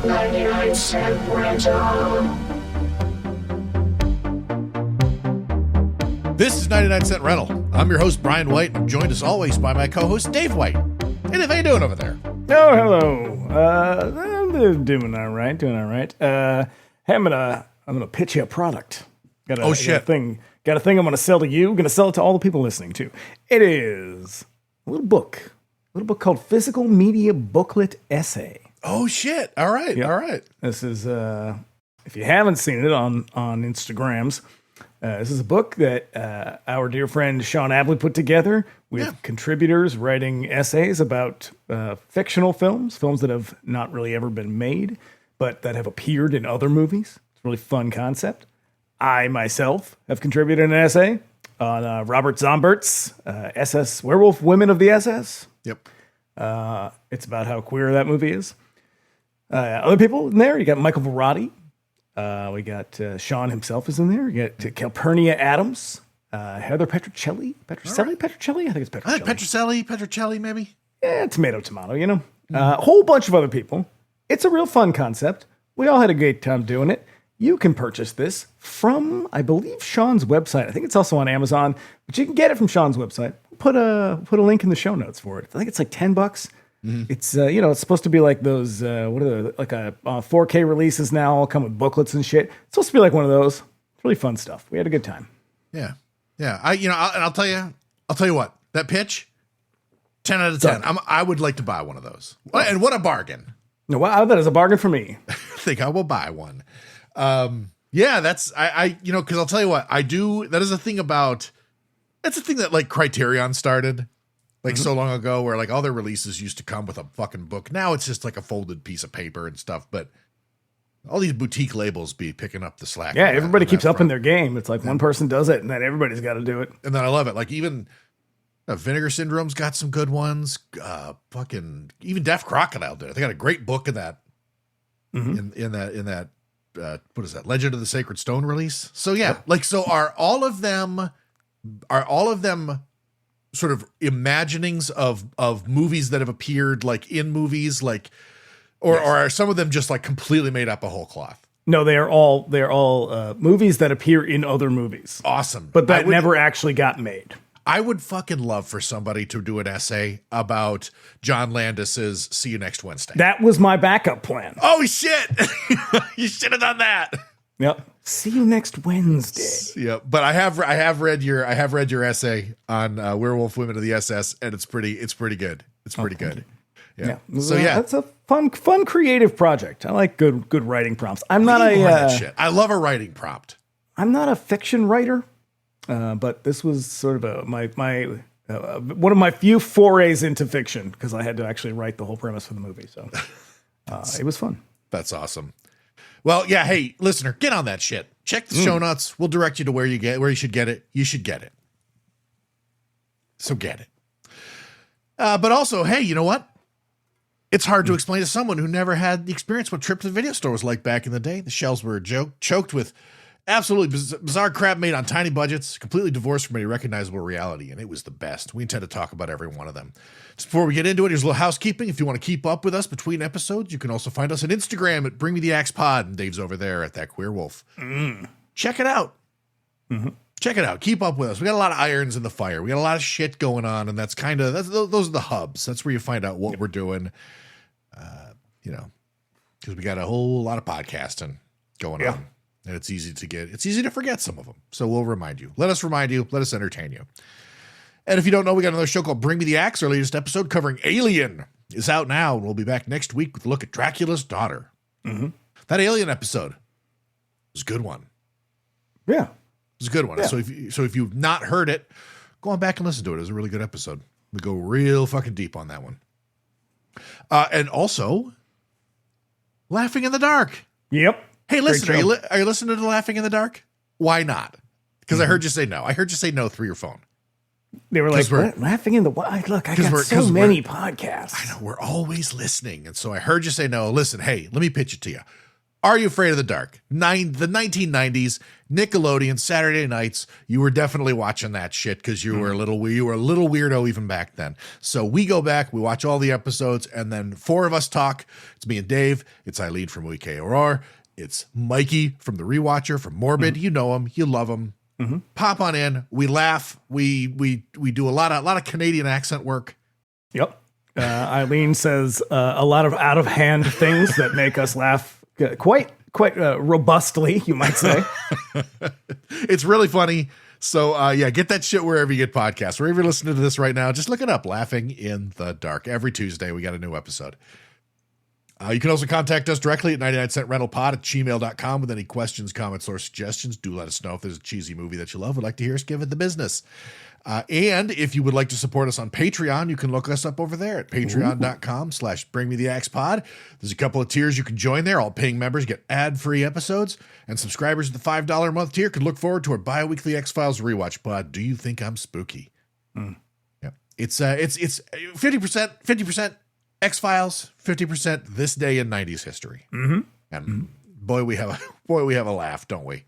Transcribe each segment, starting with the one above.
99-cent rental. This is 99 Cent Rental. I'm your host, Brian White, and joined as always by my co-host, Dave White. Hey, Dave, how you doing over there? Oh, hello. I'm doing all right. Hey, I'm gonna pitch you a product. Got a thing I'm gonna sell to you. I'm gonna sell it to all the people listening too. It is a little book called Physical Media Booklet Essay. Oh shit! All right, Yep. all right. This is if you haven't seen it on Instagrams. This is a book that our dear friend Sean Abley put together with contributors writing essays about fictional films that have not really ever been made, but that have appeared in other movies. It's a really fun concept. I myself have contributed an essay on Robert Zombert's SS Werewolf Women of the SS. Yep. It's about how queer that movie is. Other people in there, you got Michael Verratti. We got Sean himself is in there. You got Calpurnia Adams, Heather Petrocelli. Petrocelli? I think it's Petrocelli. Petrocelli, maybe? Yeah, tomato, you know. A whole bunch of other people. It's a real fun concept. We all had a great time doing it. You can purchase this from, I believe, Sean's website. I think it's also on Amazon, but you can get it from Sean's website. Put a link in the show notes for it. I think it's like $10. Mm-hmm. It's it's supposed to be like those what are they, like a 4K releases now, all come with booklets and shit. It's supposed to be like one of those. It's really fun stuff. We had a good time. Yeah. I'll tell you what, that pitch, 10 out of 10. I would like to buy one of those. And what a bargain. No, wow, that is a bargain for me. I think I will buy one. That's because I'll tell you what, that is a thing that like Criterion started. Like so long ago where like all their releases used to come with a fucking book. Now it's just like a folded piece of paper and stuff. But all these boutique labels be picking up the slack. Yeah, everybody keeps upping their game. It's like one person does it and then everybody's got to do it. And then I love it. Like even Vinegar Syndrome's got some good ones. Even Deaf Crocodile did it. They got a great book in that. In that what is that? Legend of the Sacred Stone release. So yeah, so are all of them sort of imaginings of movies that have appeared like in movies, like, or are some of them just like completely made up a whole cloth? No, they're all movies that appear in other movies. Awesome. But that never actually got made. I would fucking love for somebody to do an essay about John Landis's See You Next Wednesday. That was my backup plan. Oh shit. You should have done that. Yep. See you next Wednesday. Yeah, but I have read your essay on Werewolf Women of the SS, and it's pretty good. It's pretty good. Yeah. So that's a fun creative project. I like good writing prompts. I'm not I love a writing prompt. I'm not a fiction writer, but this was sort of my one of my few forays into fiction because I had to actually write the whole premise for the movie. So it was fun. That's awesome. Well, yeah. Hey, listener, get on that shit. Check the show notes. We'll direct you to where you should get it. You should get it. So get it. But also, hey, you know what? It's hard to explain to someone who never had the experience what trip to the video store was like back in the day. The shelves were choked with absolutely bizarre crap made on tiny budgets, completely divorced from any recognizable reality, and it was the best. We intend to talk about every one of them. Just before we get into it, here's a little housekeeping. If you want to keep up with us between episodes, you can also find us on Instagram at Bring Me the Axe Pod, and Dave's over there at That Queer Wolf. Check it out. Check it out. Keep up with us. We got a lot of irons in the fire. We got a lot of shit going on, and those are the hubs. That's where you find out what we're doing. Because we got a whole lot of podcasting going on. And it's easy to forget some of them. So we'll remind you. Let us remind you. Let us entertain you. And if you don't know, we got another show called Bring Me the Axe. Our latest episode covering Alien is out now. We'll be back next week with a look at Dracula's daughter. That Alien episode was a good one. Yeah. It was a good one. Yeah. So if you've not heard it, go on back and listen to it. It was a really good episode. We go real fucking deep on that one. And also, Laughing in the Dark. Yep. Hey, listen, are you listening to Laughing in the Dark? Why not? Because I heard you say no. I heard you say no through your phone. They were like, what? Laughing in the what? Look, I got so many podcasts. I know, we're always listening. And so I heard you say no. Listen, hey, let me pitch it to you. Are You Afraid of the Dark? The 1990s, Nickelodeon, Saturday nights. You were definitely watching that shit because you were a little weirdo even back then. So we go back, we watch all the episodes, and then four of us talk. It's me and Dave. It's Eileen from WeKOR. It's Mikey from The Rewatcher, from Morbid. You know him. You love him. Pop on in. We laugh. We do a lot of Canadian accent work. Yep. Eileen says a lot of out of hand things that make us laugh quite robustly, you might say. It's really funny. So yeah, get that shit wherever you get podcasts. Wherever you're listening to this right now, just look it up. Laughing in the Dark. Every Tuesday, we got a new episode. You can also contact us directly at 99centrentalpod@gmail.com with any questions, comments, or suggestions. Do let us know if there's a cheesy movie that you love. We'd like to hear us give it the business. And if you would like to support us on Patreon, you can look us up over there at patreon.com/bringmetheaxepod. There's a couple of tiers you can join there. All paying members get ad-free episodes, and subscribers at the $5 a month tier can look forward to our bi-weekly X-Files rewatch pod. Do you think I'm spooky? Yeah. It's 50% X-Files, 50% this day in 90s history. And boy, we have a laugh, don't we?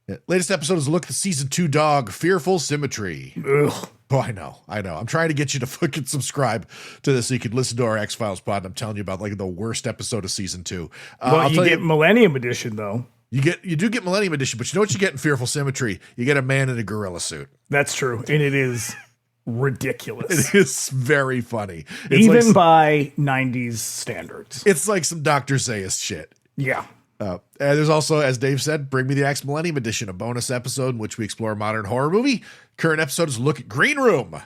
Yeah. Latest episode is a look at the season 2 dog, Fearful Symmetry. Ugh. Oh, I know. I'm trying to get you to fucking subscribe to this so you can listen to our X-Files pod. And I'm telling you about like the worst episode of season 2. Well, you get Millennium Edition though. You do get Millennium Edition, but you know what you get in Fearful Symmetry? You get a man in a gorilla suit. That's true, and it is ridiculous. It is very funny. It's even like by 90s standards. It's like some Dr. Zayas shit. Yeah. And there's also, as Dave said, Bring Me the Axe Millennium Edition, a bonus episode in which we explore a modern horror movie. Current episode is a look at Green Room.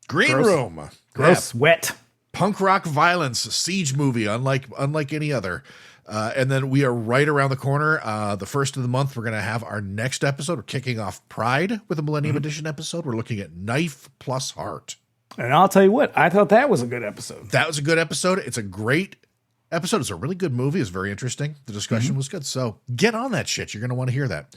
Green Room. Gross, wet. Punk rock violence, siege movie, unlike any other. And then we are right around the corner. The first of the month, we're going to have our next episode. We're kicking off Pride with a Millennium Edition episode. We're looking at Knife plus Heart. And I'll tell you what, I thought that was a good episode. That was a good episode. It's a great episode. It's a really good movie. It's very interesting. The discussion was good. So get on that shit. You're going to want to hear that.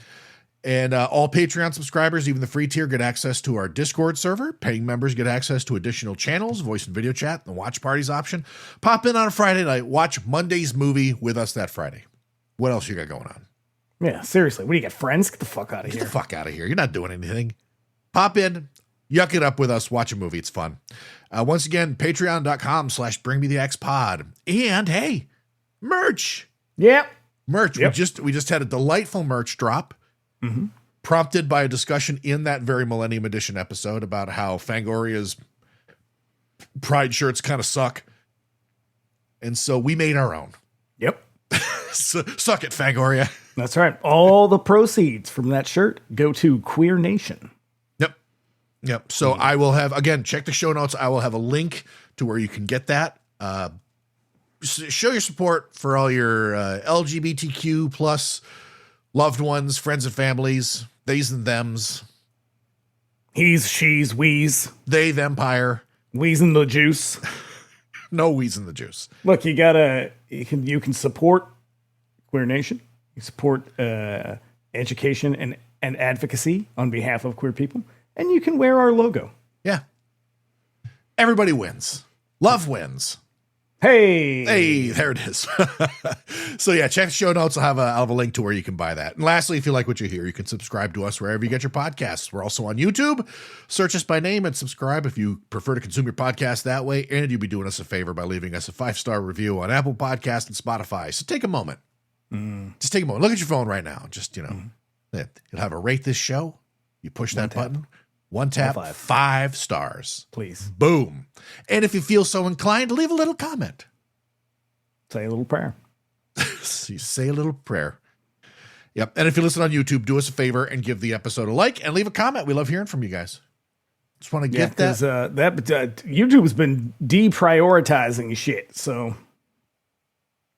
And all Patreon subscribers, even the free tier, get access to our Discord server. Paying members get access to additional channels, voice and video chat, the watch parties option. Pop in on a Friday night. Watch Monday's movie with us that Friday. What else you got going on? Yeah, seriously. What do you got, friends? Get the fuck out of here. Get the fuck out of here. You're not doing anything. Pop in, yuck it up with us, watch a movie. It's fun. Once again, patreon.com/bringmetheaxepod. And hey, merch. Yep. Merch. Yep. We just had a delightful merch drop. Prompted by a discussion in that very Millennium Edition episode about how Fangoria's Pride shirts kind of suck. And so we made our own. Yep. Suck it, Fangoria. That's right. All the proceeds from that shirt go to Queer Nation. Yep. So I will have, again, check the show notes. I will have a link to where you can get that. Show your support for all your LGBTQ plus loved ones, friends and families, theys and thems. He's, she's, we's. They, thempire. We's in the juice. No we's in the juice. Look, you can support Queer Nation. You support education and advocacy on behalf of queer people. And you can wear our logo. Yeah. Everybody wins. Love wins. Hey, there it is. So yeah, check the show notes. I'll have a link to where you can buy that. And lastly, if you like what you hear, you can subscribe to us wherever you get your podcasts. We're also on YouTube. Search us by name and subscribe if you prefer to consume your podcast that way. And you'd be doing us a favor by leaving us a 5-star review on Apple Podcasts and Spotify. So take a moment. Just take a moment. Look at your phone right now. Just, you'll have a rate this show. You push that button. One tap, 5 stars. Please. Boom. And if you feel so inclined, leave a little comment. Say a little prayer. You say a little prayer. Yep. And if you listen on YouTube, do us a favor and give the episode a like and leave a comment. We love hearing from you guys. Just want to get that. YouTube's been deprioritizing shit. So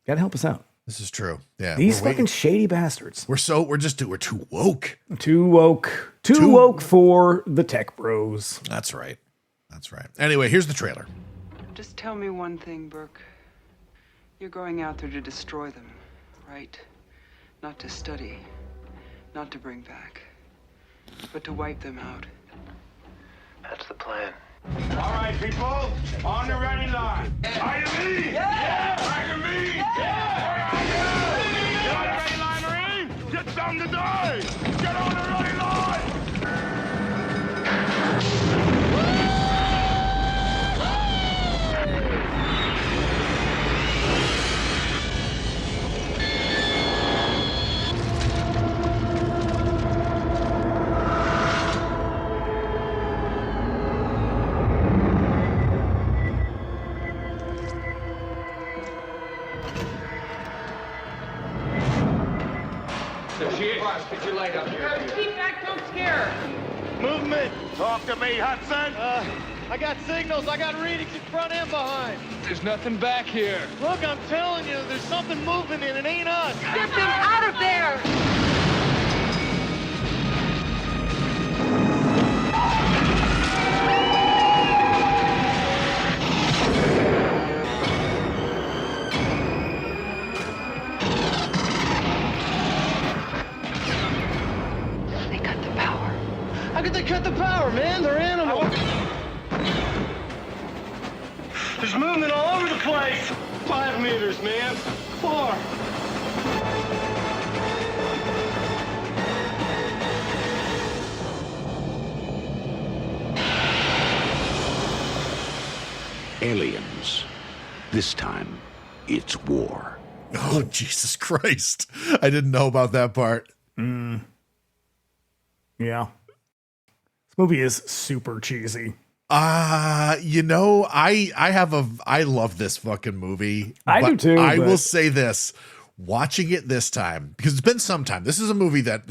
gotta help us out. This is true. Yeah. These fucking shady bastards. We're too woke. Too woke for the tech bros. That's right. Anyway, here's the trailer. Just tell me one thing, Burke. You're going out there to destroy them, right? Not to study, not to bring back, but to wipe them out. That's the plan. All right, people, on the ready line. Are you me? Yeah! Are you me? Yeah! time to die! Get on the running line! Get your light up here. Keep back, don't scare her. Movement! Talk to me, Hudson! I got signals. I got readings in front and behind. There's nothing back here. Look, I'm telling you, there's something moving and it ain't us. Get them out of there! They cut the power. How could they cut the power, man? They're animals. There's movement all over the place! 5 meters, man. 4. Aliens. This time, it's war. Oh, Jesus Christ. I didn't know about that part. Yeah. This movie is super cheesy. I love this fucking movie. I do too, I but- will say this, watching it this time, because it's been some time. This is a movie that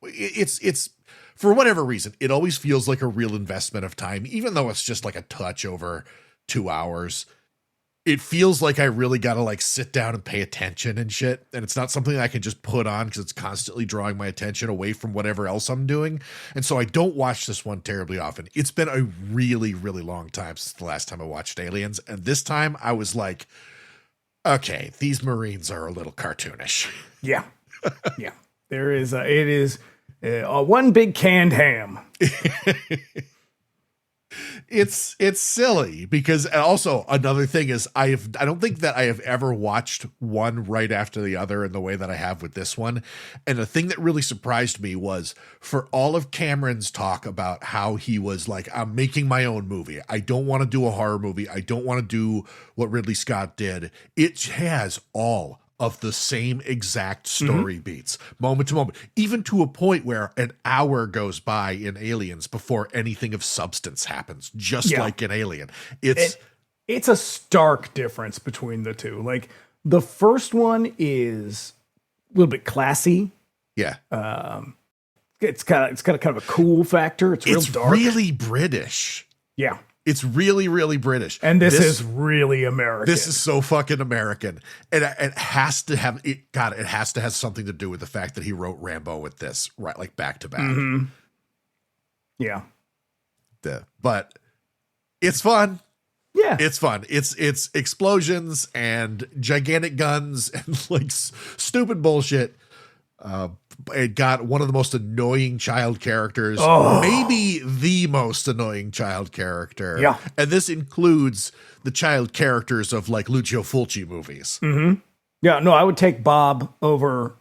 it's for whatever reason, it always feels like a real investment of time, even though it's just like a touch over 2 hours. It feels like I really got to like sit down and pay attention and shit. And it's not something I can just put on because it's constantly drawing my attention away from whatever else I'm doing. And so I don't watch this one terribly often. It's been a really, really long time since the last time I watched Aliens. And this time I was like, okay, these Marines are a little cartoonish. Yeah. Yeah. It is one big canned ham. It's silly because, and also another thing is I don't think that I have ever watched one right after the other in the way that I have with this one. And the thing that really surprised me was for all of Cameron's talk about how he was like, I'm making my own movie. I don't want to do a horror movie. I don't want to do what Ridley Scott did. It has all of the same exact story beats, moment to moment, even to a point where an hour goes by in Aliens before anything of substance happens, just like an Alien. It's a stark difference between the two. Like the first one is a little bit classy. Yeah. It's got a kind of a cool factor. It's real dark. Really British. Yeah. It's really, really British. And this is really American. This is so fucking American. And it has to have it has to have something to do with the fact that he wrote Rambo with this, right? Like back to back. Yeah. But it's fun. Yeah. It's fun. It's explosions and gigantic guns and like stupid bullshit. It got one of the most annoying child characters, maybe the most annoying child character. Yeah. And this includes the child characters of like Lucio Fulci movies. Yeah, no, I would take Bob over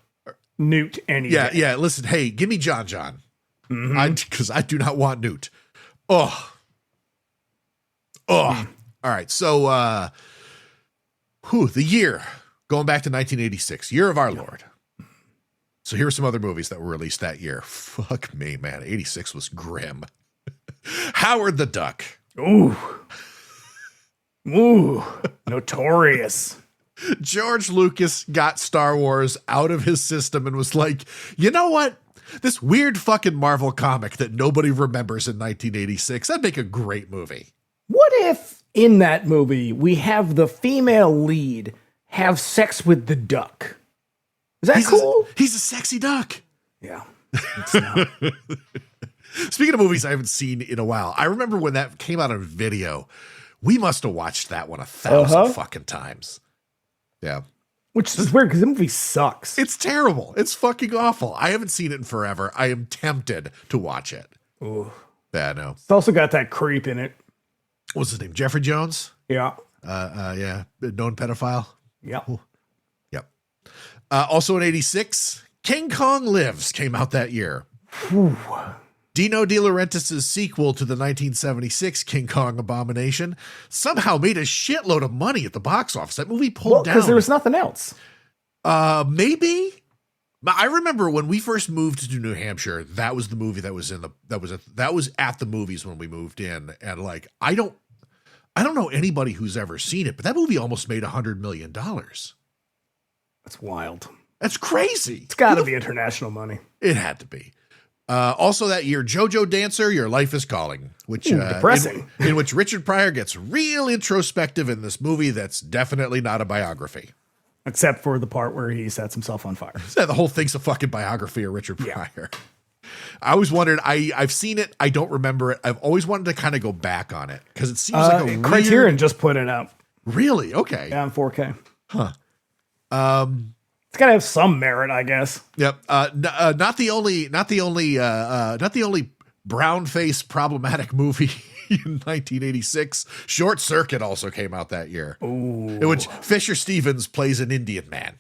Newt any day. Yeah. Listen, hey, give me John. Because I do not want Newt. All right. So, the year going back to 1986, year of our Lord. So here are some other movies that were released that year. Fuck me, man. 86 was grim. Howard the Duck. Ooh, notorious. George Lucas got Star Wars out of his system and was like, you know what? This weird fucking Marvel comic that nobody remembers in 1986, that'd make a great movie. What if in that movie we have the female lead have sex with the duck? Is that cool? He's a sexy duck. Yeah. It's not. Speaking of movies I haven't seen in a while, I remember when that came out on video, we must have watched that one 1,000 fucking times. Yeah. Which is weird because the movie sucks. It's terrible. It's fucking awful. I haven't seen it in forever. I am tempted to watch it. Ooh. Yeah, no. It's also got that creep in it. What's his name? Jeffrey Jones? Yeah. Yeah. Known pedophile? Yep. Yep. Also in 86 King Kong Lives came out that year. Whew. Dino De Laurentiis' sequel to the 1976 King Kong Abomination somehow made a shitload of money at the box office. That movie pulled down. Because there was nothing else. Maybe. I remember when we first moved to New Hampshire, that was the movie that was at the movies when we moved in. And like, I don't know anybody who's ever seen it, but that movie almost made $100 million. That's wild. That's crazy. It's got to be international money. It had to be. Also that year, JoJo Dancer, Your Life is Calling, which depressing. in which Richard Pryor gets real introspective in this movie that's definitely not a biography. Except for the part where he sets himself on fire. Yeah, the whole thing's a fucking biography of Richard Pryor. I always wondered, I've seen it, I don't remember it. I've always wanted to kind of go back on it because it seems like a Criterion just put it out. Really? Okay. Yeah, in 4K. Huh. It's got to have some merit, I guess. Yep. Not the only brown face problematic movie in 1986. Short Circuit also came out that year. Ooh. In which Fisher Stevens plays an Indian man.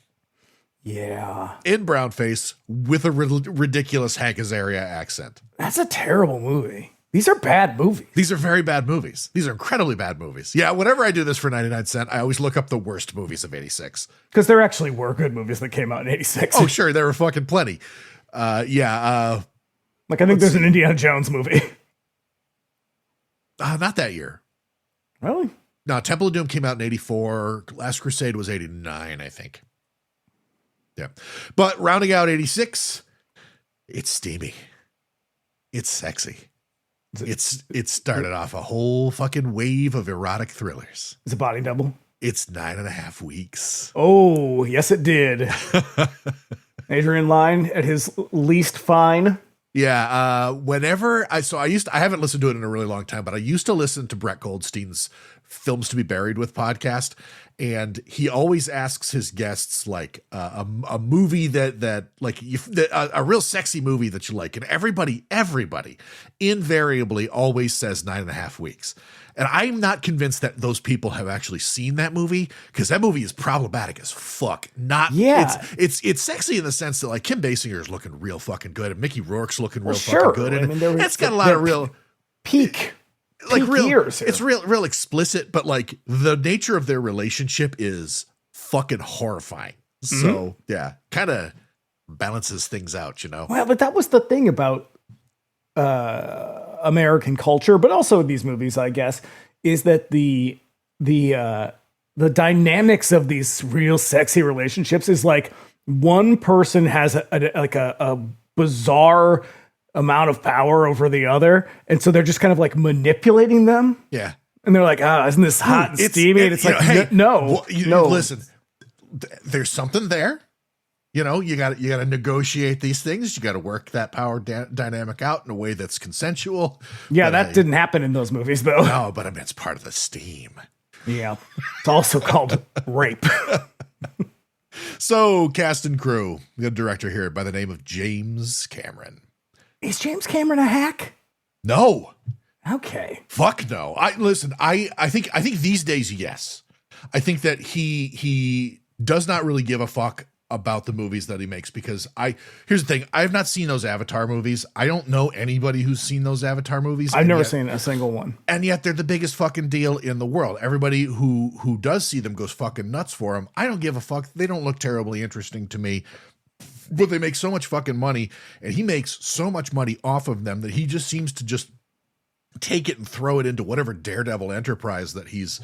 Yeah. In brownface with a ridiculous Hank Azaria accent. That's a terrible movie. These are bad movies. These are very bad movies. These are incredibly bad movies. Yeah, whenever I do this for 99 cent, I always look up the worst movies of 86. Because there actually were good movies that came out in 86. Oh, sure. There were fucking plenty. Like, I think there's an Indiana Jones movie. Not that year. Really? No, Temple of Doom came out in 84. Last Crusade was 89, I think. Yeah. But rounding out 86, it's steamy. It's sexy. It started off a whole fucking wave of erotic thrillers. It's a body double. It's 9.5 weeks. Oh, yes, it did. Adrian Lyne at his least fine. Yeah. Whenever I haven't listened to it in a really long time, but I used to listen to Brett Goldstein's Films to be Buried With podcast. And he always asks his guests like a movie that a real sexy movie that you like. And everybody invariably always says 9.5 weeks. And I'm not convinced that those people have actually seen that movie because that movie is problematic as fuck. It's sexy in the sense that like Kim Basinger is looking real fucking good and Mickey Rourke's looking real fucking good. And it's got a lot of real peak. Like real years here. It's real explicit, but like the nature of their relationship is fucking horrifying. So yeah, kind of balances things out, you know? Well, but that was the thing about American culture, but also these movies, I guess, is that the dynamics of these real sexy relationships is like one person has a bizarre amount of power over the other, and so they're just kind of like manipulating them. Yeah, and they're like, isn't this hot and steamy? And it's like, hey, no. Listen, there's something there. You know, you got to negotiate these things. You got to work that power dynamic out in a way that's consensual. Yeah, that didn't happen in those movies, though. No, but I mean, it's part of the steam. Yeah, it's also called rape. So, cast and crew. We have a director here by the name of James Cameron. Is James Cameron a hack? No. Okay. Fuck no. I think these days, yes. I think that he does not really give a fuck about the movies that he makes because here's the thing. I have not seen those Avatar movies. I don't know anybody who's seen those Avatar movies. I've never seen a single one. And yet they're the biggest fucking deal in the world. Everybody who does see them goes fucking nuts for them. I don't give a fuck. They don't look terribly interesting to me. But they make so much fucking money, and he makes so much money off of them that he just seems to just take it and throw it into whatever daredevil enterprise that he's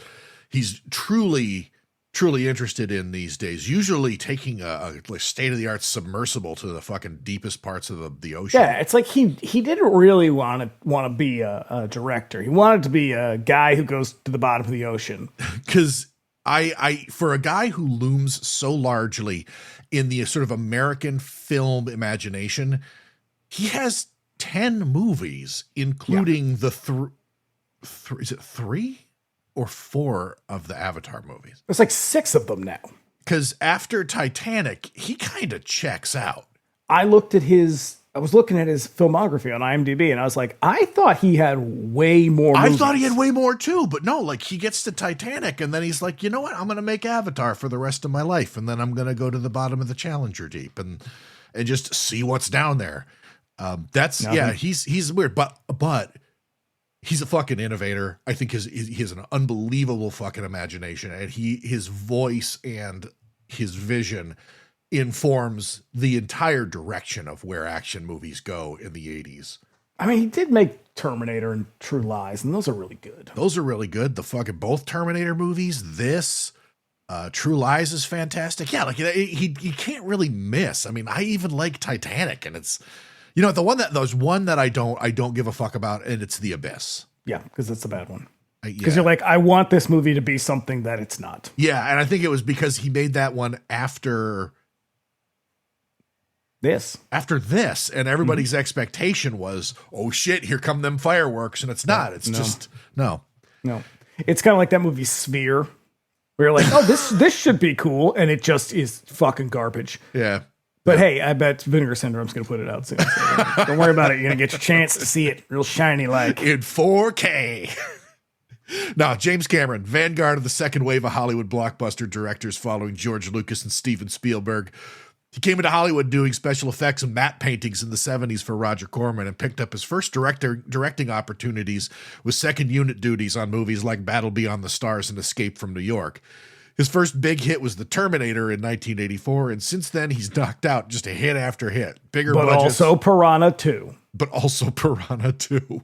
truly interested in these days. Usually taking a state of the art submersible to the fucking deepest parts of the ocean. Yeah, it's like he didn't really want to be a director. He wanted to be a guy who goes to the bottom of the ocean. Because I for a guy who looms so largely in the sort of American film imagination, he has 10 movies, including the is it 3 or 4 of the Avatar movies? There's like 6 of them now. Because after Titanic, he kind of checks out. I was looking at his filmography on IMDb, and I was like, I thought he had way more movies. I thought he had way more too, but no, like he gets to Titanic and then he's like, you know what? I'm going to make Avatar for the rest of my life. And then I'm going to go to the bottom of the Challenger Deep. And and just see what's down there. That's Nothing. yeah, he's weird, but he's a fucking innovator. I think he has an unbelievable fucking imagination, and his voice and his vision informs the entire direction of where action movies go in the 80s. I mean, he did make Terminator and True Lies, and those are really good. Those are really good. The fucking both Terminator movies, this True Lies is fantastic. Yeah, like he can't really miss. I mean, I even like Titanic, and it's, you know, there's one that I don't give a fuck about, and it's The Abyss. Yeah, because it's a bad one. Yeah. Because you're like, I want this movie to be something that it's not. Yeah, and I think it was because he made that one after this, and everybody's expectation was, oh shit, here come them fireworks, and it's not. It's just no. It's kind of like that movie Sphere, where you're like, oh, this should be cool, and it just is fucking garbage. Yeah. But hey, I bet Vinegar Syndrome's going to put it out soon. So don't worry about it. You're going to get your chance to see it real shiny like. In 4K. Now, James Cameron, vanguard of the second wave of Hollywood blockbuster directors following George Lucas and Steven Spielberg. He came into Hollywood doing special effects and matte paintings in the 70s for Roger Corman, and picked up his first directing opportunities with second unit duties on movies like Battle Beyond the Stars and Escape from New York. His first big hit was The Terminator in 1984, and since then he's knocked out just a hit after hit. Bigger budgets. Also Piranha 2. But also Piranha 2.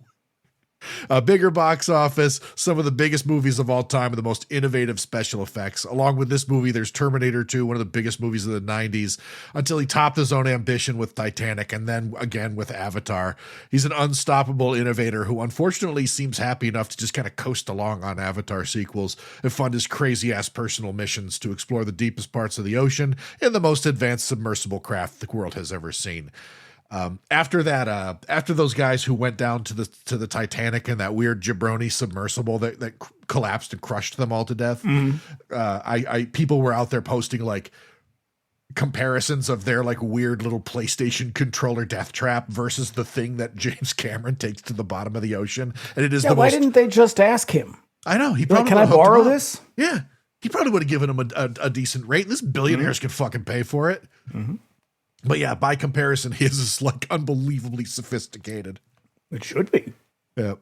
A bigger box office, some of the biggest movies of all time, and the most innovative special effects. Along with this movie, there's Terminator 2, one of the biggest movies of the 90s, until he topped his own ambition with Titanic, and then again with Avatar. He's an unstoppable innovator who unfortunately seems happy enough to just kind of coast along on Avatar sequels and fund his crazy-ass personal missions to explore the deepest parts of the ocean in the most advanced submersible craft the world has ever seen. After those guys who went down to the Titanic and that weird jabroni submersible that collapsed and crushed them all to death, people were out there posting like comparisons of their like weird little PlayStation controller death trap versus the thing that James Cameron takes to the bottom of the ocean, and it is why didn't they just ask him? I know he probably can I borrow this? Yeah, he probably would have given him a decent rate. This billionaires can fucking pay for it. Mm-hmm. But yeah, by comparison, his is like unbelievably sophisticated. It should be. Yeah.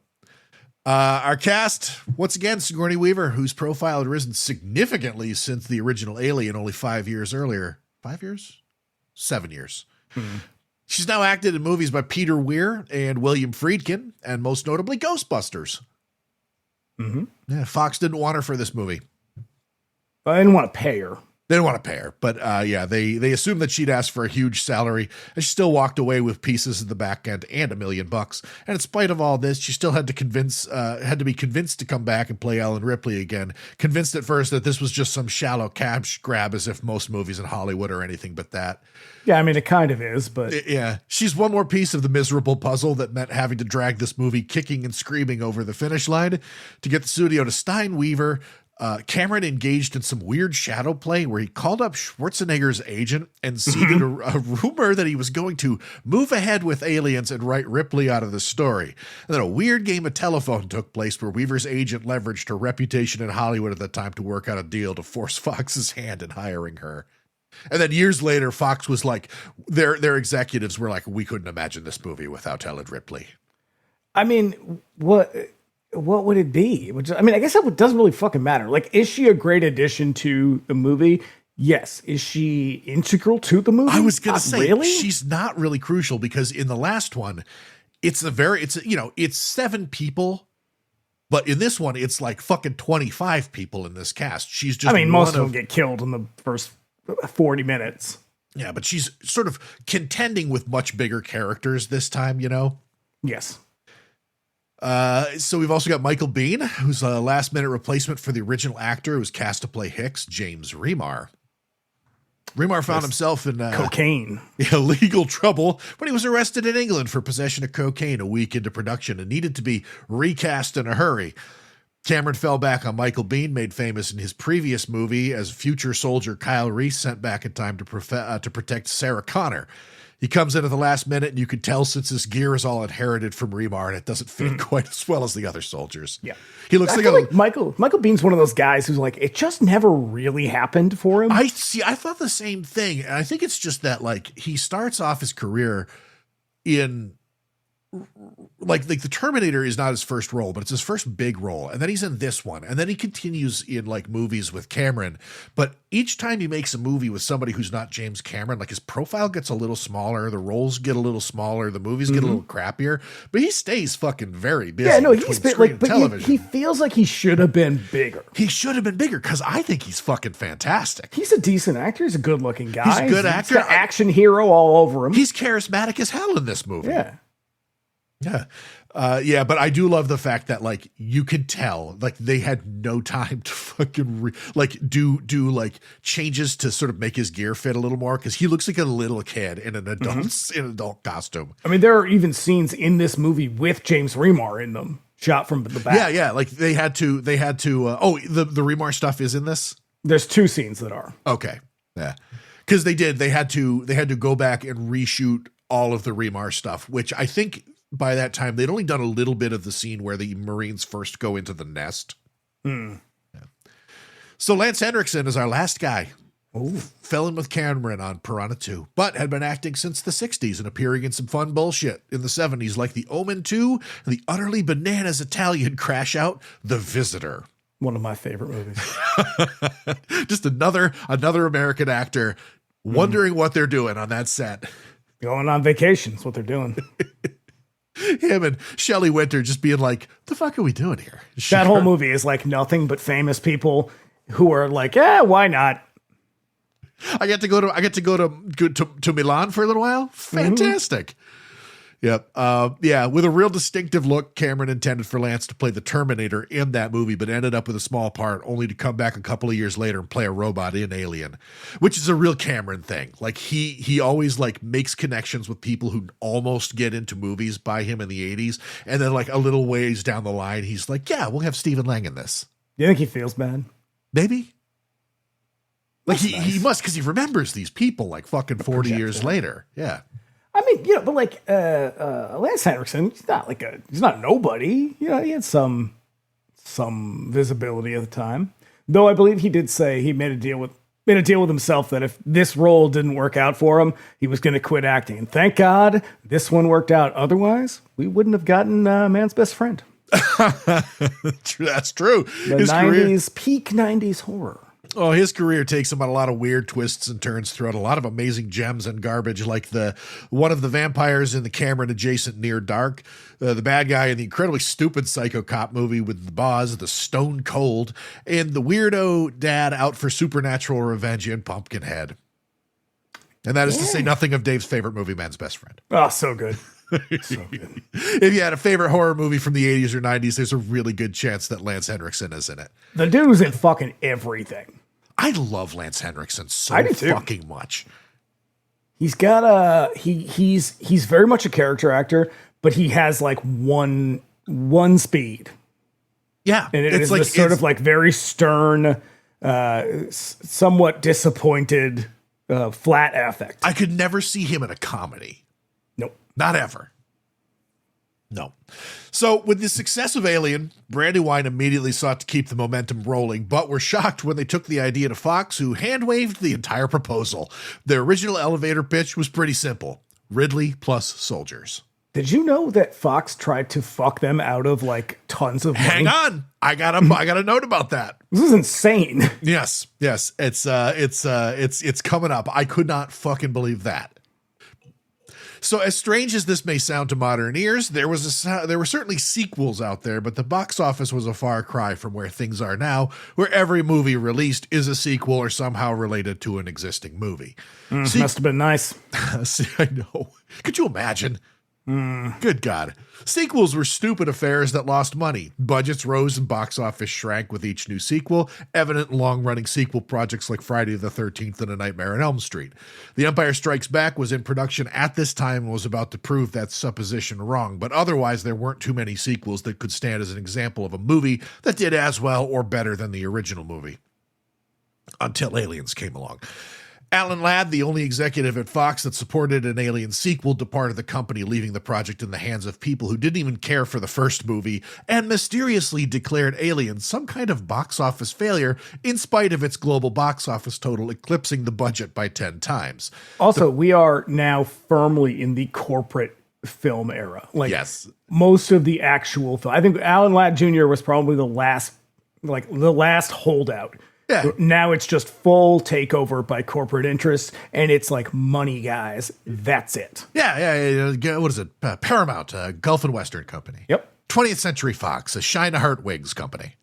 Our cast, once again, Sigourney Weaver, whose profile had risen significantly since the original Alien only 5 years earlier. 5 years? 7 years. Mm-hmm. She's now acted in movies by Peter Weir and William Friedkin, and most notably Ghostbusters. Mm-hmm. Yeah, Fox didn't want her for this movie. I didn't want to pay her. They didn't want to pay her, but they assumed that she'd asked for a huge salary, and she still walked away with pieces of the back end and $1 million. And in spite of all this, she still had to be convinced to come back and play Ellen Ripley again. Convinced at first that this was just some shallow cash grab, as if most movies in Hollywood are anything but that. Yeah, I mean, it kind of is, but yeah, she's one more piece of the miserable puzzle that meant having to drag this movie kicking and screaming over the finish line to get the studio to sign Weaver. Cameron engaged in some weird shadow play where he called up Schwarzenegger's agent and seeded a rumor that he was going to move ahead with Aliens and write Ripley out of the story. And then a weird game of telephone took place where Weaver's agent leveraged her reputation in Hollywood at the time to work out a deal to force Fox's hand in hiring her. And then years later, Fox was like, their executives were like, we couldn't imagine this movie without Ellen Ripley. I mean, what would it be? I mean, I guess that doesn't really fucking matter. Like, is she a great addition to the movie? Yes. Is she integral to the movie? I was going to say, really? She's not really crucial, because in the last one, it's 7 people, but in this one, it's like fucking 25 people in this cast. She's just, most of them get killed in the first 40 minutes. Yeah, but she's sort of contending with much bigger characters this time, Yes. So we've also got Michael Biehn, who's a last-minute replacement for the original actor who was cast to play Hicks, James Remar. Remar found himself in cocaine illegal trouble when he was arrested in England for possession of cocaine a week into production and needed to be recast in a hurry. Cameron fell back on Michael Biehn, made famous in his previous movie as future soldier Kyle Reese sent back in time to protect Sarah Connor. He comes in at the last minute, and you could tell since his gear is all inherited from Remar, and it doesn't fit quite as well as the other soldiers. Yeah. He looks I feel like Michael Biehn's one of those guys who's like, it just never really happened for him. I thought the same thing. And I think it's just that, like, he starts off his career in like the Terminator is not his first role, but it's his first big role. And then he's in this one. And then he continues in like movies with Cameron. But each time he makes a movie with somebody who's not James Cameron, like his profile gets a little smaller, the roles get a little smaller, the movies get a little crappier, but he stays fucking very busy. Yeah, no, he's been like, but television. he feels like he should have been bigger. He should have been bigger because I think he's fucking fantastic. He's a decent actor. He's a good looking guy. He's a good actor. He's got action hero all over him. He's charismatic as hell in this movie. Yeah. Yeah. But I do love the fact that like you could tell like they had no time to fucking do like changes to sort of make his gear fit a little more because he looks like a little kid in an adult costume. I mean, there are even scenes in this movie with James Remar in them, shot from the back. Yeah. Like they had to. The Remar stuff is in this. There's 2 scenes that are okay. Yeah, because they had to go back and reshoot all of the Remar stuff, which I think. By that time, they'd only done a little bit of the scene where the Marines first go into the nest. Yeah. So Lance Henriksen is our last guy. Ooh. Fell in with Cameron on Piranha 2, but had been acting since the 60s and appearing in some fun bullshit in the 70s like The Omen 2 and the utterly bananas Italian crash out, The Visitor. One of my favorite movies. Just another American actor wondering what they're doing on that set. Going on vacation is what they're doing. Him and Shelley Winter just being like, the fuck are we doing here? That whole movie is like nothing but famous people who are like, why not? I get to go to Milan for a little while. Fantastic. Yep. With a real distinctive look, Cameron intended for Lance to play the Terminator in that movie, but ended up with a small part, only to come back a couple of years later and play a robot in Alien, which is a real Cameron thing. Like he always like makes connections with people who almost get into movies by him in the 80s. And then like a little ways down the line, he's like, yeah, we'll have Stephen Lang in this. Do you think he feels bad? Maybe. Like he must, because he remembers these people like fucking 40 years later. Yeah. I mean, but like Lance Henriksen, he's not nobody. You know, he had some visibility at the time. Though I believe he did say he made a deal with himself that if this role didn't work out for him, he was going to quit acting. And thank God this one worked out. Otherwise, we wouldn't have gotten Man's Best Friend. That's true. Peak 90s horror. Oh, his career takes him on a lot of weird twists and turns throughout a lot of amazing gems and garbage, like one of the vampires in the Cameron adjacent Near Dark, the bad guy in the incredibly stupid Psycho Cop movie with the Boz, the Stone Cold, and the weirdo dad out for supernatural revenge in Pumpkinhead. And that is to say nothing of Dave's favorite movie, Man's Best Friend. Oh, so good. So good. If you had a favorite horror movie from the 80s or 90s, there's a really good chance that Lance Henriksen is in it. The dude's in fucking everything. I love Lance Henriksen so fucking much. He's got he's very much a character actor, but he has like one speed. Yeah. And it's like sort of like very stern, somewhat disappointed, flat affect. I could never see him in a comedy. Nope. Not ever. No. So with the success of Alien, Brandywine immediately sought to keep the momentum rolling, but were shocked when they took the idea to Fox, who hand-waved the entire proposal. Their original elevator pitch was pretty simple. Ridley plus soldiers. Did you know that Fox tried to fuck them out of like tons of money? Hang on. I got a note about that. This is insane. Yes. It's coming up. I could not fucking believe that. So as strange as this may sound to modern ears, there were certainly sequels out there, but the box office was a far cry from where things are now, where every movie released is a sequel or somehow related to an existing movie. Must have been nice. I know. Could you imagine? Good God. Sequels were stupid affairs that lost money. Budgets rose and box office shrank with each new sequel, evident in long-running sequel projects like Friday the 13th and A Nightmare on Elm Street. The Empire Strikes Back was in production at this time and was about to prove that supposition wrong, but otherwise there weren't too many sequels that could stand as an example of a movie that did as well or better than the original movie. Until Aliens came along. Alan Ladd, the only executive at Fox that supported an Alien sequel, departed the company, leaving the project in the hands of people who didn't even care for the first movie and mysteriously declared Alien some kind of box office failure in spite of its global box office total eclipsing the budget by 10 times. Also, we are now firmly in the corporate film era. Like, yes. Most of the actual film. I think Alan Ladd Jr. was probably the last holdout. Yeah. Now it's just full takeover by corporate interests, and it's like money, guys. That's it. Yeah. What is it? Paramount, Gulf and Western Company. Yep. 20th Century Fox, a China Heart Wigs Company.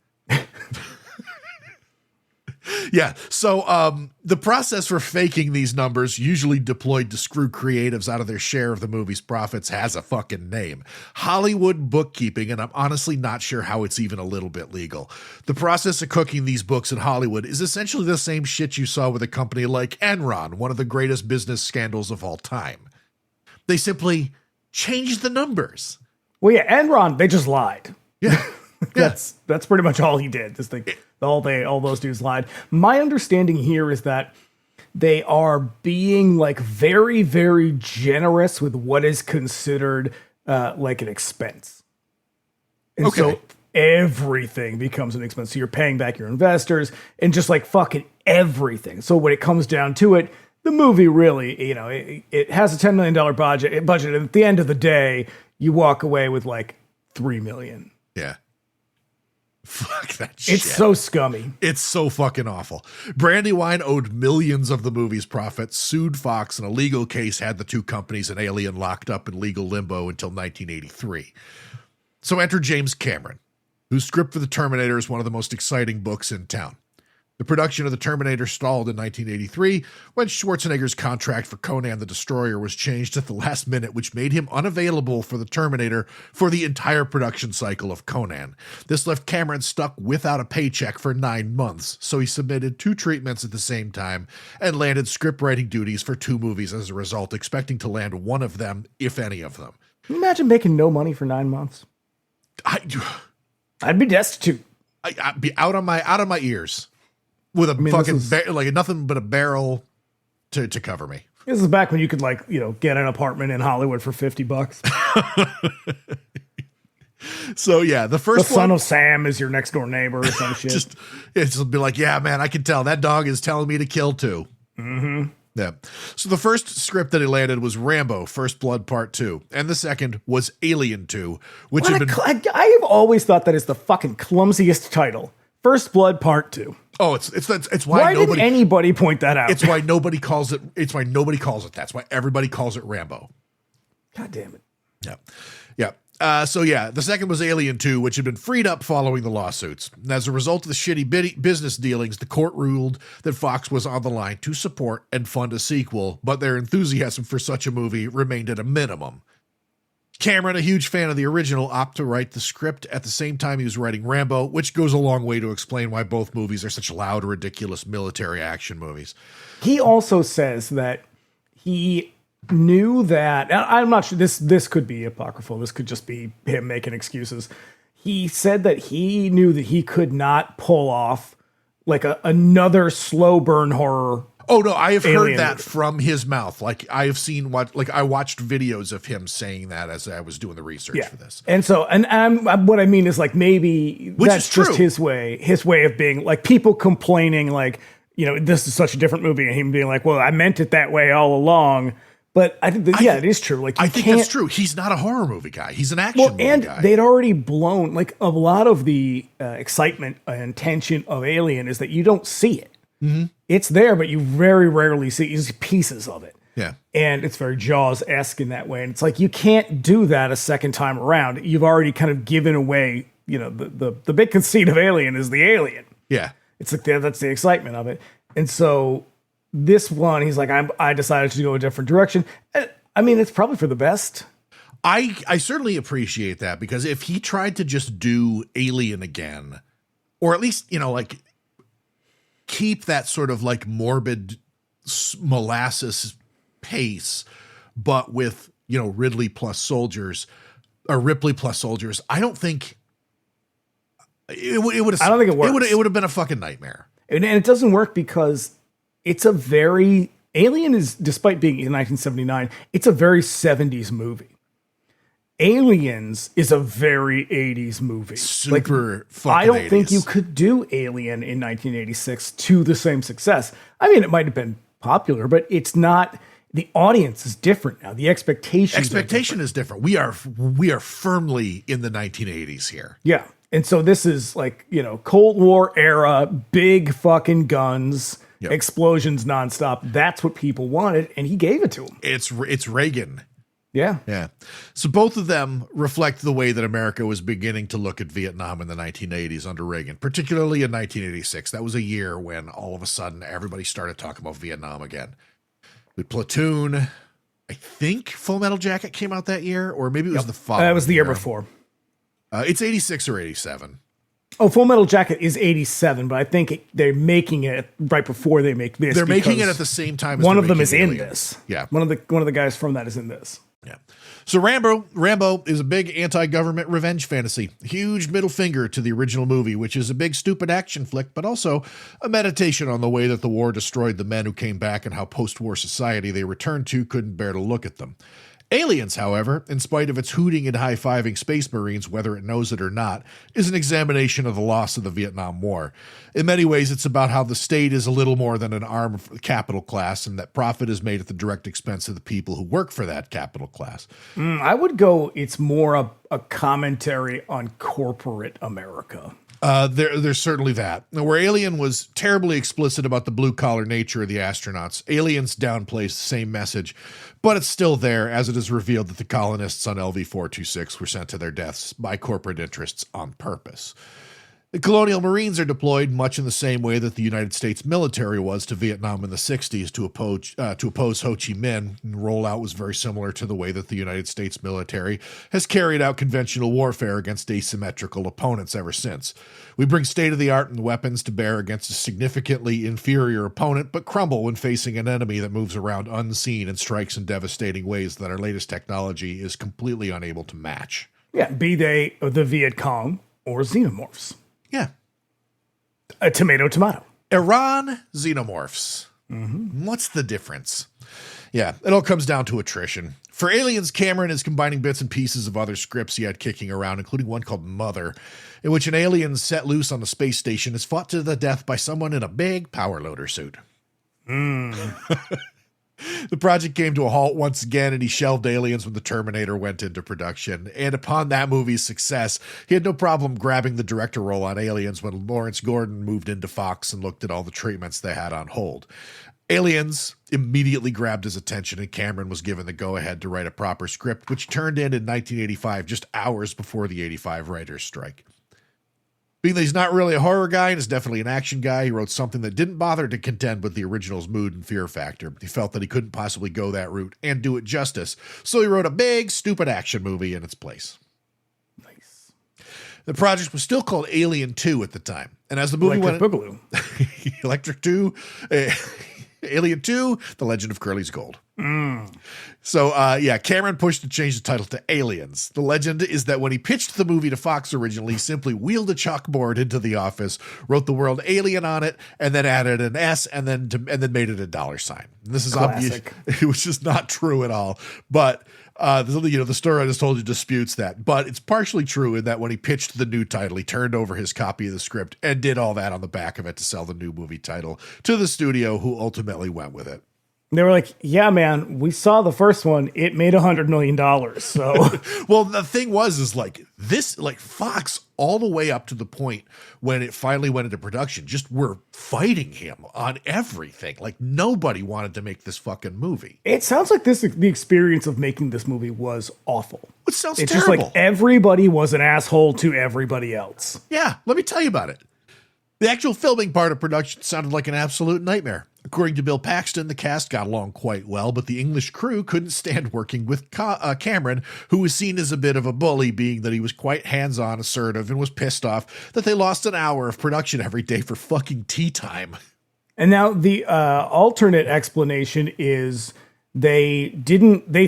Yeah. So the process for faking these numbers, usually deployed to screw creatives out of their share of the movie's profits, has a fucking name. Hollywood bookkeeping, and I'm honestly not sure how it's even a little bit legal. The process of cooking these books in Hollywood is essentially the same shit you saw with a company like Enron, one of the greatest business scandals of all time. They simply changed the numbers. Well, yeah, Enron, they just lied. Yeah. That's pretty much all he did. This thing, all those dudes lied. My understanding here is that they are being like very, very generous with what is considered like an expense. And so everything becomes an expense. So you're paying back your investors and just like fucking everything. So when it comes down to it, the movie really, it has a $10 million budget. And at the end of the day, you walk away with like $3 million. Yeah. Fuck that shit. It's so scummy. It's so fucking awful. Brandywine owed millions of the movie's profits, sued Fox, and a legal case had the two companies and Alien locked up in legal limbo until 1983. So enter James Cameron, whose script for The Terminator is one of the most exciting books in town. The production of The Terminator stalled in 1983 when Schwarzenegger's contract for Conan the Destroyer was changed at the last minute, which made him unavailable for The Terminator for the entire production cycle of Conan. This left Cameron stuck without a paycheck for 9 months, so he submitted 2 treatments at the same time and landed script writing duties for 2 movies as a result, expecting to land one of them, if any of them. Can you imagine making no money for 9 months? I'd be destitute. I'd be out of my ears. With a nothing but a barrel to cover me. This is back when you could get an apartment in Hollywood for $50. So yeah, the son of Sam is your next door neighbor or some shit. It'll be like, yeah, man, I can tell that dog is telling me to kill too. Mm-hmm. Yeah. So the first script that he landed was Rambo: First Blood Part 2, and the second was Alien 2, which I have always thought that is the fucking clumsiest title. First Blood Part 2. Oh, it's why did anybody point that out? It's why nobody calls it. It's why nobody calls it that. That's why everybody calls it Rambo. God damn it. Yeah. So yeah, the second was Alien 2, which had been freed up following the lawsuits. And as a result of the shitty business dealings, the court ruled that Fox was on the line to support and fund a sequel, but their enthusiasm for such a movie remained at a minimum. Cameron, a huge fan of the original, opted to write the script at the same time he was writing Rambo, which goes a long way to explain why both movies are such loud, ridiculous military action movies. He also says that he knew that, I'm not sure, this could be apocryphal, this could just be him making excuses. He said that he knew that he could not pull off like another slow burn horror. Oh no, I have heard that movie from his mouth. Like I have seen I watched videos of him saying that as I was doing the research for this. And so, what I mean is like maybe which that's is true. Just his way of being like people complaining like, this is such a different movie and him being like, well, I meant it that way all along. But I think it is true. Like I think that's true. He's not a horror movie guy. He's an action movie and guy. They'd already blown like a lot of the excitement and tension of Alien is that you don't see it. Mm-hmm. It's there, but you very rarely see pieces of it. Yeah. And it's very Jaws-esque in that way. And it's like, you can't do that a second time around. You've already kind of given away, the big conceit of Alien is the alien. Yeah. It's like, that's the excitement of it. And so this one, he's like, I decided to go a different direction. I mean, it's probably for the best. I certainly appreciate that, because if he tried to just do Alien again, or at least, keep that sort of like morbid molasses pace, but with, Ripley plus soldiers, I don't think it would have. I don't think it works. It would have been a fucking nightmare. And it doesn't work because it's a very Alien is, despite being in 1979, it's a very 70s movie. Aliens is a very 80s movie. Super fucking I don't 80s. think you could do Alien in 1986 to the same success. I mean, it might have been popular, but it's not. The audience is different now. The expectation is different. We are firmly in the 1980s here. Yeah. And so this is like, Cold War era, big fucking guns, Yep. explosions nonstop. That's what people wanted, and he gave it to them. It's Reagan. Yeah. Yeah. So both of them reflect the way that America was beginning to look at Vietnam in the 1980s under Reagan, particularly in 1986. That was a year when all of a sudden everybody started talking about Vietnam again. With Platoon, I think Full Metal Jacket came out that year, or maybe it was the following That was the year before. It's 86 or 87. Oh, Full Metal Jacket is 87, but I think they're making it right before they make this. They're making it at the same time as one they're of them is making in Alien. this. Yeah. One of the guys from that is in this. Yeah. So Rambo is a big anti-government revenge fantasy. Huge middle finger to the original movie, which is a big stupid action flick, but also a meditation on the way that the war destroyed the men who came back and how post-war society they returned to couldn't bear to look at them. Aliens, however, in spite of its hooting and high-fiving space marines, whether it knows it or not, is an examination of the loss of the Vietnam War. In many ways, it's about how the state is a little more than an arm of the capital class, and that profit is made at the direct expense of the people who work for that capital class. I would go, it's more a commentary on corporate America. There's certainly that. Now, where Alien was terribly explicit about the blue-collar nature of the astronauts, Aliens downplays the same message, but it's still there as it is revealed that the colonists on LV-426 were sent to their deaths by corporate interests on purpose. The Colonial Marines are deployed much in the same way that the United States military was to Vietnam in the 60s to oppose Ho Chi Minh. And the rollout was very similar to the way that the United States military has carried out conventional warfare against asymmetrical opponents ever since. We bring state-of-the-art and weapons to bear against a significantly inferior opponent, but crumble when facing an enemy that moves around unseen and strikes in devastating ways that our latest technology is completely unable to match. Yeah, be they the Viet Cong or xenomorphs. Yeah. A tomato. Iran xenomorphs. Mm-hmm. What's the difference? Yeah, it all comes down to attrition. For Aliens, Cameron is combining bits and pieces of other scripts he had kicking around, including one called Mother, in which an alien set loose on the space station is fought to the death by someone in a big power loader suit. The project came to a halt once again, and he shelved Aliens when the Terminator went into production. And upon that movie's success, he had no problem grabbing the director role on Aliens when Lawrence Gordon moved into Fox and looked at all the treatments they had on hold. Aliens immediately grabbed his attention, and Cameron was given the go-ahead to write a proper script, which turned in 1985, just hours before the 85 writer's strike. Being that he's not really a horror guy and is definitely an action guy, he wrote something that didn't bother to contend with the original's mood and fear factor. He felt that he couldn't possibly go that route and do it justice, so he wrote a big, stupid action movie in its place. Nice. The project was still called Alien 2 at the time, and as the movie Electric went... Boogaloo. Electric 2... Alien 2, The Legend of Curly's Gold. So, Cameron pushed to change the title to Aliens. The legend is that when he pitched the movie to Fox originally, he simply wheeled a chalkboard into the office, wrote the word alien on it, and then added an S and then made it a $sign. And this is obvious, which is not true at all. But the story I just told you disputes that. But it's partially true in that when he pitched the new title, he turned over his copy of the script and did all that on the back of it to sell the new movie title to the studio, who ultimately went with it. They were like, yeah, man, we saw the first one. It made $100 million. So, well, the thing was Fox, all the way up to the point when it finally went into production, just were fighting him on everything. Like, nobody wanted to make this fucking movie. It sounds like the experience of making this movie was awful. It sounds it's terrible. Just like everybody was an asshole to everybody else. Yeah, let me tell you about it. The actual filming part of production sounded like an absolute nightmare. According to Bill Paxton, the cast got along quite well, but the English crew couldn't stand working with Cameron, who was seen as a bit of a bully, being that he was quite hands-on, assertive, and was pissed off that they lost an hour of production every day for fucking tea time. And now the alternate explanation is They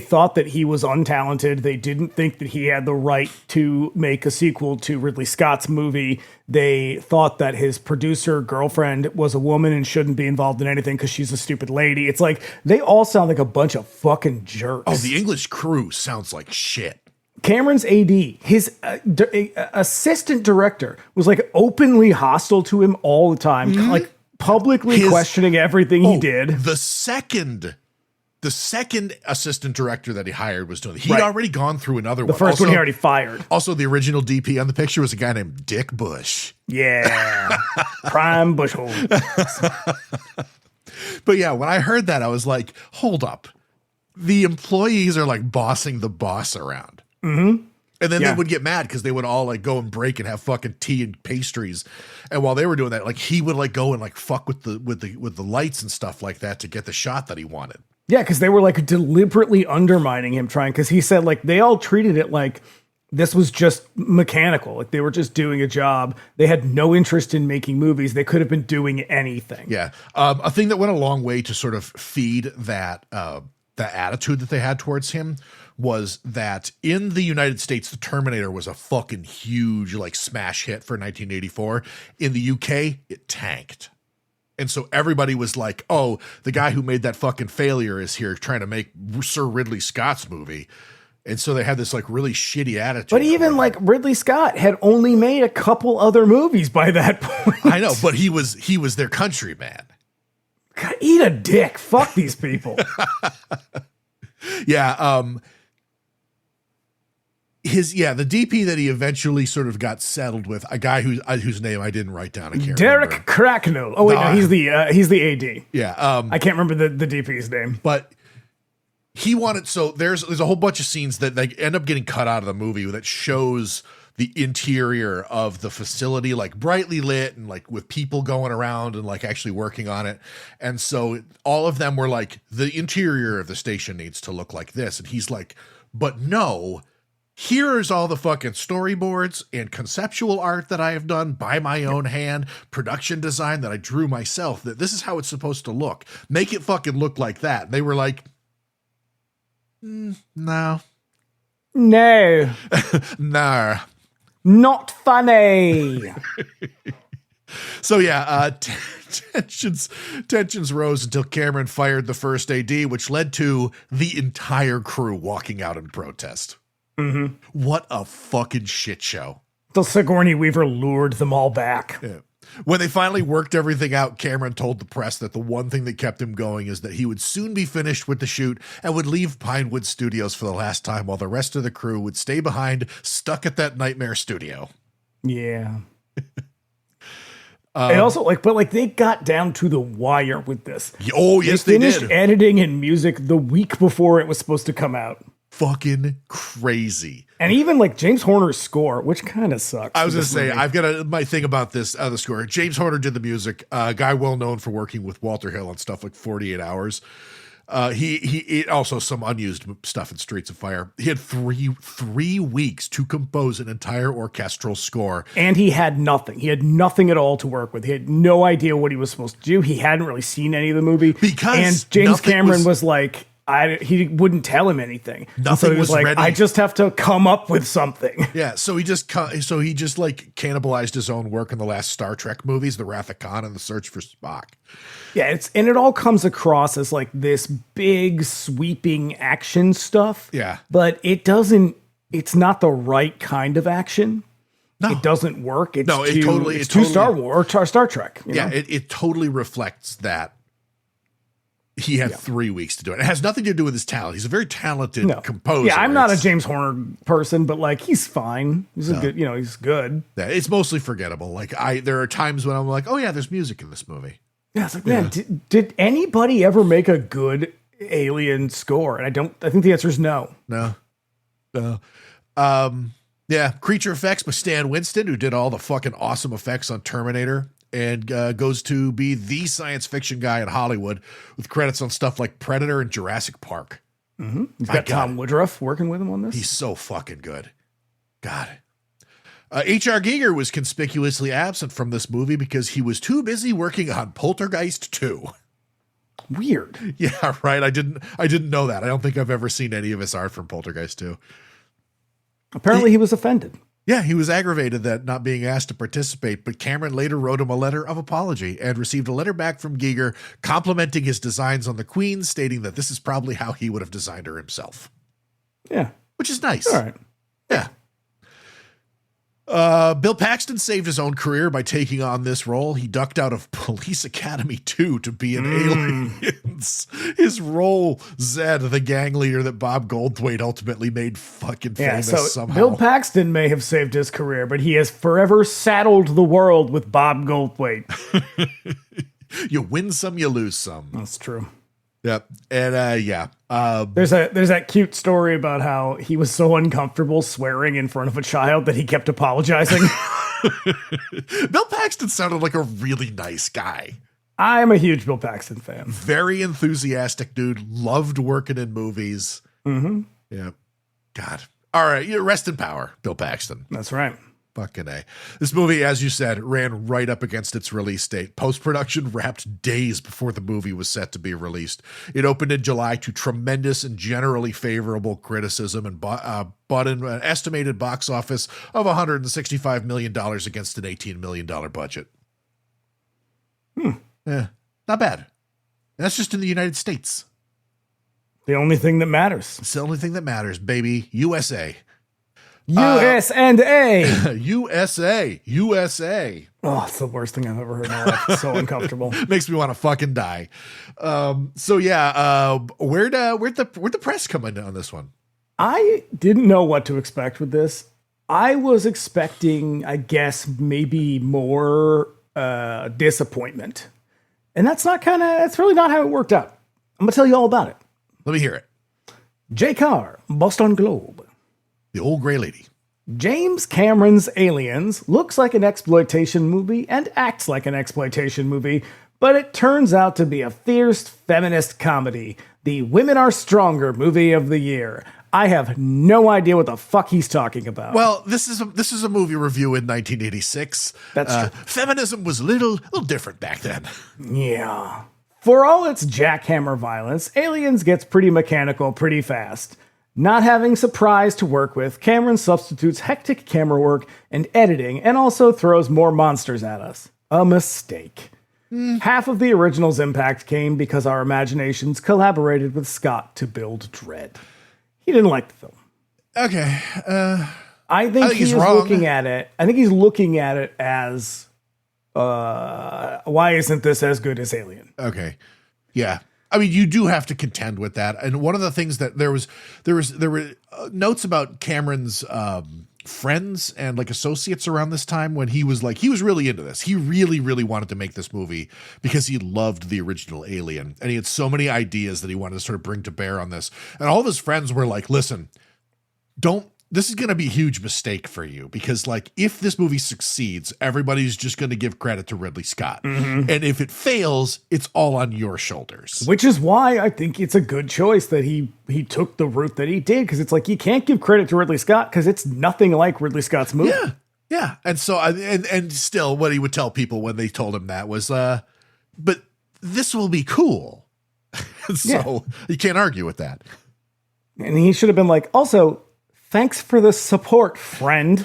thought that he was untalented. They didn't think that he had the right to make a sequel to Ridley Scott's movie. They thought that his producer girlfriend was a woman and shouldn't be involved in anything because she's a stupid lady. It's like, they all sound like a bunch of fucking jerks. Oh, the English crew sounds like shit. Cameron's AD, his assistant director, was like openly hostile to him all the time, like publicly questioning everything he did. The second assistant director that he hired was doing it. He'd already gone through another one. The first one he already fired. Also, the original DP on the picture was a guy named Dick Bush. Yeah. Prime Bush hole. But yeah, when I heard that, I was like, hold up. The employees are like bossing the boss around. Mm-hmm. And then they would get mad because they would all like go and break and have fucking tea and pastries. And while they were doing that, like he would like go and like fuck with the lights and stuff like that to get the shot that he wanted. Yeah, because they were like deliberately undermining him, because he said like they all treated it like this was just mechanical. Like they were just doing a job. They had no interest in making movies. They could have been doing anything. Yeah. A thing that went a long way to sort of feed that attitude that they had towards him was that in the United States, the Terminator was a fucking huge like smash hit for 1984. In the UK, it tanked. And so everybody was like, oh, the guy who made that fucking failure is here trying to make Sir Ridley Scott's movie. And so they had this like really shitty attitude. But even like Ridley Scott had only made a couple other movies by that point. I know, but he was their countryman. God, eat a dick. Fuck these people. Yeah. The DP that he eventually sort of got settled with, a guy whose name I didn't write down. I can't Derek remember. Cracknell. Oh wait, no, he's the AD. Yeah. I can't remember the DP's name. But he wanted, so there's a whole bunch of scenes that they end up getting cut out of the movie that shows the interior of the facility, like brightly lit and like with people going around and like actually working on it. And so all of them were like, the interior of the station needs to look like this. And he's like, but no, here's all the fucking storyboards and conceptual art that I have done by my own hand, production design that I drew myself, that this is how it's supposed to look. Make it fucking look like that. And they were like, no. No. Nah. Not funny. So yeah, tensions rose until Cameron fired the first AD, which led to the entire crew walking out in protest. Mm-hmm. What a fucking shit show. The Sigourney Weaver lured them all back. Yeah. When they finally worked everything out, Cameron told the press that the one thing that kept him going is that he would soon be finished with the shoot and would leave Pinewood Studios for the last time while the rest of the crew would stay behind, stuck at that nightmare studio. Yeah. And also, they got down to the wire with this. Oh, yes, they finished did. Editing and music the week before it was supposed to come out. Fucking crazy. And even like James Horner's score, which kind of sucks. I was going to say, I've got my thing about this other score. James Horner did the music, a guy well known for working with Walter Hill on stuff like 48 Hours. He also some unused stuff in Streets of Fire. He had three weeks to compose an entire orchestral score. And he had nothing. He had nothing at all to work with. He had no idea what he was supposed to do. He hadn't really seen any of the movie. And James Cameron was like, he wouldn't tell him anything. Nothing so he was like, ready. I just have to come up with something. Yeah, so he just like cannibalized his own work in the last Star Trek movies, The Wrath of Khan and The Search for Spock. Yeah, it all comes across as like this big sweeping action stuff. Yeah. But it's not the right kind of action. No. It doesn't work. It's too Star Wars or Star Trek. You know? It totally reflects that. He had 3 weeks to do it. It has nothing to do with his talent. He's a very talented composer. Yeah, I'm not a James Horner person, but like he's fine. He's good. He's good. Yeah, it's mostly forgettable. Like there are times when I'm like, oh yeah, there's music in this movie. Yeah, it's like, man, did anybody ever make a good Alien score? And I think the answer is no. No. Yeah, creature effects by Stan Winston, who did all the fucking awesome effects on Terminator. And goes to be the science fiction guy in Hollywood with credits on stuff like Predator and Jurassic Park. Mm-hmm. He's got Tom Woodruff working with him on this. He's so fucking good. God. H.R. Giger was conspicuously absent from this movie because he was too busy working on Poltergeist 2. Weird. Yeah, right. I didn't know that. I don't think I've ever seen any of his art from Poltergeist 2. Apparently he was offended. Yeah, he was aggravated that not being asked to participate, but Cameron later wrote him a letter of apology and received a letter back from Giger complimenting his designs on the Queen, stating that this is probably how he would have designed her himself. Yeah. Which is nice. All right. Yeah. Bill Paxton saved his own career by taking on this role. He ducked out of Police Academy 2 to be an Aliens. His role, Zed, the gang leader that Bob Goldthwait ultimately made fucking famous somehow. Bill Paxton may have saved his career, but he has forever saddled the world with Bob Goldthwait. You win some, you lose some. That's true. Yep. And there's that cute story about how he was so uncomfortable swearing in front of a child that he kept apologizing. Bill Paxton sounded like a really nice guy. I'm a huge Bill Paxton fan. Very enthusiastic dude. Loved working in movies. Mm-hmm. Yeah. God. All right. Rest in power, Bill Paxton. That's right. Fucking A. This movie, as you said, ran right up against its release date. Post-production wrapped days before the movie was set to be released. It opened in July to tremendous and generally favorable criticism and bought in an estimated box office of $165 million against an $18 million budget. Yeah, not bad. That's just in the United States. The only thing that matters. It's the only thing that matters, baby. USA. US and A. USA. Oh, it's the worst thing I've ever heard in my life. It's so uncomfortable. Makes me want to fucking die. Where'd the press come in on this one? I didn't know what to expect with this. I was expecting, I guess, maybe more disappointment. And that's really not how it worked out. I'm going to tell you all about it. Let me hear it. J. Carr, Boston Globe. The Old Gray Lady. James Cameron's Aliens looks like an exploitation movie and acts like an exploitation movie, but it turns out to be a fierce feminist comedy, the Women Are Stronger movie of the year. I have no idea what the fuck he's talking about. Well, this is a movie review in 1986. That's true. Feminism was a little different back then. Yeah. For all its jackhammer violence, Aliens gets pretty mechanical pretty fast. Not having surprise to work with, Cameron substitutes hectic camera work and editing and also throws more monsters at us. A mistake. Half of the original's impact came because our imaginations collaborated with Scott to build dread. He didn't like the film. Okay. I think he's looking at it. I think he's looking at it as, why isn't this as good as Alien? Okay. Yeah. I mean, you do have to contend with that. And one of the things that there were notes about Cameron's friends and like associates around this time when he was really into this. He really, really wanted to make this movie because he loved the original Alien. And he had so many ideas that he wanted to sort of bring to bear on this. And all of his friends were like, listen, this is going to be a huge mistake for you because like if this movie succeeds, everybody's just going to give credit to Ridley Scott. Mm-hmm. And if it fails, it's all on your shoulders. Which is why I think it's a good choice that he took the route that he did. Cause it's like, you can't give credit to Ridley Scott cause it's nothing like Ridley Scott's movie. Yeah. Yeah. And so, and still what he would tell people when they told him that was, but this will be cool. So you can't argue with that. And he should have been like, also, thanks for the support, friend.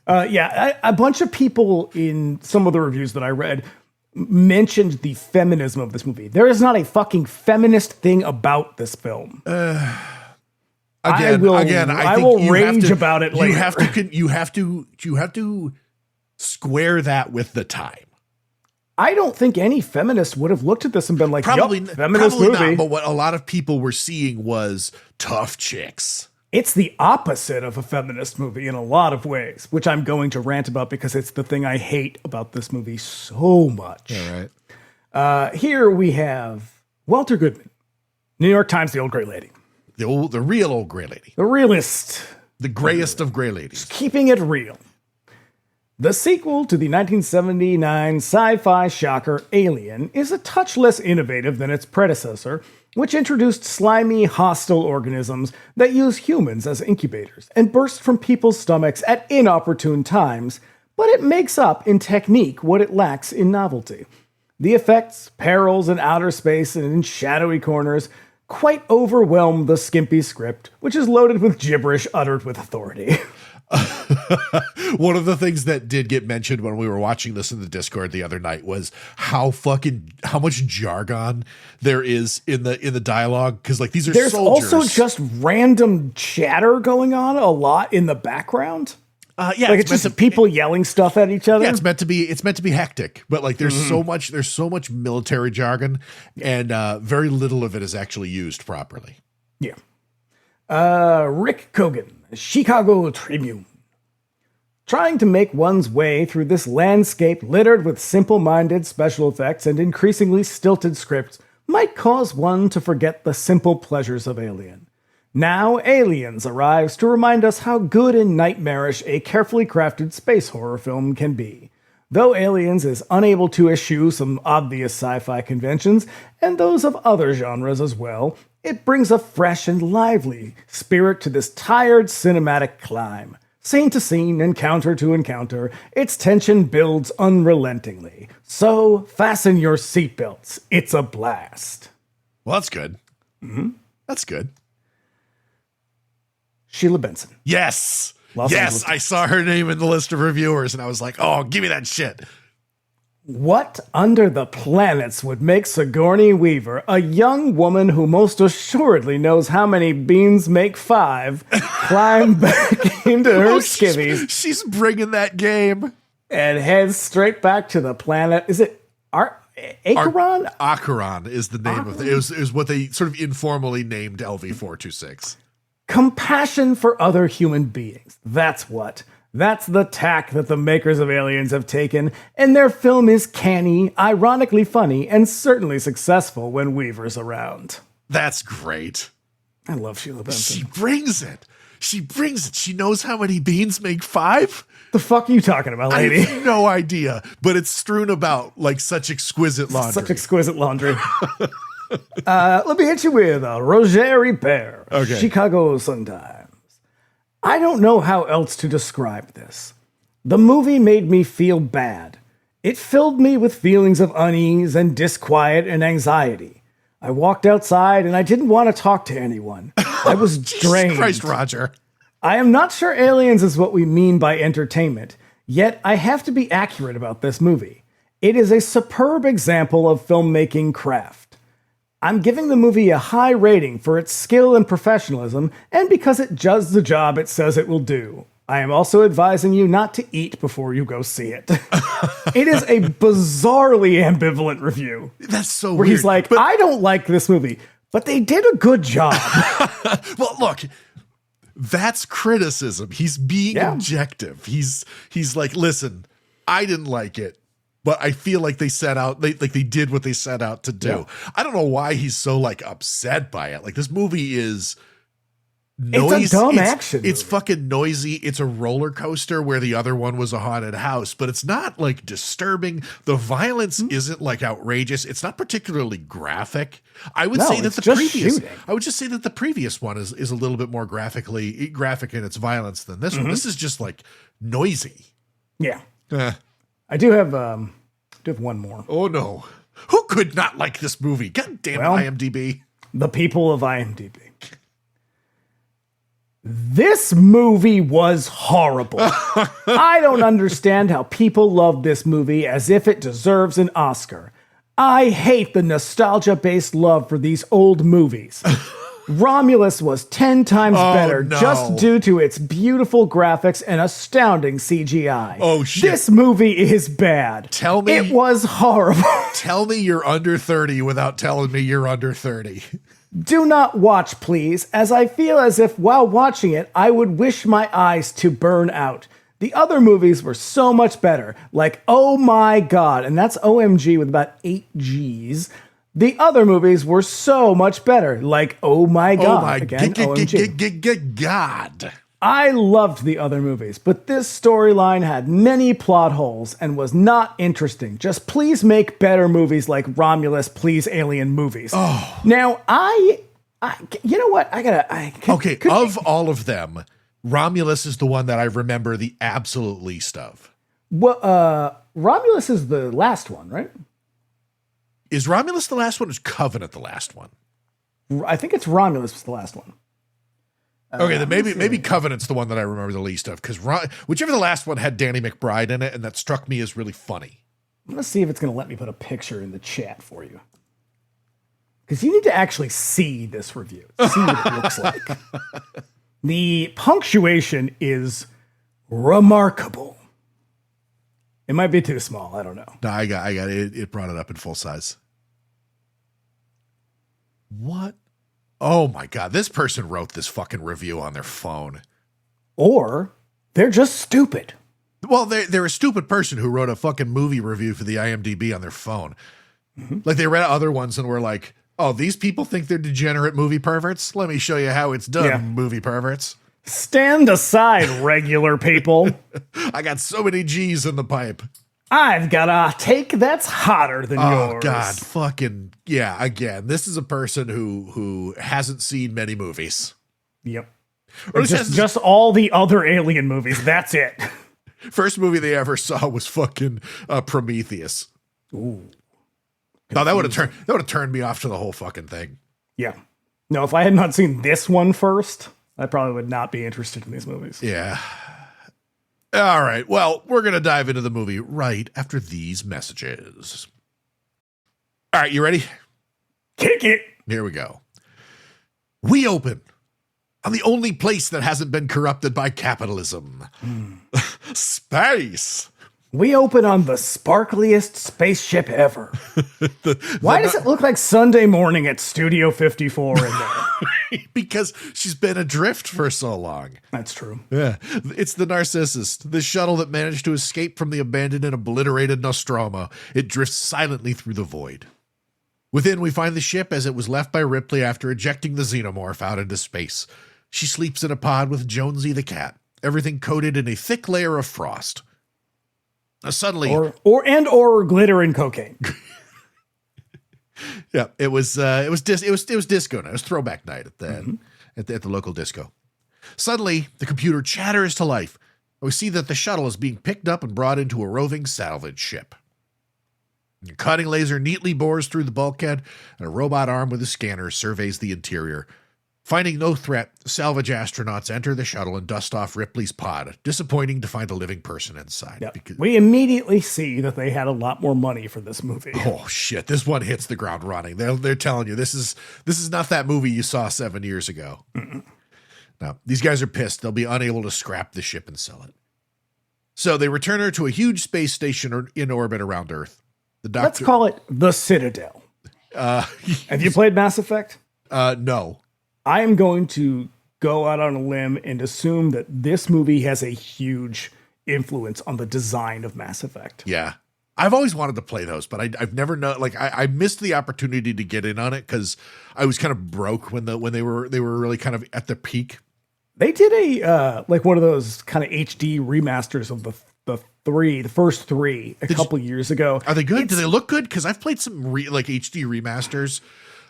A bunch of people in some of the reviews that I read mentioned the feminism of this movie. There is not a fucking feminist thing about this film. I will rage about it later. You have to square that with the time. I don't think any feminist would have looked at this and been like, feminist movie. Not, but what a lot of people were seeing was tough chicks. It's the opposite of a feminist movie in a lot of ways, which I'm going to rant about because it's the thing I hate about this movie so much. All right. Here we have Walter Goodman, New York Times, The Old Gray Lady. The real old gray lady. The realist. The grayest of gray ladies. Keeping it real. The sequel to the 1979 sci-fi shocker Alien is a touch less innovative than its predecessor, which introduced slimy, hostile organisms that use humans as incubators and burst from people's stomachs at inopportune times, but it makes up in technique what it lacks in novelty. The effects, perils in outer space and in shadowy corners quite overwhelm the skimpy script, which is loaded with gibberish uttered with authority. One of the things that did get mentioned when we were watching this in the Discord the other night was how much jargon there is in the dialogue, because like these are There's soldiers. also just random chatter going on a lot in the background. Yeah, like it's just people yelling stuff at each other. Yeah, it's meant to be hectic, but like there's so much military jargon, and very little of it is actually used properly. Yeah. Rick Cogan, Chicago Tribune. Trying to make one's way through this landscape littered with simple-minded special effects and increasingly stilted scripts might cause one to forget the simple pleasures of Alien. Now, Aliens arrives to remind us how good and nightmarish a carefully crafted space horror film can be. Though Aliens is unable to eschew some obvious sci-fi conventions, and those of other genres as well, it brings a fresh and lively spirit to this tired cinematic climb. Scene to scene, encounter to encounter, its tension builds unrelentingly. So, fasten your seatbelts. It's a blast. Well, that's good. Mm-hmm. That's good. Sheila Benson. Yes. Los yes, Angeles. I saw her name in the list of reviewers, and I was like, oh, give me that shit. What under the planets would make Sigourney Weaver, a young woman who most assuredly knows how many beans make 5, climb back into her skivvies? She's bringing that game. And head straight back to the planet. Is it Acheron? Acheron is the name of it. It was what they sort of informally named LV-426. Compassion for other human beings. That's what. That's the tack that the makers of Aliens have taken, and their film is canny, ironically funny, and certainly successful when Weaver's around. That's great. I love Sheila Benson. She brings it. She knows how many beans make 5? The fuck are you talking about, lady? I have no idea, but it's strewn about like such exquisite laundry. Such exquisite laundry. Let me hit you with Roger Ebert, Okay. Chicago Sun-Times. I don't know how else to describe this. The movie made me feel bad. It filled me with feelings of unease and disquiet and anxiety. I walked outside and I didn't want to talk to anyone. I was drained. Jesus Christ, Roger. I am not sure Aliens is what we mean by entertainment, yet I have to be accurate about this movie. It is a superb example of filmmaking craft. I'm giving the movie a high rating for its skill and professionalism, and because it does the job it says it will do. I am also advising you not to eat before you go see it. It is a bizarrely ambivalent review. That's so where weird. He's like, I don't like this movie, but they did a good job. Well, look, that's criticism. He's being objective. He's like, listen, I didn't like it, but I feel like they did what they set out to do. Yeah. I don't know why he's so like upset by it. Like this movie is noisy. It's a dumb action movie. It's fucking noisy. It's a roller coaster where the other one was a haunted house, but it's not like disturbing. The violence isn't like outrageous. It's not particularly graphic. I would say that I would just say that the previous one is a little bit more graphic in its violence than this one. This is just like noisy. Yeah. I do have one more. Oh no. Who could not like this movie? God damn IMDb. The people of IMDb. This movie was horrible. I don't understand how people love this movie as if it deserves an Oscar. I hate the nostalgia-based love for these old movies. Romulus was 10 times better just due to its beautiful graphics and astounding CGI. Oh, shit. This movie is bad. Tell me. It was horrible. Tell me you're under 30 without telling me you're under 30. Do not watch, please, as I feel as if while watching it, I would wish my eyes to burn out. The other movies were so much better, like Oh My God, and that's OMG with about 8 Gs. The other movies were so much better, like Oh My God. Oh my God. I loved the other movies, but this storyline had many plot holes and was not interesting. Just please make better movies like Romulus, please Alien movies. Oh. Now, you know what? Of all of them, Romulus is the one that I remember the absolute least of. Well, Romulus is the last one, right? Is Romulus the last one? Or is Covenant the last one? I think it's Romulus was the last one. Okay, then maybe Covenant's the one that I remember the least of, because whichever the last one had Danny McBride in it, and that struck me as really funny. I'm going to see if it's going to let me put a picture in the chat for you. Because you need to actually see this review, see what it looks like. The punctuation is remarkable. It might be too small. I don't know. No, I got it. It brought it up in full size. What? Oh my God. This person wrote this fucking review on their phone. Or they're just stupid. Well, they're a stupid person who wrote a fucking movie review for the IMDb on their phone. Mm-hmm. Like they read other ones and were like, oh, these people think they're degenerate movie perverts? Let me show you how it's done, movie perverts. Stand aside, regular people. I got so many G's in the pipe. I've got a take that's hotter than yours. Oh, God. Fucking, yeah, again. This is a person who hasn't seen many movies. Yep. Or just all the other Alien movies. That's it. First movie they ever saw was fucking Prometheus. Ooh. No, that would have turned me off to the whole fucking thing. Yeah. No, if I had not seen this one first, I probably would not be interested in these movies. Yeah. All right. Well, we're going to dive into the movie right after these messages. All right. You ready? Kick it. Here we go. We open on the only place that hasn't been corrupted by capitalism. Space. We open on the sparkliest spaceship ever. Why does it look like Sunday morning at Studio 54 in there? Because she's been adrift for so long. That's true. Yeah. It's the Narcissus, the shuttle that managed to escape from the abandoned and obliterated Nostromo. It drifts silently through the void. Within, we find the ship as it was left by Ripley after ejecting the xenomorph out into space. She sleeps in a pod with Jonesy the cat, everything coated in a thick layer of frost. Suddenly, or glitter and cocaine. Yeah, it was disco night. It was throwback night at the local disco. Suddenly, the computer chatters to life. We see that the shuttle is being picked up and brought into a roving salvage ship. A cutting laser neatly bores through the bulkhead, and a robot arm with a scanner surveys the interior. Finding no threat, salvage astronauts enter the shuttle and dust off Ripley's pod. Disappointing to find a living person inside. Yep. We immediately see that they had a lot more money for this movie. Oh shit! This one hits the ground running. They're telling you this is not that movie you saw 7 years ago. No, these guys are pissed. They'll be unable to scrap the ship and sell it. So they return her to a huge space station in orbit around Earth. Let's call it the Citadel. Have you played Mass Effect? No. I am going to go out on a limb and assume that this movie has a huge influence on the design of Mass Effect. Yeah. I've always wanted to play those, but I've never known. Like I missed the opportunity to get in on it because I was kind of broke when they were really kind of at the peak. They did a like one of those kind of HD remasters of the first three a couple years ago. Are they good? Do they look good? Because I've played some like HD remasters.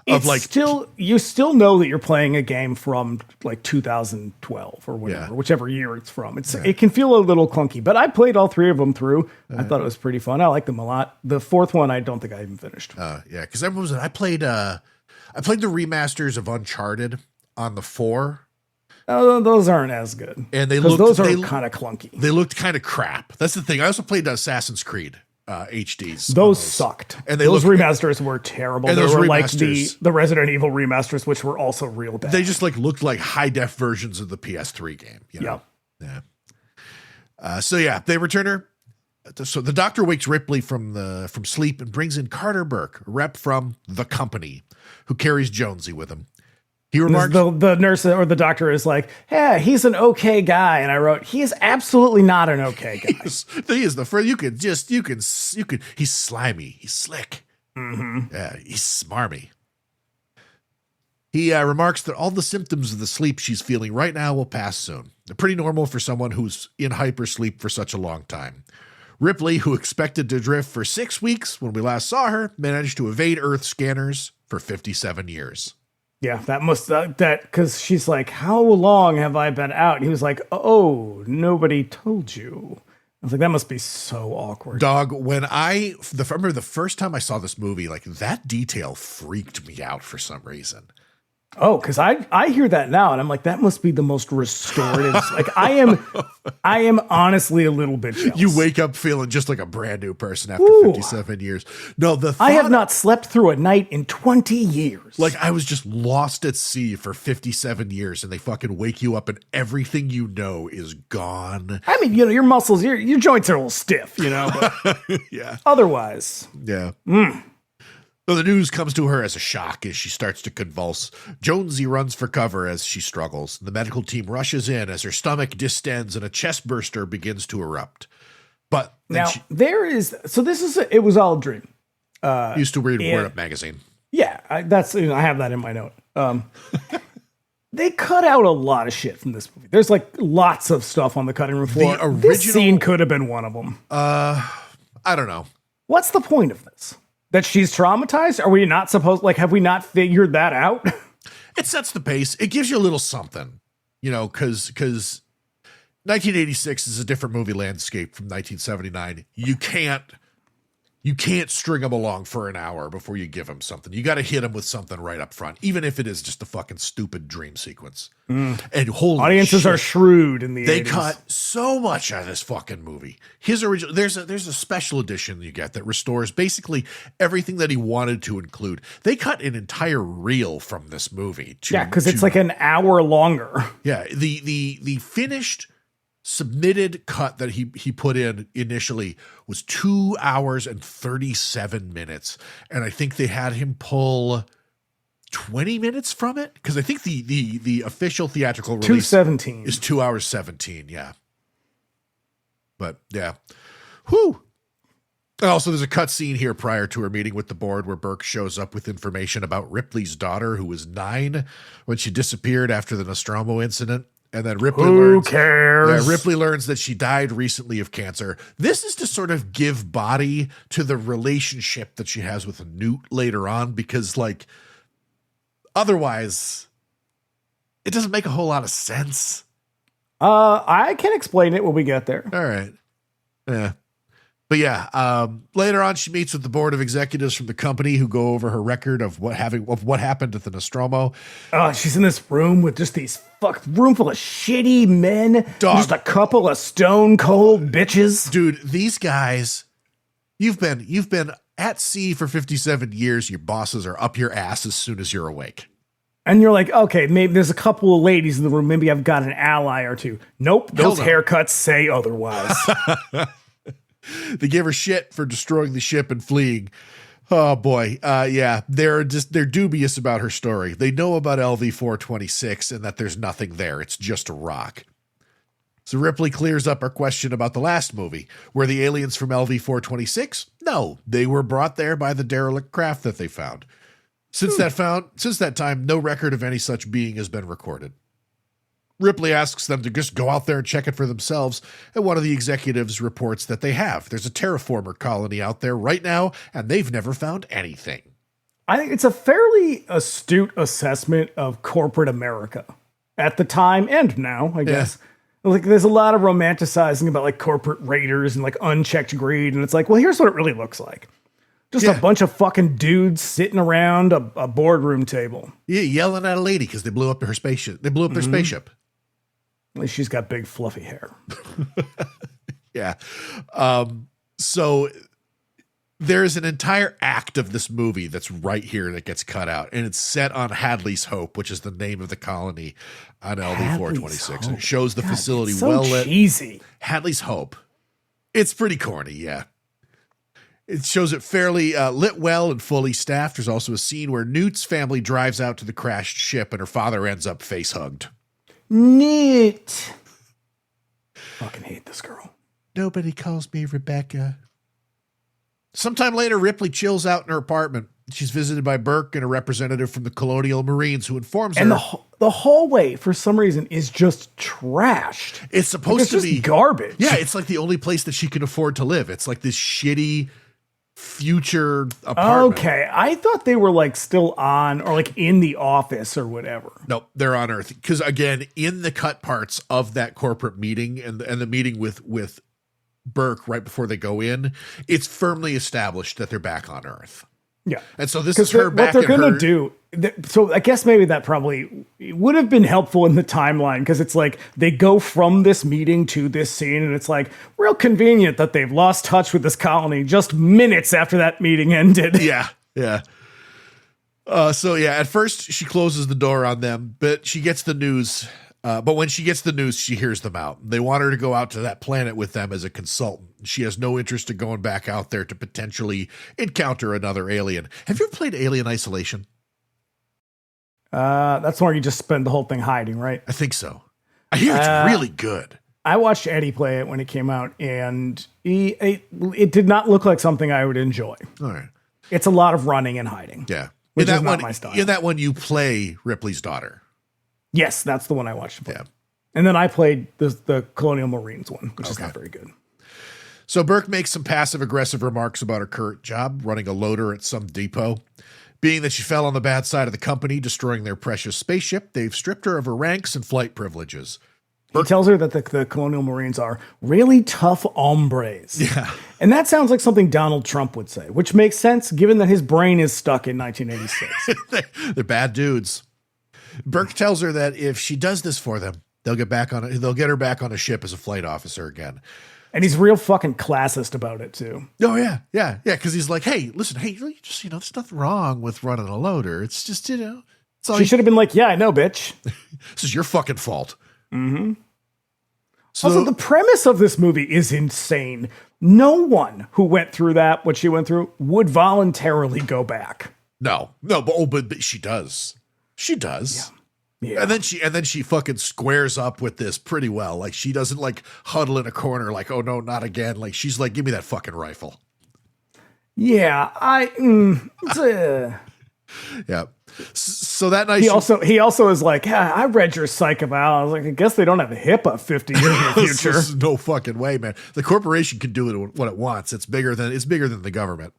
You still know that you're playing a game from like 2012 or whatever, whichever year it's from. It can feel a little clunky, but I played all three of them through. I thought it was pretty fun. I like them a lot. The fourth one, I don't think I even finished. Yeah, because I played the remasters of Uncharted on the 4. Oh, those aren't as good, and those are kind of clunky. They looked kind of crap. That's the thing. I also played Assassin's Creed. HDs. Those sucked. And those remasters were terrible. And they were like the Resident Evil remasters, which were also real bad. They just looked like high def versions of the PS3 game. You know? Yeah. They return her. So the doctor wakes Ripley from sleep and brings in Carter Burke, a rep from the company, who carries Jonesy with him. He remarks, the nurse or the doctor is like, "Yeah, he's an okay guy," and I wrote, "He is absolutely not an okay guy." He is the first. You can. He's slimy. He's slick. Mm-hmm. Yeah, he's smarmy. He remarks that all the symptoms of the sleep she's feeling right now will pass soon. They're pretty normal for someone who's in hypersleep for such a long time. Ripley, who expected to drift for 6 weeks when we last saw her, managed to evade Earth scanners for 57 years. Yeah, because she's like, "How long have I been out?" And he was like, "Oh, nobody told you. I was like, that must be so awkward. Dog, when I remember the first time I saw this movie, like that detail freaked me out for some reason. Oh, because I hear that now and I'm like, that must be the most restorative. Like I am honestly a little bit jealous. You wake up feeling just like a brand new person after 57 years. No, I have not slept through a night in 20 years. Like I was just lost at sea for 57 years and they fucking wake you up and everything you know is gone. I mean, your muscles, your joints are a little stiff, but yeah. Otherwise. Yeah. So the news comes to her as a shock as she starts to convulse. Jonesy runs for cover as she struggles. The medical team rushes in as her stomach distends and a chest burster begins to erupt. But now it was all a dream. Used to read Word Up magazine. Yeah, I have that in my note. They cut out a lot of shit from this movie. There's like lots of stuff on the cutting room floor. This scene could have been one of them. I don't know. What's the point of this? That she's traumatized? Are we not supposed, have we not figured that out? It sets the pace. It gives you a little something, because 1986 is a different movie landscape from 1979. You can't string them along for an hour before you give them something. You got to hit them with something right up front, even if it is just a fucking stupid dream sequence. And audiences are shrewd in the 80s. They cut so much out of this fucking movie. His original, there's a special edition you get that restores basically everything that he wanted to include. They cut an entire reel from this movie. Because it's like an hour longer. Yeah, the finished submitted cut that he put in initially was 2 hours and 37 minutes. And I think they had him pull 20 minutes from it. Cause I think the official theatrical release 2:17 is 2 hours 17. Yeah. But yeah. Whew. Also, there's a cut scene here prior to her meeting with the board where Burke shows up with information about Ripley's daughter, who was 9 when she disappeared after the Nostromo incident. And then Ripley cares? Yeah, Ripley learns that she died recently of cancer. This is to sort of give body to the relationship that she has with Newt later on, because otherwise it doesn't make a whole lot of sense. I can explain it when we get there. All right. Yeah. But yeah, later on, she meets with the board of executives from the company who go over her record of what happened at the Nostromo. She's in this room with just these room full of shitty men, just a couple of stone cold bitches. Dude, these guys, you've been at sea for 57 years. Your bosses are up your ass as soon as you're awake. And you're like, okay, maybe there's a couple of ladies in the room. Maybe I've got an ally or two. Nope, those haircuts say otherwise. They give her shit for destroying the ship and fleeing. Oh boy. Yeah, they're dubious about her story. They know about LV-426 and that there's nothing there. It's just a rock. So Ripley clears up our question about the last movie. Were the aliens from LV-426? No, they were brought there by the derelict craft that they found. Since that time, no record of any such being has been recorded. Ripley asks them to just go out there and check it for themselves, and one of the executives reports that they have. There's a terraformer colony out there right now, and they've never found anything. I think it's a fairly astute assessment of corporate America at the time and now, I guess. Yeah. There's a lot of romanticizing about corporate raiders and unchecked greed, and it's well, here's what it really looks like. Just a bunch of fucking dudes sitting around a boardroom table. Yeah, yelling at a lady because they blew up her spaceship. They blew up their spaceship. At least she's got big fluffy hair. Yeah. So there's an entire act of this movie that's right here that gets cut out, and it's set on Hadley's Hope, which is the name of the colony on LV-426. And it shows the facility well lit. Cheesy. Hadley's Hope. It's pretty corny, yeah. It shows it fairly lit well and fully staffed. There's also a scene where Newt's family drives out to the crashed ship, and her father ends up face-hugged. Neat. Fucking hate this girl. Nobody calls me Rebecca. Sometime later, Ripley chills out in her apartment. She's visited by Burke and a representative from the Colonial Marines who informs her. And the hallway, for some reason, is just trashed. It's supposed to be garbage. Yeah, it's the only place that she can afford to live. It's this shitty future apartment. Okay, I thought they were still on or in the office or whatever. Nope, they're on Earth. Because again, in the cut parts of that corporate meeting and the meeting with Burke right before they go in, it's firmly established that they're back on Earth. Yeah. And so this is her what back they're in going her... to do. So I guess maybe that probably would have been helpful in the timeline, because it's like they go from this meeting to this scene, and it's like real convenient that they've lost touch with this colony just minutes after that meeting ended. Yeah. Yeah. At first she closes the door on them, but she gets the news. But when she gets the news, she hears them out. They want her to go out to that planet with them as a consultant. She has no interest in going back out there to potentially encounter another alien. Have you ever played Alien Isolation? That's where you just spend the whole thing hiding, right? I think so. I hear it's really good. I watched Eddie play it when it came out, and it did not look like something I would enjoy. All right. It's a lot of running and hiding. Yeah. Which is not my style. In that one, you play Ripley's daughter. Yes, that's the one I watched. Yeah. And then I played the Colonial Marines one, which is not very good. So Burke makes some passive-aggressive remarks about her current job, running a loader at some depot. Being that she fell on the bad side of the company, destroying their precious spaceship, they've stripped her of her ranks and flight privileges. He tells her that the Colonial Marines are really tough hombres. Yeah. And that sounds like something Donald Trump would say, which makes sense given that his brain is stuck in 1986. They're bad dudes. Burke tells her that if she does this for them, they'll get her back on a ship as a flight officer again. And he's real fucking classist about it too. Oh yeah. Yeah. Yeah. Cause he's like, hey, listen, just, there's nothing wrong with running a loader. It's just, it's all she should have been like, yeah, I know, bitch. This is your fucking fault. Mm-hmm. So, also, the premise of this movie is insane. No one who went through what she went through would voluntarily go back. No, but she does. She does. Yeah. And then she fucking squares up with this pretty well. Like she doesn't like huddle in a corner like, oh no, not again. Like she's like, give me that fucking rifle. Yeah, yeah. So that night he also is like, yeah, I read your psych eval. I was like, I guess they don't have HIPAA 50 years in the future. No fucking way, man. The corporation can do it what it wants. It's bigger than the government.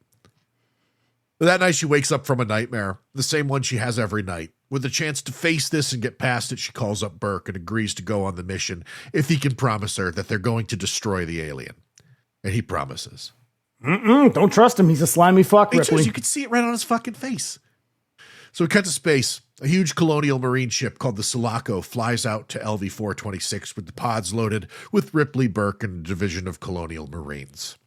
But that night she wakes up from a nightmare, the same one she has every night. With the chance to face this and get past it, she calls up Burke and agrees to go on the mission if he can promise her that they're going to destroy the alien. And he promises. Don't trust him. He's a slimy fuck, Ripley. You can see it right on his fucking face. So we cut to space. A huge Colonial Marine ship called the Sulaco flies out to LV-426 with the pods loaded with Ripley, Burke, and a division of Colonial Marines.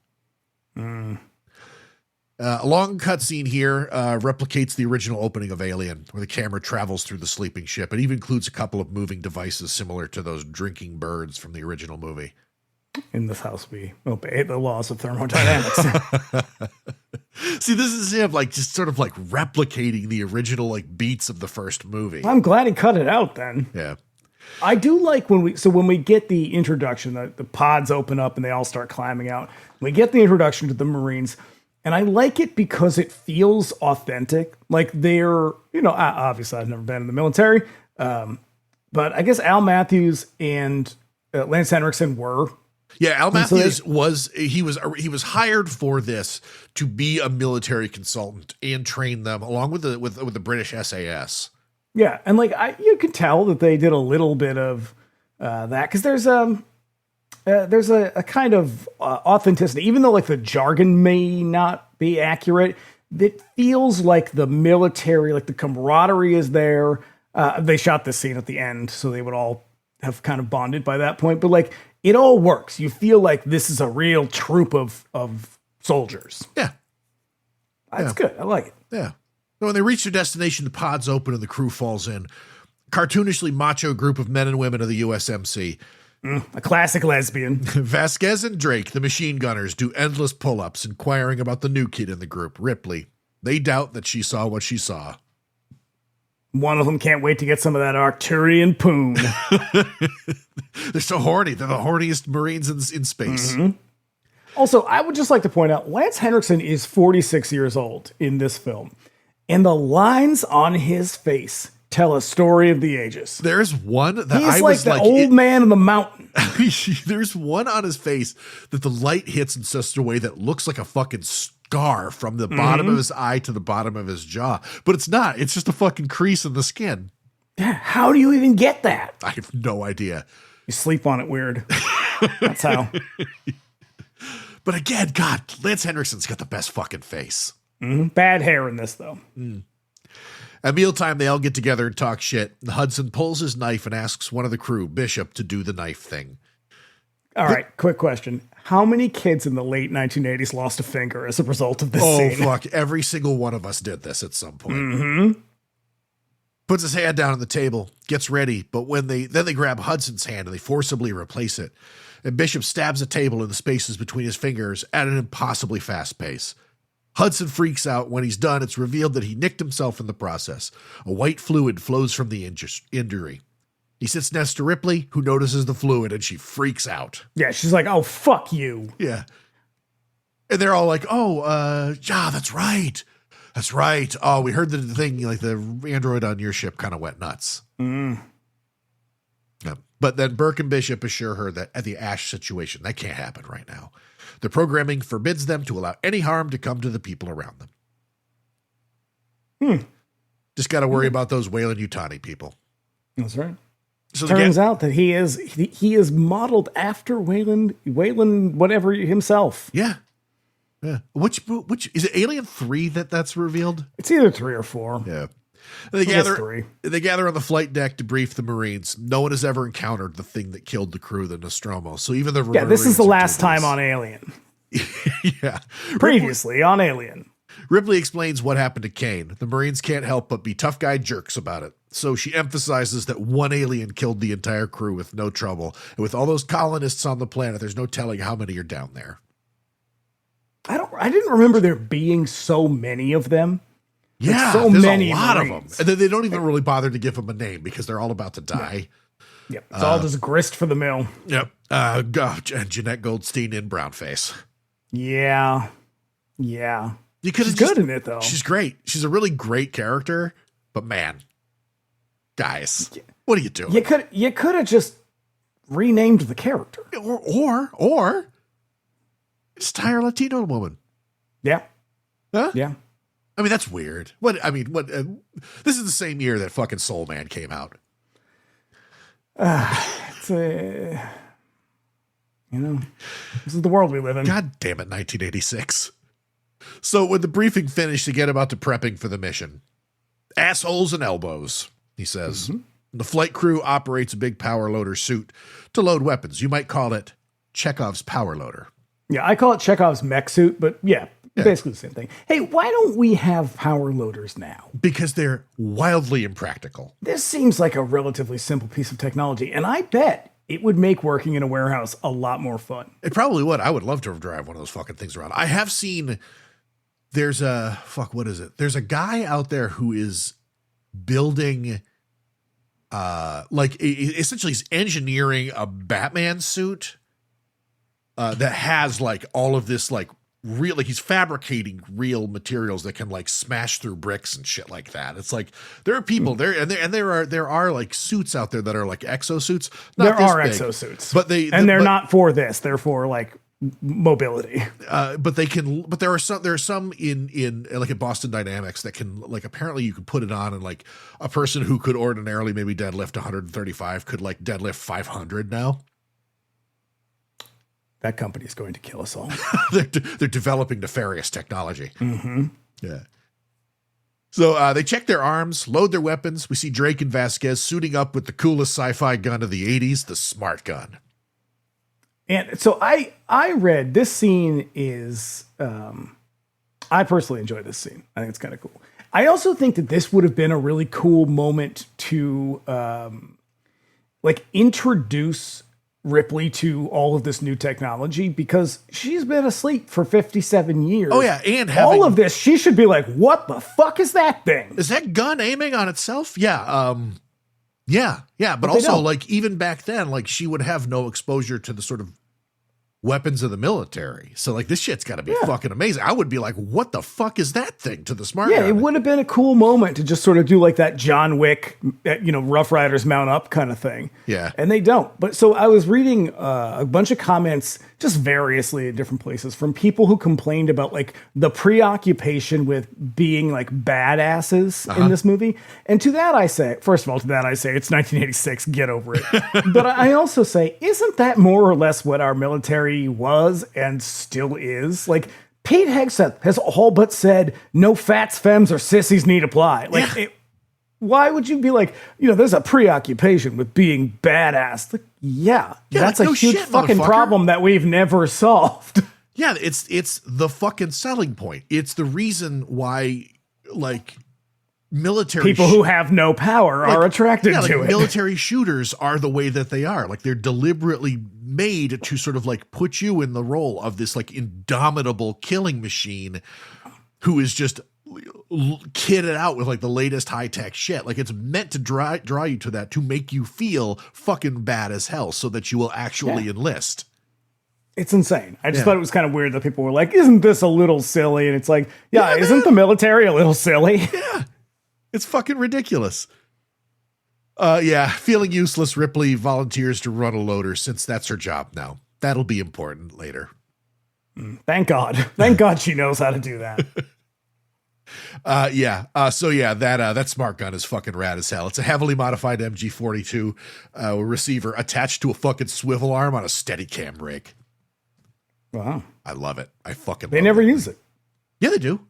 A long cutscene here replicates the original opening of Alien, where the camera travels through the sleeping ship. It even includes a couple of moving devices similar to those drinking birds from the original movie. In this house, we obey the laws of thermodynamics. See, this is him, like, just sort of like replicating the original, like, beats of the first movie. I'm glad he cut it out then. Yeah. I do like when we get the introduction, the pods open up and they all start climbing out. We get the introduction to the Marines, and I like it because it feels authentic. Like they're, obviously I've never been in the military, but I guess Al Matthews and Lance Henriksen were. Yeah, Al Matthews was hired for this to be a military consultant and train them along with the British SAS. Yeah, and you could tell that they did a little bit of that because there's a kind of authenticity, even though like the jargon may not be accurate. It feels like the military, like the camaraderie is there. They shot this scene at the end, so they would all have kind of bonded by that point. But like it all works. You feel like this is a real troop of soldiers. Yeah, that's good. I like it. Yeah. When they reach their destination, the pods open and the crew falls in. Cartoonishly macho group of men and women of the USMC. A classic lesbian. Vasquez and Drake, the machine gunners, do endless pull-ups, inquiring about the new kid in the group, Ripley. They doubt that she saw what she saw. One of them can't wait to get some of that Arcturian poon. They're so horny. They're the horniest Marines in space. Mm-hmm. Also, I would just like to point out, Lance Henriksen is 46 years old in this film. And the lines on his face tell a story of the ages. There's one that He's like the old man in the mountain. There's one on his face that the light hits in such a way that looks like a fucking scar from the bottom of his eye to the bottom of his jaw. But it's not. It's just a fucking crease in the skin. Yeah, how do you even get that? I have no idea. You sleep on it weird. That's how. But again, God, Lance Henriksen's got the best fucking face. Bad hair in this, though. At mealtime, they all get together and talk shit. Hudson pulls his knife and asks one of the crew, Bishop, to do the knife thing. All right, quick question. How many kids in the late 1980s lost a finger as a result of this scene? Oh, fuck. Every single one of us did this at some point. Puts his hand down on the table, gets ready, but when they grab Hudson's hand and they forcibly replace it, and Bishop stabs the table in the spaces between his fingers at an impossibly fast pace. Hudson freaks out. When he's done, it's revealed that he nicked himself in the process. A white fluid flows from the injury. He sits next to Ripley, who notices the fluid, and she freaks out. Yeah, she's like, oh, fuck you. Yeah. And they're all like, oh, yeah, that's right. That's right. Oh, we heard the thing, like the android on your ship kind of went nuts. Yeah. But then Burke and Bishop assure her that at the Ash situation, that can't happen right now. The programming forbids them to allow any harm to come to the people around them. Just got to worry about those Weyland-Yutani people. That's right. So turns out that he is modeled after Weyland whatever himself. Yeah. Yeah. Which is it? Alien 3 that's revealed? It's either 3 or 4. Yeah. They gather on the flight deck to brief the Marines. No one has ever encountered the thing that killed the crew, the Nostromo. So even the this is the last time on Alien. Yeah. Previously on Alien. Ripley explains what happened to Kane. The Marines can't help but be tough guy jerks about it. So she emphasizes that one alien killed the entire crew with no trouble. And with all those colonists on the planet, there's no telling how many are down there. I didn't remember there being so many of them. Yeah, so there's many a lot Marines. of them. And then they don't even really bother to give them a name because they're all about to die. Yep. It's all just grist for the mill. Yep. Jeanette Goldstein in brownface. Yeah. Yeah. She's good in it, though. She's great. She's a really great character. But man, guys, what are you doing? You could have just renamed the character. Or just hire a Latino woman. Yeah. Huh? Yeah. I mean, that's weird. What? This is the same year that fucking Soul Man came out. This is the world we live in. God damn it, 1986. So when the briefing finished, they get about to prepping for the mission. Assholes and elbows, he says. The flight crew operates a big power loader suit to load weapons. You might call it Chekhov's power loader. Yeah, I call it Chekhov's mech suit, but yeah. Basically the same thing. Hey, why don't we have power loaders now? Because they're wildly impractical. This seems like a relatively simple piece of technology, and I bet it would make working in a warehouse a lot more fun. It probably would. I would love to drive one of those fucking things around. I have seen, there's a guy out there who is building, essentially he's engineering a Batman suit that has like all of this like, he's fabricating real materials that can like smash through bricks and shit like that. It's like there are people there are like suits out there that are like exosuits. There are exosuits, but they're not for this. They're for like mobility. But there are some in like at Boston Dynamics that can like apparently you could put it on and like a person who could ordinarily maybe deadlift 135 could like deadlift 500 now. That company is going to kill us all. They're developing nefarious technology. Yeah. So they check their arms, load their weapons. We see Drake and Vasquez suiting up with the coolest sci-fi gun of the 80s, the smart gun. And so I read this scene is, I personally enjoy this scene. I think it's kind of cool. I also think that this would have been a really cool moment to introduce Ripley to all of this new technology because she's been asleep for 57 years. Oh yeah, and all of this, she should be like, "What the fuck is that thing? Is that gun aiming on itself?" Yeah, yeah. But also, like even back then, like she would have no exposure to the sort of weapons of the military. So like this shit's got to be fucking amazing. I would be like, "What the fuck is that thing?" To the smart gun. It would have been a cool moment to just sort of do like that John Wick, Rough Riders mount up kind of thing. Yeah, and they don't. But so I was reading a bunch of comments just variously at different places from people who complained about like the preoccupation with being like badasses in this movie. And to that I say, first of all, it's 1986, get over it. But I also say, isn't that more or less what our military was and still is? Like, Pete Hegseth has all but said, no fats, femmes, or sissies need apply. Like, why would you be like, there's a preoccupation with being badass? Like, that's like, a no huge shit, fucking problem that we've never solved. Yeah, it's the fucking selling point. It's the reason why, like, military people who have no power are attracted to it. Military shooters are the way that they are. Like, they're deliberately made to sort of like put you in the role of this like indomitable killing machine who is just kitted out with like the latest high-tech shit. Like, it's meant to draw you to that, to make you feel fucking bad as hell so that you will actually enlist. It's insane. I just thought it was kind of weird that people were like, isn't this a little silly? And it's like, isn't the military a little silly? Yeah. It's fucking ridiculous. Feeling useless, Ripley volunteers to run a loader since that's her job now. That'll be important later. Thank God. Thank God she knows how to do that. That smart gun is fucking rad as hell. It's a heavily modified MG42 receiver attached to a fucking swivel arm on a Steadicam rig. Wow. I love it. I fucking They love never it. use it. Yeah, they do.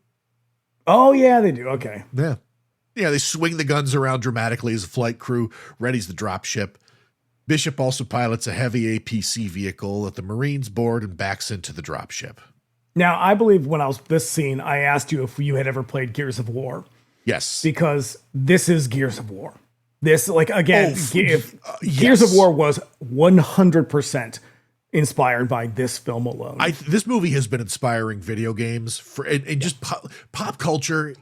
Oh, yeah, they do. Okay. Yeah. Yeah, they swing the guns around dramatically as the flight crew readies the drop ship. Bishop also pilots a heavy APC vehicle that the Marines board and backs into the drop ship. Now, I believe when I was this scene, I asked you if you had ever played Gears of War. Yes. Because this is Gears of War. This, like, again, yes. Gears of War was 100% inspired by this film alone. This movie has been inspiring video games for, and just pop culture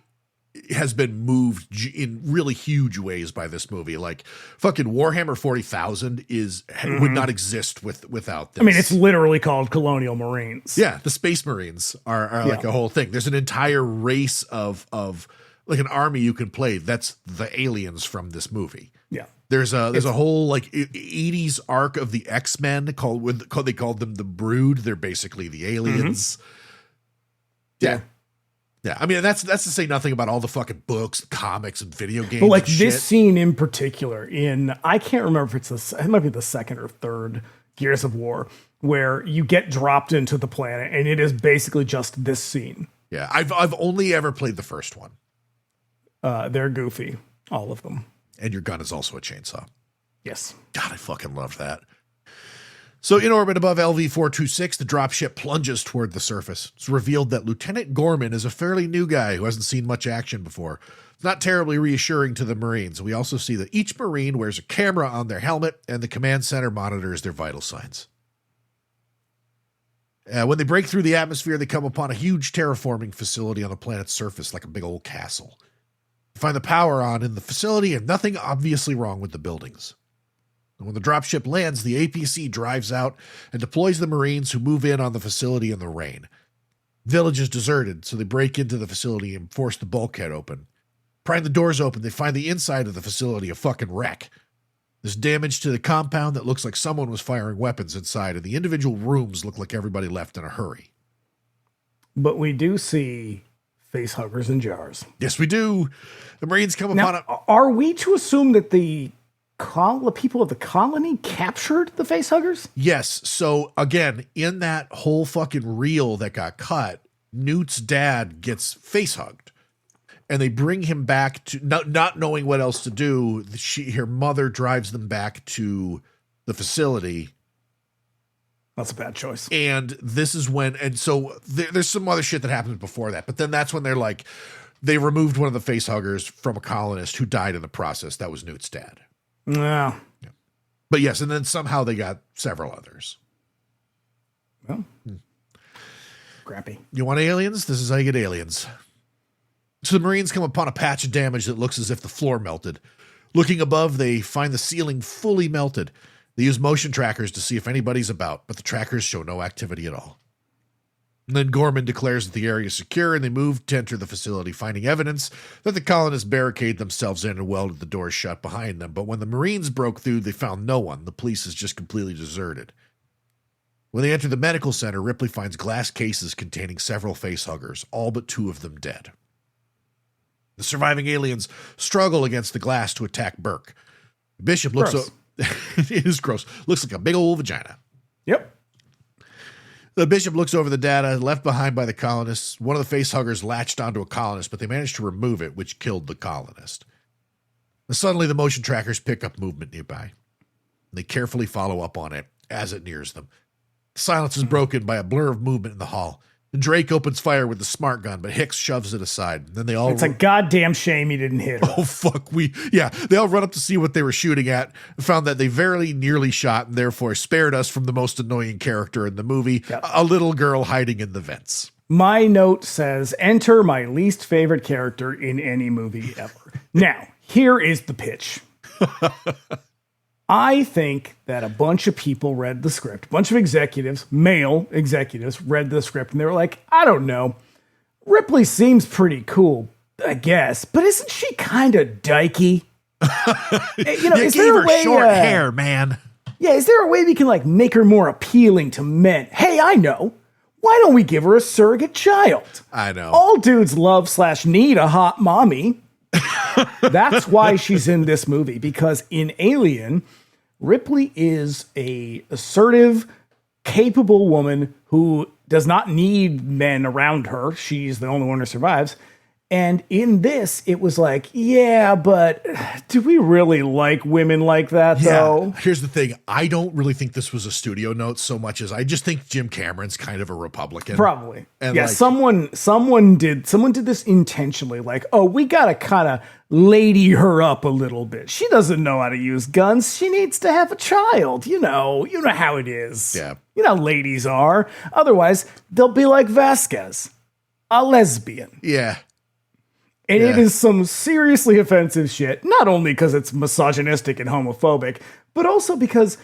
has been moved in really huge ways by this movie. Like, fucking Warhammer 40,000 would not exist without this. I mean, it's literally called Colonial Marines. Yeah, the Space Marines are like a whole thing. There's an entire race of like an army you can play. That's the aliens from this movie. Yeah. There's a whole like 80s arc of the X-Men they called them the Brood. They're basically the aliens. Yeah. Yeah, I mean, that's to say nothing about all the fucking books, comics, and video games. But like and this shit. scene in particular, I can't remember if it might be the second or third Gears of War, where you get dropped into the planet, and it is basically just this scene. Yeah, I've only ever played the first one. They're goofy, all of them. And your gun is also a chainsaw. Yes. God, I fucking love that. So in orbit above LV-426, the dropship plunges toward the surface. It's revealed that Lieutenant Gorman is a fairly new guy who hasn't seen much action before. It's not terribly reassuring to the Marines. We also see that each Marine wears a camera on their helmet, and the command center monitors their vital signs. When they break through the atmosphere, they come upon a huge terraforming facility on the planet's surface, like a big old castle. They find the power on in the facility and nothing obviously wrong with the buildings. When the dropship lands, the APC drives out and deploys the Marines who move in on the facility in the rain. The village is deserted, so they break into the facility and force the bulkhead open. Prying the doors open, they find the inside of the facility a fucking wreck. There's damage to the compound that looks like someone was firing weapons inside, and the individual rooms look like everybody left in a hurry. But we do see face huggers and jars. Yes, we do. The Marines come upon it. Are we to assume that the people of the colony captured the facehuggers? Yes. So again, in that whole fucking reel that got cut, Newt's dad gets facehugged, and they bring him back to not knowing what else to do. Her mother drives them back to the facility. That's a bad choice. And this is when, and so there's some other shit that happens before that, but then that's when they're like, they removed one of the facehuggers from a colonist who died in the process. That was Newt's dad. Yeah. But yes, and then somehow they got several others. Well, crappy. You want aliens? This is how you get aliens. So the Marines come upon a patch of damage that looks as if the floor melted. Looking above, they find the ceiling fully melted. They use motion trackers to see if anybody's about, but the trackers show no activity at all. And then Gorman declares that the area is secure, and they move to enter the facility, finding evidence that the colonists barricade themselves in and welded the doors shut behind them. But when the Marines broke through, they found no one. The place is just completely deserted. When they enter the medical center, Ripley finds glass cases containing several facehuggers, all but 2 of them dead. The surviving aliens struggle against the glass to attack Burke. Bishop looks Gross. it is gross. Looks like a big old vagina. Yep. The bishop looks over the data left behind by the colonists. One of the facehuggers latched onto a colonist, but they managed to remove it, which killed the colonist. And suddenly, the motion trackers pick up movement nearby. They carefully follow up on it as it nears them. The silence is broken by a blur of movement in the hall. Drake opens fire with the smart gun, but Hicks shoves it aside. Then they all... It's a goddamn shame he didn't hit her. Oh, fuck. They all run up to see what they were shooting at and found that they very nearly shot and therefore spared us from the most annoying character in the movie, a little girl hiding in the vents. My note says, enter my least favorite character in any movie ever. Now, here is the pitch. I think that a bunch of people read the script, a bunch of executives, male executives, read the script, and they were like, I don't know. Ripley seems pretty cool, I guess, but isn't she kind of dykey? Is there a way, short hair, man. Yeah, is there a way we can make her more appealing to men? Hey, I know. Why don't we give her a surrogate child? I know. All dudes love/need a hot mommy. That's why she's in this movie, because in Alien, Ripley is a assertive, capable woman who does not need men around her. She's the only one who survives. And in this, it was like, yeah, but do we really like women like that, though? Here's the thing. I don't really think this was a studio note so much as I just think Jim Cameron's kind of a Republican. Probably. And yeah, someone did this intentionally. We got to kind of lady her up a little bit. She doesn't know how to use guns. She needs to have a child. You know how it is. Yeah. You know how ladies are. Otherwise, they'll be like Vasquez, a lesbian. Yeah. And it is some seriously offensive shit, not only because it's misogynistic and homophobic, but also because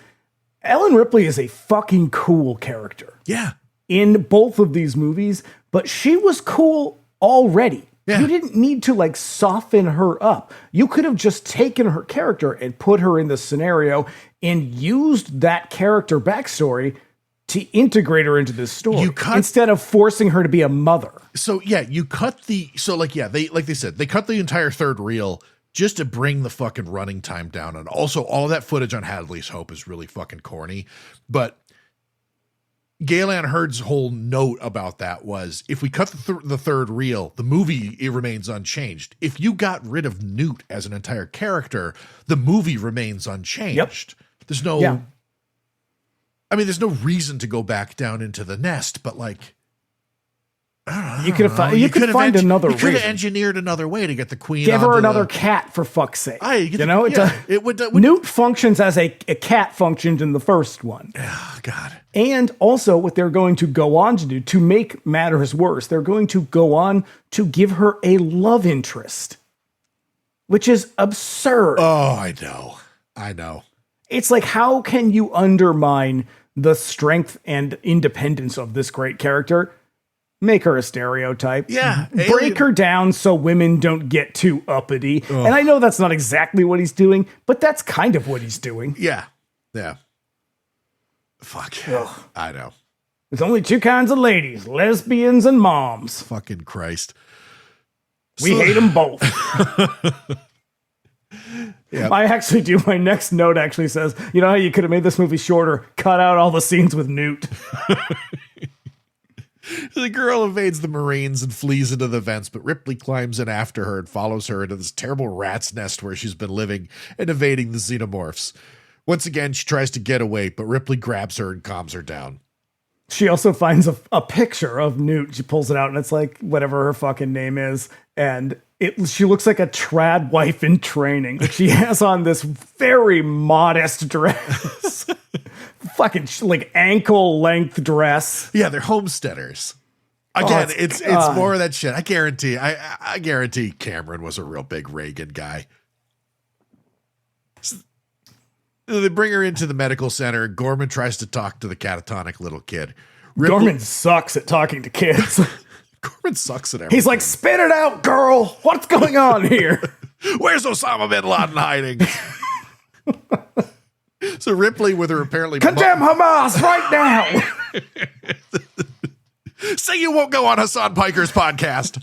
Ellen Ripley is a fucking cool character. Yeah. In both of these movies, but she was cool already. Yeah. You didn't need to soften her up. You could have just taken her character and put her in the scenario and used that character backstory to integrate her into this story instead of forcing her to be a mother. So yeah, they cut the entire third reel just to bring the fucking running time down. And also all of that footage on Hadley's Hope is really fucking corny. But Gale Anne Hurd's whole note about that was, if we cut the third reel, the movie, it remains unchanged. If you got rid of Newt as an entire character, the movie remains unchanged. Yep. There's no... I mean, there's no reason to go back down into the nest, but you could find another reason. You could have engineered another way to get the queen. Give her another cat, for fuck's sake. It would. Newt functions as a cat functioned in the first one. Oh, God. And also, what they're going to go on to do to make matters worse, they're going to go on to give her a love interest, which is absurd. Oh, I know. It's like, how can you undermine the strength and independence of this great character? Make her a stereotype. Yeah. Break her down so women don't get too uppity. Ugh. And I know that's not exactly what he's doing, but that's kind of what he's doing. Yeah. Yeah. Fuck. Ugh. I know. There's only 2 kinds of ladies, lesbians and moms. Fucking Christ. We hate them both. Yep. I actually do. My next note actually says, you know how you could have made this movie shorter? Cut out all the scenes with Newt. The girl evades the Marines and flees into the vents, but Ripley climbs in after her and follows her into this terrible rat's nest where she's been living and evading the xenomorphs. Once again, she tries to get away, but Ripley grabs her and calms her down. She also finds a picture of Newt. She pulls it out, and it's like whatever her fucking name is. And she looks like a trad wife in training. She has on this very modest dress. Fucking ankle length dress. Yeah, they're homesteaders. Again, it's more of that shit. I guarantee Cameron was a real big Reagan guy. They bring her into the medical center. Gorman tries to talk to the catatonic little kid. Gorman sucks at talking to kids. Gorman sucks at everything. He's like, spit it out, girl. What's going on here? Where's Osama bin Laden hiding? So Ripley, with her apparently Condemn Hamas right now. say you won't go on Hassan Piker's podcast.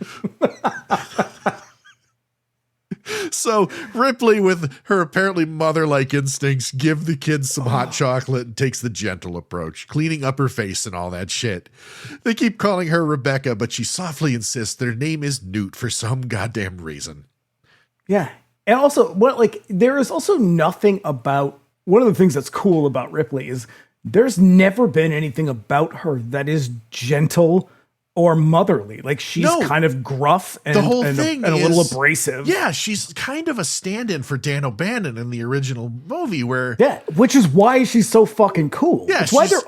So Ripley, with her apparently mother-like instincts, give the kids some hot chocolate and takes the gentle approach, cleaning up her face and all that shit. They keep calling her Rebecca, but she softly insists their name is Newt for some goddamn reason. Yeah. And also, there is also nothing about, one of the things that's cool about Ripley is there's never been anything about her that is gentle or motherly. Like, she's kind of gruff and, the whole thing and a little abrasive. Yeah, she's kind of a stand-in for Dan O'Bannon in the original movie where... Yeah, which is why she's so fucking cool. Yeah, it's why they're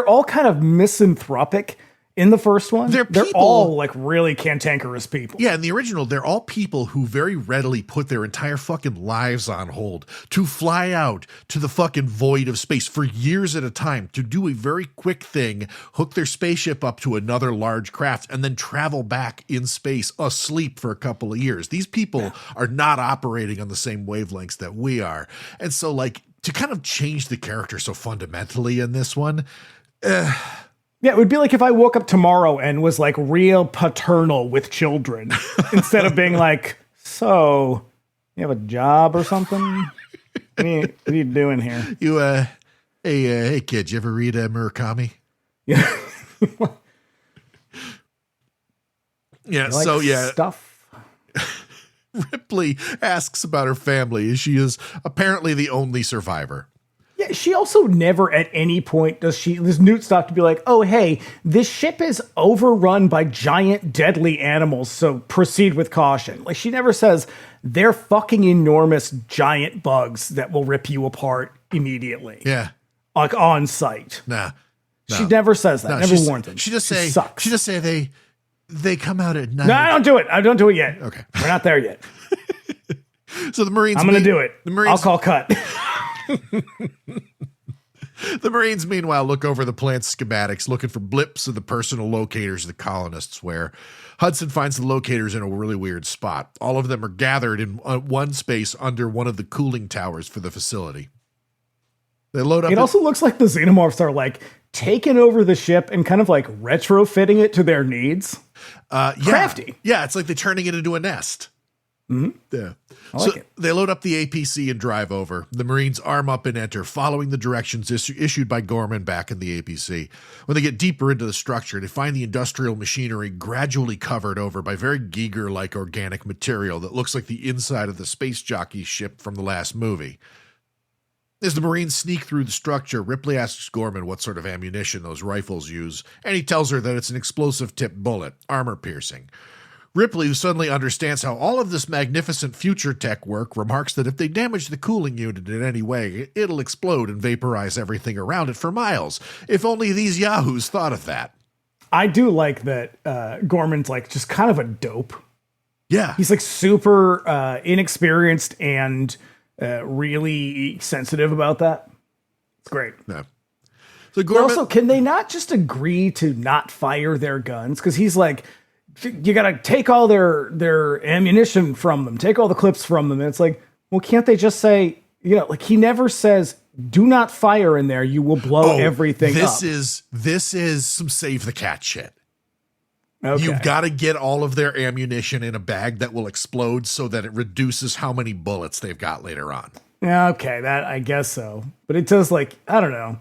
all kind of misanthropic in the first one. They're all like really cantankerous people. Yeah, in the original, they're all people who very readily put their entire fucking lives on hold to fly out to the fucking void of space for years at a time, to do a very quick thing, hook their spaceship up to another large craft, and then travel back in space asleep for a couple of years. These people are not operating on the same wavelengths that we are. And so, like, to kind of change the character so fundamentally in this one... Yeah, it would be like if I woke up tomorrow and was like real paternal with children instead of being like, so you have a job or something? What are you doing here? Hey kid, you ever read Murakami? Yeah. Yeah, like so yeah. Stuff. Ripley asks about her family. She is apparently the only survivor. Yeah, she also never at any point does Newt stop to be like, oh, hey, this ship is overrun by giant deadly animals, so proceed with caution. Like, she never says they're fucking enormous giant bugs that will rip you apart immediately. Yeah. Like, on sight. Nah. She never says that. No, never warned them. She just sucks. She just say they come out at night. No, I don't do it. I don't do it yet. Okay. We're not there yet. So the Marines... I'm going to do it. The Marines, I'll call cut. The Marines, meanwhile, look over the plant's schematics, looking for blips of the personal locators the colonists wear. Hudson finds the locators in a really weird spot. All of them are gathered in one space under one of the cooling towers for the facility. They load up. It also looks like the xenomorphs are like taking over the ship and kind of like retrofitting it to their needs. Crafty. Yeah, it's like they're turning it into a nest. Mm-hmm. Yeah. I like it. They load up the APC and drive over. The Marines arm up and enter, following the directions issued by Gorman back in the APC. When they get deeper into the structure, they find the industrial machinery gradually covered over by very Giger-like organic material that looks like the inside of the space jockey ship from the last movie. As the Marines sneak through the structure, Ripley asks Gorman what sort of ammunition those rifles use, and he tells her that it's an explosive-tipped bullet, armor-piercing. Ripley, who suddenly understands how all of this magnificent future tech work, remarks that if they damage the cooling unit in any way, it'll explode and vaporize everything around it for miles. If only these yahoos thought of that. I do like that Gorman's like just kind of a dope. Yeah. He's like super inexperienced and really sensitive about that. It's great. Yeah. So Gorman, also, can they not just agree to not fire their guns? Because he's like, you got to take all their ammunition from them, take all the clips from them. And it's like, well, can't they just say, like he never says, do not fire in there. You will blow everything up. This is some save the cat shit. Okay. You've got to get all of their ammunition in a bag that will explode so that it reduces how many bullets they've got later on. Yeah, okay, that I guess so. But it does I don't know.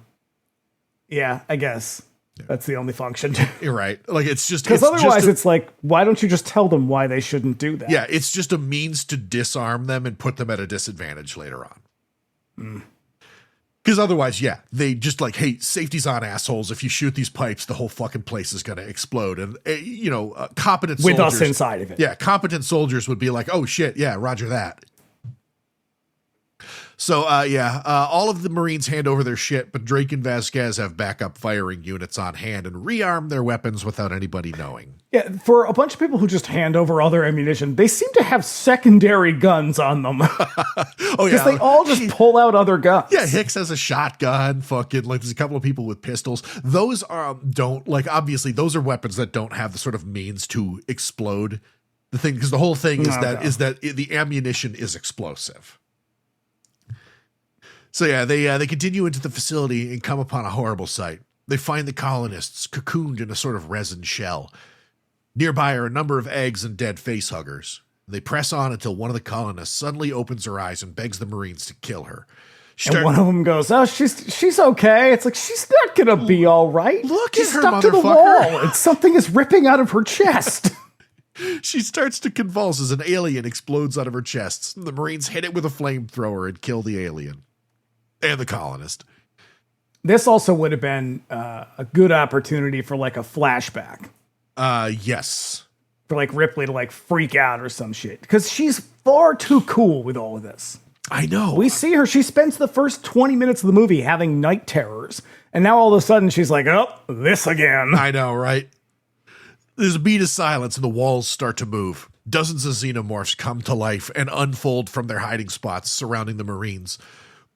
Yeah, I guess. That's the only function. You're right. Like it's just because otherwise it's like, why don't you just tell them why they shouldn't do that? Yeah, it's just a means to disarm them and put them at a disadvantage later on. Because otherwise, yeah, they just like, hey, safety's on, assholes. If you shoot these pipes, the whole fucking place is going to explode. And competent with soldiers, us inside of it. Yeah, competent soldiers would be like, oh shit, yeah, roger that. So, all of the Marines hand over their shit, but Drake and Vasquez have backup firing units on hand and rearm their weapons without anybody knowing. Yeah, for a bunch of people who just hand over all their ammunition, they seem to have secondary guns on them. Because they all just pull out other guns. Yeah, Hicks has a shotgun, fucking, like, there's a couple of people with pistols. Those obviously, those are weapons that don't have the sort of means to explode the thing, because the whole thing is that the ammunition is explosive. So yeah, they continue into the facility and come upon a horrible sight. They find the colonists cocooned in a sort of resin shell. Nearby are a number of eggs and dead facehuggers. They press on until one of the colonists suddenly opens her eyes and begs the Marines to kill her. And one of them goes, "Oh, she's okay." It's like, she's not gonna be all right. Look She's at her, stuck to the motherfucker. wall, and something is ripping out of her chest. She starts to convulse as an alien explodes out of her chest. The Marines hit it with a flamethrower and kill the alien and the colonist. This also would have been a good opportunity for like a flashback. Yes. For like Ripley to like freak out or some shit. Because she's far too cool with all of this. I know. We see her. She spends the first 20 minutes of the movie having night terrors. And now all of a sudden she's like, oh, this again. I know, right? There's a beat of silence and the walls start to move. Dozens of xenomorphs come to life and unfold from their hiding spots surrounding the Marines.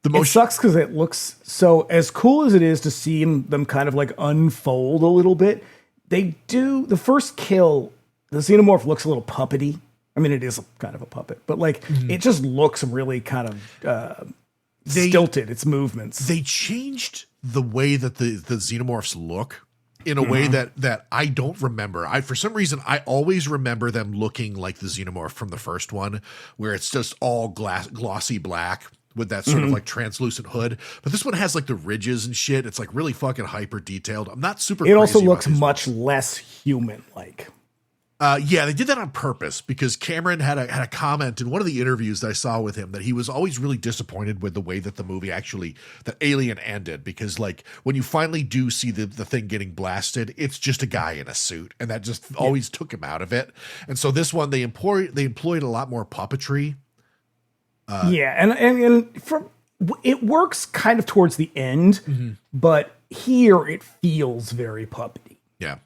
It sucks because it looks so, as cool as it is to see them kind of like unfold a little bit, they do, the first kill, the xenomorph looks a little puppety. I mean, it is kind of a puppet, but like it just looks really kind of stilted, its movements. They changed the way that the xenomorphs look in a way that I don't remember. For some reason, I always remember them looking like the xenomorph from the first one, where it's just all glossy black with that sort of like translucent hood. But this one has like the ridges and shit. It's like really fucking hyper detailed. I'm not super. It also crazy looks about these much ones. less human-like. Yeah, they did that on purpose because Cameron had a comment in one of the interviews that I saw with him that he was always really disappointed with the way that the movie that Alien ended, because like when you finally do see the thing getting blasted, it's just a guy in a suit, and that just always took him out of it. And so this one they employed a lot more puppetry. And from it works kind of towards the end, but here it feels very puppety. Yeah.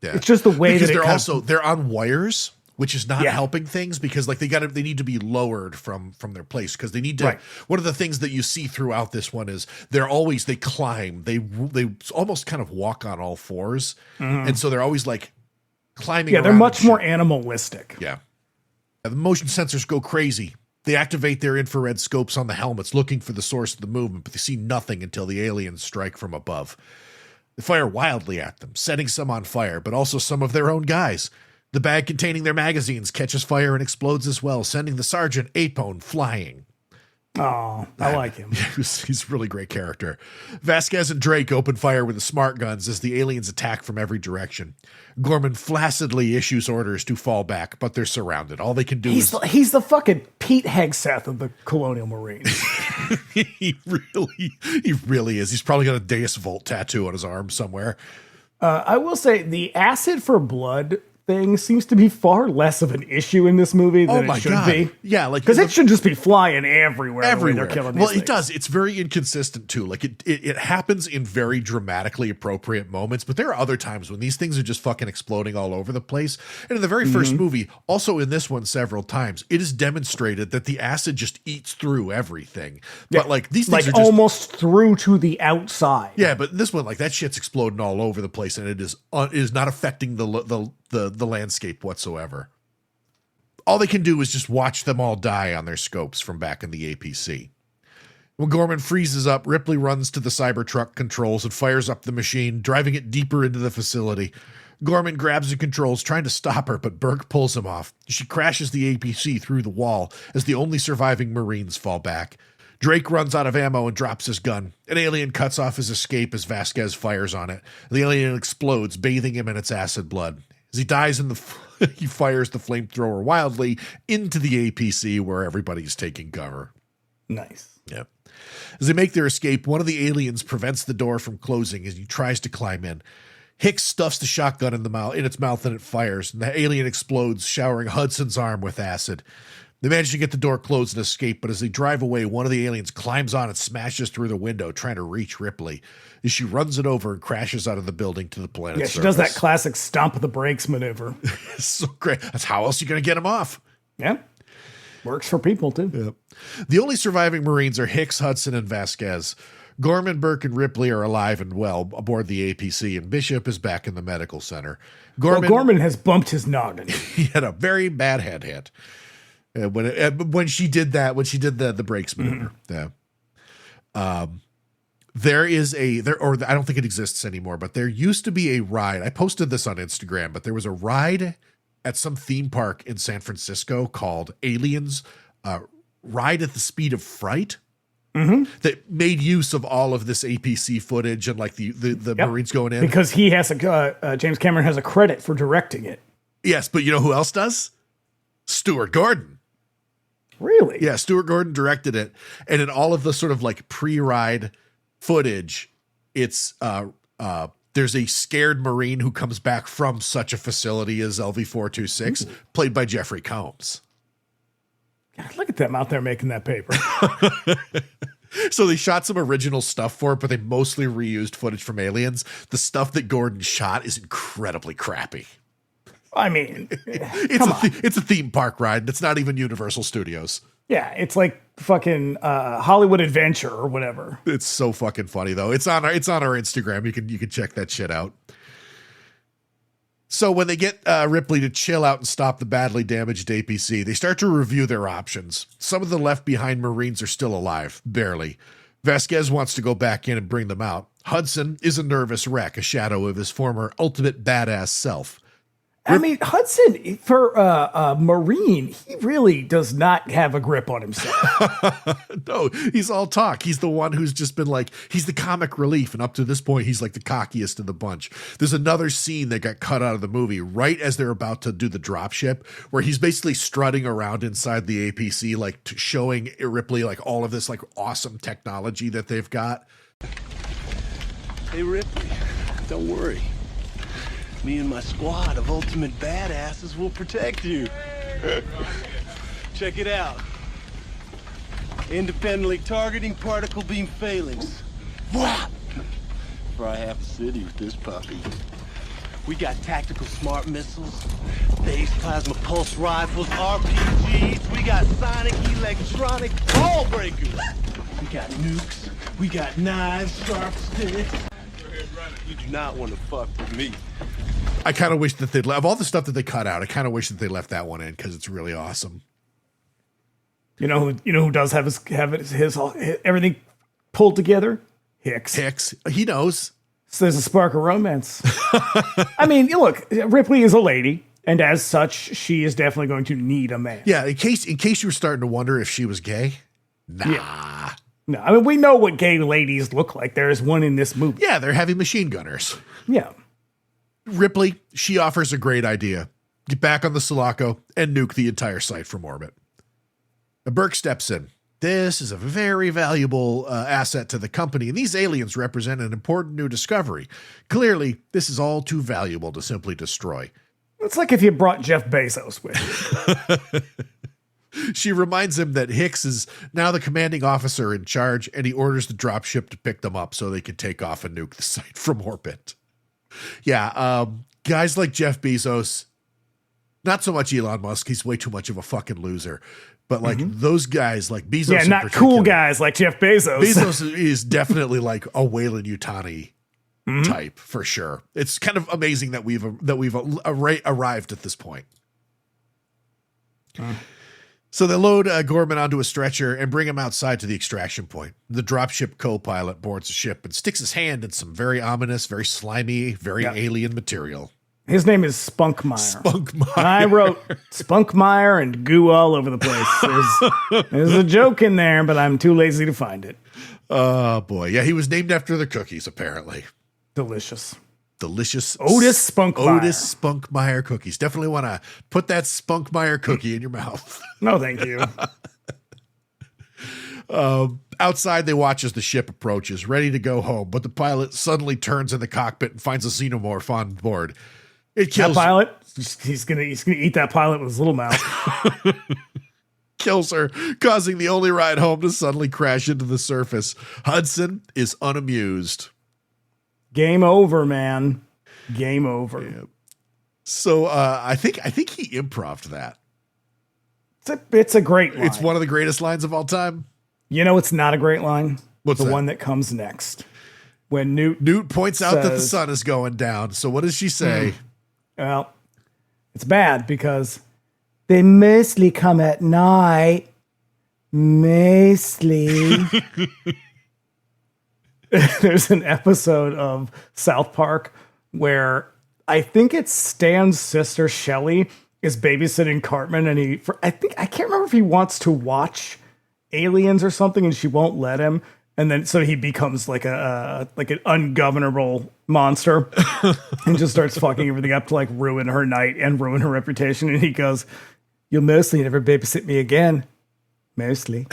Yeah. It's just the way because they're on wires, which is not helping things, because like they need to be lowered from their place, because they need to. Right. One of the things that you see throughout this one is they climb, they almost kind of walk on all fours, and so they're always like climbing. Yeah, they're much more animalistic. Yeah, the motion sensors go crazy. They activate their infrared scopes on the helmets, looking for the source of the movement, but they see nothing until the aliens strike from above. They fire wildly at them, setting some on fire, but also some of their own guys. The bag containing their magazines catches fire and explodes as well, sending the Sergeant Apone flying. Oh, I like him. He's a really great character. Vasquez and Drake open fire with the smart guns as the aliens attack from every direction. Gorman flaccidly issues orders to fall back, but they're surrounded. All they can do is... He's the fucking Pete Hegseth of the Colonial Marines. He really is. He's probably got a Deus Vult tattoo on his arm somewhere. I will say the acid for blood thing seems to be far less of an issue in this movie than it should be. Yeah, like because it should just be flying everywhere. Everywhere. They're killing Well, these it does. It's very inconsistent too. Like it happens in very dramatically appropriate moments, but there are other times when these things are just fucking exploding all over the place. And in the very first movie, also in this one several times, it is demonstrated that the acid just eats through everything. Yeah. But like these things like are just almost through to the outside. Yeah, but this one, like that shit's exploding all over the place, and it is not affecting the landscape whatsoever. All they can do is just watch them all die on their scopes from back in the APC. When Gorman freezes up, Ripley runs to the Cybertruck controls and fires up the machine, driving it deeper into the facility. Gorman grabs the controls, trying to stop her, but Burke pulls him off. She crashes the APC through the wall as the only surviving Marines fall back. Drake runs out of ammo and drops his gun. An alien cuts off his escape as Vasquez fires on it. The alien explodes, bathing him in its acid blood. As he dies he fires the flamethrower wildly into the APC where everybody's taking cover. Nice. Yep. As they make their escape, one of the aliens prevents the door from closing as he tries to climb in. Hicks stuffs the shotgun in its mouth and it fires, and the alien explodes, showering Hudson's arm with acid. They manage to get the door closed and escape, but as they drive away, one of the aliens climbs on and smashes through the window, trying to reach Ripley. As she runs it over and crashes out of the building to the planet's surface. She does that classic stomp the brakes maneuver. So great. That's how else are you going to get him off? Yeah. Works for people, too. Yep. The only surviving Marines are Hicks, Hudson, and Vasquez. Gorman, Burke, and Ripley are alive and well aboard the APC, and Bishop is back in the medical center. Gorman has bumped his noggin. He had a very bad head hit. When she did the brakes maneuver. Yeah. There is or I don't think it exists anymore, but there used to be a ride. I posted this on Instagram, but there was a ride at some theme park in San Francisco called Aliens, Ride at the Speed of Fright. That made use of all of this APC footage and like the Marines going in. Because he has James Cameron has a credit for directing it. Yes, but you know who else does? Stuart Gordon. Really? Yeah, Stuart Gordon directed it. And in all of the sort of like pre-ride footage, it's there's a scared Marine who comes back from such a facility as LV-426, played by Jeffrey Combs. God, look at them out there making that paper. So they shot some original stuff for it, but they mostly reused footage from Aliens. The stuff that Gordon shot is incredibly crappy. I mean, it's a theme park ride. It's not even Universal Studios. Yeah, it's like fucking Hollywood Adventure or whatever. It's so fucking funny though. It's on our Instagram. You can check that shit out. So when they get Ripley to chill out and stop the badly damaged APC, they start to review their options. Some of the left behind Marines are still alive, barely. Vasquez wants to go back in and bring them out. Hudson is a nervous wreck, a shadow of his former ultimate badass self. I mean, Hudson, for a Marine, he really does not have a grip on himself. No, he's all talk. He's the one who's just been like, he's the comic relief. And up to this point, he's like the cockiest of the bunch. There's another scene that got cut out of the movie right as they're about to do the dropship, where he's basically strutting around inside the APC, like showing Ripley like all of this like awesome technology that they've got. Hey, Ripley, don't worry. Me and my squad of ultimate badasses will protect you. Check it out. Independently targeting particle beam failings. What? Fry half the city with this puppy. We got tactical smart missiles, phase plasma pulse rifles, RPGs. We got sonic electronic ball breakers. We got nukes. We got knives, sharp sticks. You do not want to fuck with me. I kind of wish that they'd of all the stuff that they cut out. I kind of wish that they left that one in because it's really awesome. You know who does have his everything pulled together? Hicks. He knows. So there's a spark of romance. I mean, look, Ripley is a lady, and as such, she is definitely going to need a man. Yeah. In case you were starting to wonder if she was gay. Nah. Yeah. No, I mean, we know what gay ladies look like. There is one in this movie. Yeah, they're heavy machine gunners. Yeah. Ripley, she offers a great idea. Get back on the Sulaco and nuke the entire site from orbit. Burke steps in. This is a very valuable asset to the company, and these aliens represent an important new discovery. Clearly, this is all too valuable to simply destroy. It's like if you brought Jeff Bezos with you. She reminds him that Hicks is now the commanding officer in charge, and he orders the dropship to pick them up so they can take off and nuke the site from orbit. Yeah, guys like Jeff Bezos, not so much Elon Musk. He's way too much of a fucking loser. But like those guys, like Bezos, yeah, not cool guys like Jeff Bezos. Bezos is definitely like a Weyland-Yutani type for sure. It's kind of amazing that we've arrived at this point. So they load Gorman onto a stretcher and bring him outside to the extraction point. The dropship co-pilot boards the ship and sticks his hand in some very ominous, very slimy, very alien material. His name is Spunkmeyer. Spunkmeyer. I wrote Spunkmeyer and goo all over the place. There's a joke in there, but I'm too lazy to find it. Oh, boy. Yeah, he was named after the cookies, apparently. Delicious. Otis Spunkmeyer cookies. Definitely want to put that Spunkmeyer cookie in your mouth. No, thank you. Outside, they watch as the ship approaches, ready to go home, but the pilot suddenly turns in the cockpit and finds a xenomorph on board. It kills that pilot. He's gonna eat that pilot with his little mouth. Kills her, causing the only ride home to suddenly crash into the surface. Hudson is unamused. Game over, man. Game over. Yeah. So I think he improv'd that. It's a great line. It's one of the greatest lines of all time. You know, it's not a great line. What's the that? one that comes next? When Newt points out that the sun is going down. So what does she say? Well, it's bad because they mostly come at night. Mostly. there's an episode of South Park where I think it's Stan's sister Shelly is babysitting Cartman, and I can't remember if he wants to watch Aliens or something, and she won't let him, and then so he becomes like an ungovernable monster and just starts fucking everything up to like ruin her night and ruin her reputation. And he goes, "You'll mostly never babysit me again, mostly."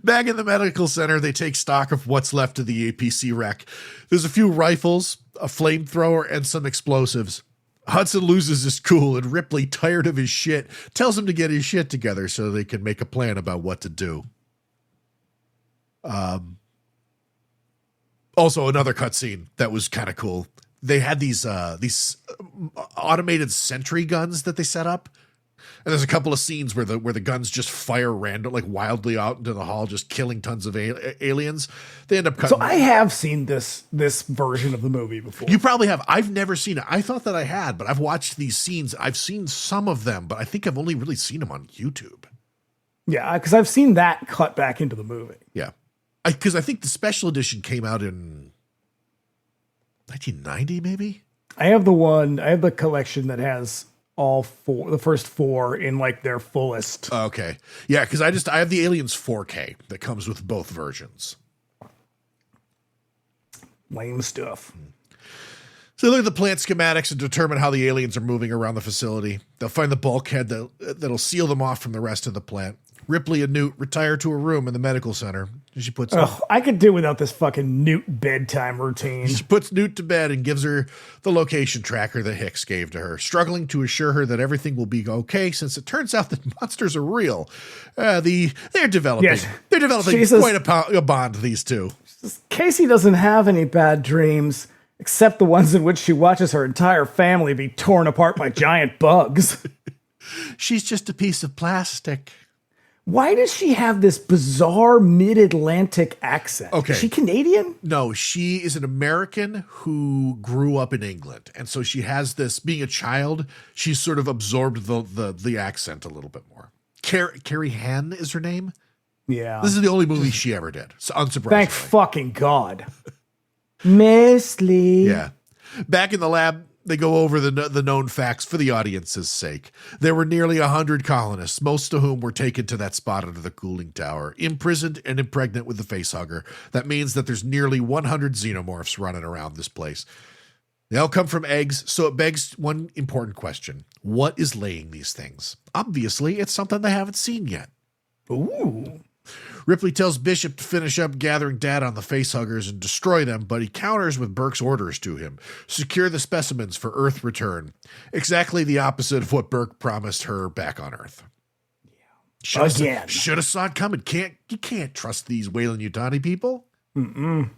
Back in the medical center, they take stock of what's left of the APC wreck. There's a few rifles, a flamethrower, and some explosives. Hudson loses his cool, and Ripley, tired of his shit, tells him to get his shit together so they can make a plan about what to do. Also, another cutscene that was kind of cool. They had these automated sentry guns that they set up. And there's a couple of scenes where the guns just fire random, like wildly out into the hall, just killing tons of aliens. They end up cutting. So I have seen this version of the movie before. You probably have. I've never seen it. I thought that I had, but I've watched these scenes. I've seen some of them, but I think I've only really seen them on YouTube. Yeah, because I've seen that cut back into the movie. Yeah. Because I think the special edition came out in 1990, maybe? I have the collection that has the first four in like their fullest. Okay. Yeah, because I have the Aliens 4K that comes with both versions. Lame stuff. So they look at the plant schematics and determine how the aliens are moving around the facility. They'll find the bulkhead that'll seal them off from the rest of the plant. Ripley and Newt retire to a room in the medical center. She puts I could do without this fucking Newt bedtime routine. She puts Newt to bed and gives her the location tracker that Hicks gave to her, struggling to assure her that everything will be okay since it turns out that monsters are real. They're developing. Yes. They're developing quite a bond, these two. Casey doesn't have any bad dreams, except the ones in which she watches her entire family be torn apart by giant bugs. She's just a piece of plastic. Why does she have this bizarre mid-Atlantic accent? Okay. Is she Canadian? No, she is an American who grew up in England. And so she has this, being a child, she's sort of absorbed the accent a little bit more. Carrie Hann is her name? Yeah. This is the only movie she ever did. So unsurprisingly. Thank fucking God. Mostly. Yeah. Back in the lab, they go over the known facts for the audience's sake. There were nearly 100 colonists, most of whom were taken to that spot under the cooling tower, imprisoned and impregnant with the facehugger. That means that there's nearly 100 xenomorphs running around this place. They all come from eggs, so it begs one important question. What is laying these things? Obviously, it's something they haven't seen yet. Ooh. Ripley tells Bishop to finish up gathering data on the facehuggers and destroy them, but he counters with Burke's orders to him. Secure the specimens for Earth return. Exactly the opposite of what Burke promised her back on Earth. Again. Should have saw it coming. You can't trust these Weyland-Yutani people. Mm-mm.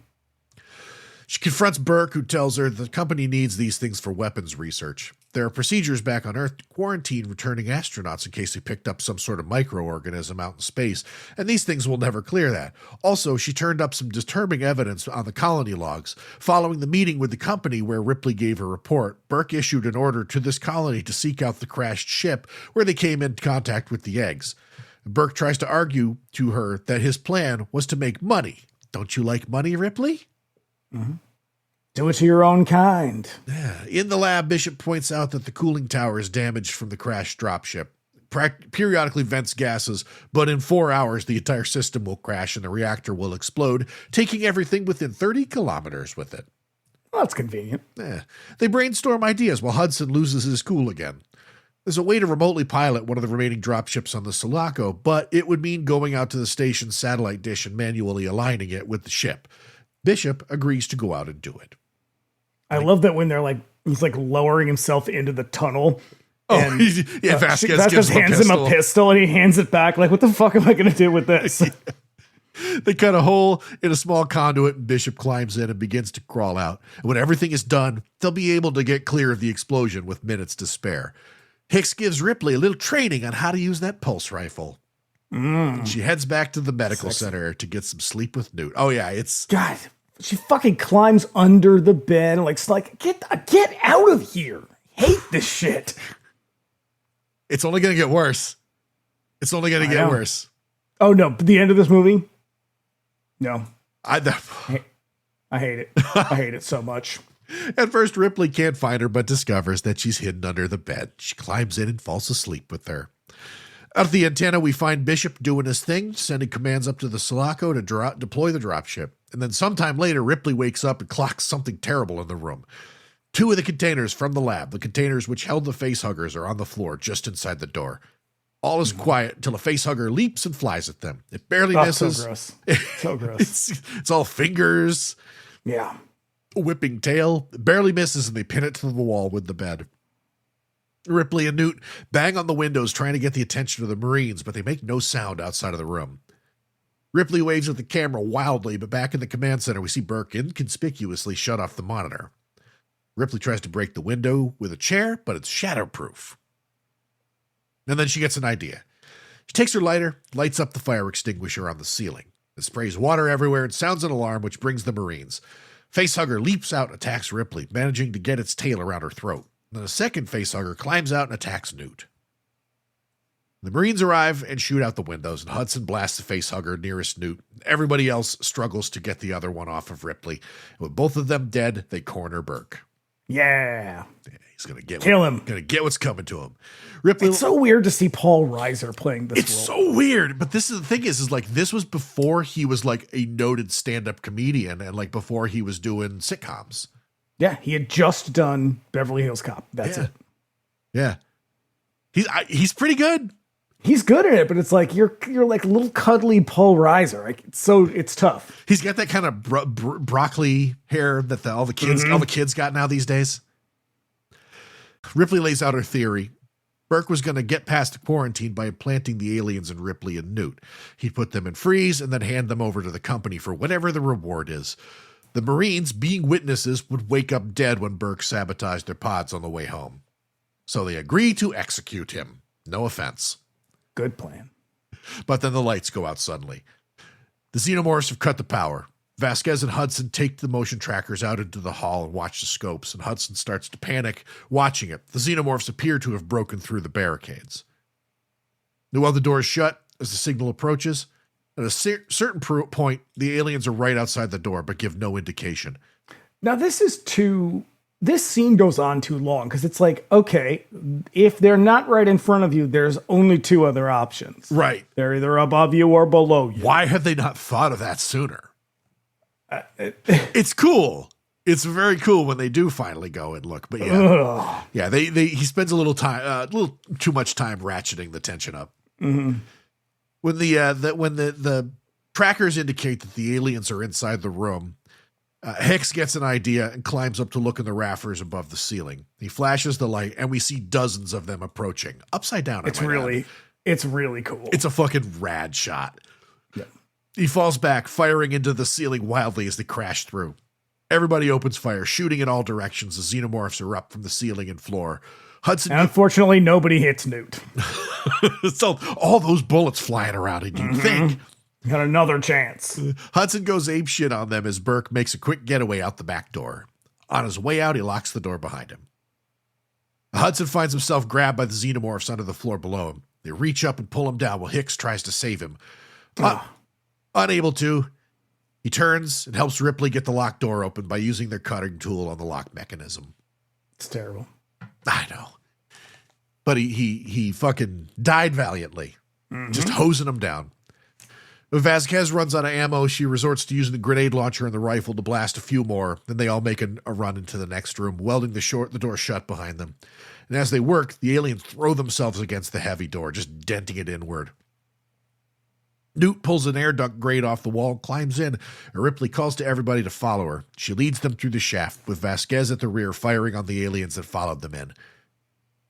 She confronts Burke, who tells her the company needs these things for weapons research. There are procedures back on Earth to quarantine returning astronauts in case they picked up some sort of microorganism out in space, and these things will never clear that. Also, she turned up some disturbing evidence on the colony logs. Following the meeting with the company where Ripley gave her report, Burke issued an order to this colony to seek out the crashed ship where they came in contact with the eggs. Burke tries to argue to her that his plan was to make money. Don't you like money, Ripley? Mm-hmm. Do it to your own kind. Yeah. In the lab, Bishop points out that the cooling tower is damaged from the crashed dropship. Periodically vents gases, but in 4 hours, the entire system will crash and the reactor will explode, taking everything within 30 kilometers with it. Well, that's convenient. They brainstorm ideas while Hudson loses his cool again. There's a way to remotely pilot one of the remaining dropships on the Sulaco, but it would mean going out to the station's satellite dish and manually aligning it with the ship. Bishop agrees to go out and do it. I love that when he's lowering himself into the tunnel. Oh, and, yeah, Vasquez hands him a pistol and he hands it back. Like, what the fuck am I going to do with this? They cut a hole in a small conduit and Bishop climbs in and begins to crawl out. And when everything is done, they'll be able to get clear of the explosion with minutes to spare. Hicks gives Ripley a little training on how to use that pulse rifle. She heads back to the medical center to get some sleep with Newt. Oh, yeah, it's... God, she fucking climbs under the bed and it's like, get out of here. Hate this shit. It's only going to get worse. It's only going to get worse. Oh, no. The end of this movie? No. I hate it. I hate it so much. At first, Ripley can't find her, but discovers that she's hidden under the bed. She climbs in and falls asleep with her. Out of the antenna, we find Bishop doing his thing, sending commands up to the Sulaco to deploy the dropship. And then sometime later, Ripley wakes up and clocks something terrible in the room. 2 of the containers from the lab, the containers which held the facehuggers, are on the floor just inside the door. All is quiet until a facehugger leaps and flies at them. It barely misses. So gross. So gross. It's all fingers. Yeah. Whipping tail. It barely misses, and they pin it to the wall with the bed. Ripley and Newt bang on the windows trying to get the attention of the Marines, but they make no sound outside of the room. Ripley waves at the camera wildly, but back in the command center, we see Burke inconspicuously shut off the monitor. Ripley tries to break the window with a chair, but it's shatterproof. And then she gets an idea. She takes her lighter, lights up the fire extinguisher on the ceiling. It sprays water everywhere and sounds an alarm, which brings the Marines. Facehugger leaps out and attacks Ripley, managing to get its tail around her throat. Then a second facehugger climbs out and attacks Newt. The Marines arrive and shoot out the windows, and Hudson blasts the facehugger nearest Newt. Everybody else struggles to get the other one off of Ripley. And with both of them dead, they corner Burke. Yeah. He's going to kill him. Going to get what's coming to him. Ripley. It's so weird to see Paul Reiser playing this role. It's so weird. But this is the thing is like this was before he was like a noted stand-up comedian and like before he was doing sitcoms. Yeah, he had just done Beverly Hills Cop. That's it. Yeah. He's pretty good. He's good at it, but it's like you're like little cuddly Paul Reiser. Like it's tough. He's got that kind of broccoli hair that all the kids got now these days. Ripley lays out her theory. Burke was going to get past the quarantine by implanting the aliens in Ripley and Newt. He'd put them in freeze and then hand them over to the company for whatever the reward is. The Marines, being witnesses, would wake up dead when Burke sabotaged their pods on the way home. So they agree to execute him. No offense. Good plan. But then the lights go out suddenly. The xenomorphs have cut the power. Vasquez and Hudson take the motion trackers out into the hall and watch the scopes, and Hudson starts to panic, watching it. The xenomorphs appear to have broken through the barricades. No other doors shut as the signal approaches. At a certain point, the aliens are right outside the door, but give no indication. Now, this scene goes on too long, because it's like, okay, if they're not right in front of you, there's only 2 other options. Right. They're either above you or below you. Why have they not thought of that sooner? It's cool. It's very cool when they do finally go and look. But yeah, he spends a little too much time ratcheting the tension up. Mm-hmm. When the trackers indicate that the aliens are inside the room, Hicks gets an idea and climbs up to look in the rafters above the ceiling. He flashes the light, and we see dozens of them approaching, upside down. It's really cool. It's a fucking rad shot. Yeah. He falls back, firing into the ceiling wildly as they crash through. Everybody opens fire, shooting in all directions as xenomorphs erupt from the ceiling and floor. Hudson. And unfortunately, nobody hits Newt. So all those bullets flying around, and you think. Got another chance. Hudson goes apeshit on them as Burke makes a quick getaway out the back door. On his way out, he locks the door behind him. Hudson finds himself grabbed by the xenomorphs under the floor below him. They reach up and pull him down while Hicks tries to save him. Unable to, he turns and helps Ripley get the locked door open by using their cutting tool on the lock mechanism. It's terrible. I know. But he fucking died valiantly. Just hosing him down. When Vasquez runs out of ammo, she resorts to using the grenade launcher and the rifle to blast a few more. Then they all make a run into the next room, welding the door shut behind them. And as they work, the aliens throw themselves against the heavy door, just denting it inward. Newt pulls an air duct grate off the wall, climbs in, and Ripley calls to everybody to follow her. She leads them through the shaft, with Vasquez at the rear firing on the aliens that followed them in.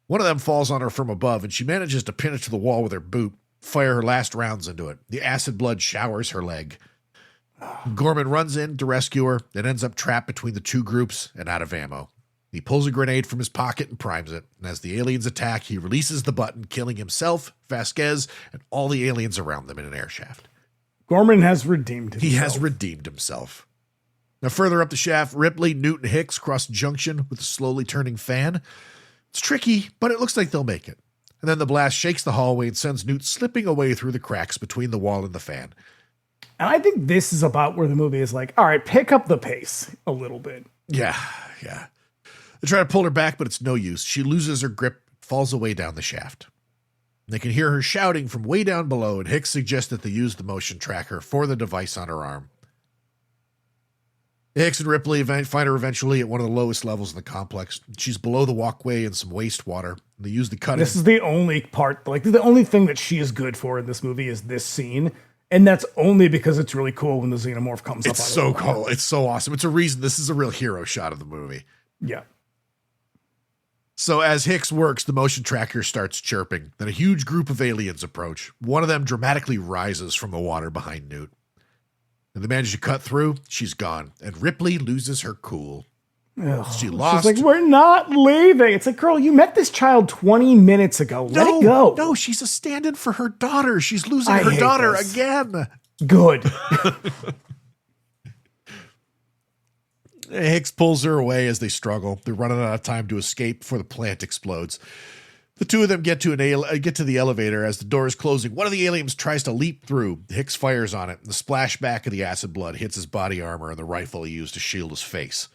One of them falls on her from above, and she manages to pin it to the wall with her boot, fire her last rounds into it. The acid blood showers her leg. Gorman runs in to rescue her and ends up trapped between the 2 groups and out of ammo. He pulls a grenade from his pocket and primes it, and as the aliens attack, he releases the button, killing himself, Vasquez, and all the aliens around them in an air shaft. Gorman has redeemed himself. He has redeemed himself. Now, further up the shaft, Ripley, Newt, and Hicks cross a junction with a slowly turning fan. It's tricky, but it looks like they'll make it. And then the blast shakes the hallway and sends Newt slipping away through the cracks between the wall and the fan. And I think this is about where the movie is like, all right, pick up the pace a little bit. Yeah. They try to pull her back, but it's no use. She loses her grip, falls away down the shaft. They can hear her shouting from way down below, and Hicks suggests that they use the motion tracker for the device on her arm. Hicks and Ripley find her eventually at one of the lowest levels in the complex. She's below the walkway in some wastewater. They use the cutting. This is the only part, like the only thing that she is good for in this movie is this scene. And that's only because it's really cool when the xenomorph comes up. It's so cool. It's so awesome. It's a reason this is a real hero shot of the movie. Yeah. So as Hicks works, the motion tracker starts chirping. Then a huge group of aliens approach. One of them dramatically rises from the water behind Newt. And they manage to cut through. She's gone. And Ripley loses her cool. Ugh. She lost. She's like, we're not leaving. It's like, girl, you met this child 20 minutes ago. Let it go. No, she's a stand-in for her daughter. She's losing her daughter again. Good. Hicks pulls her away as they struggle. They're running out of time to escape before the plant explodes. The two of them get to the elevator. As the door is closing, one of the aliens tries to leap through. Hicks fires on it. The splashback of the acid blood hits his body armor and the rifle he used to shield his face.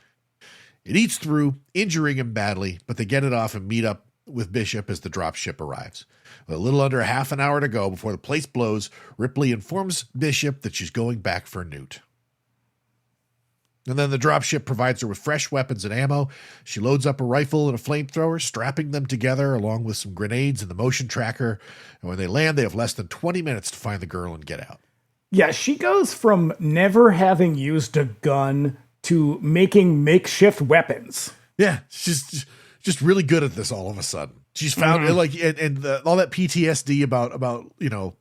It eats through, injuring him badly, but they get it off and meet up with Bishop as the dropship arrives. With a little under half an hour to go before the place blows, Ripley informs Bishop that she's going back for Newt. And then the dropship provides her with fresh weapons and ammo. She loads up a rifle and a flamethrower, strapping them together along with some grenades and the motion tracker. And when they land, they have less than 20 minutes to find the girl and get out. Yeah, she goes from never having used a gun to making makeshift weapons. Yeah, she's just really good at this all of a sudden. She's found all that PTSD about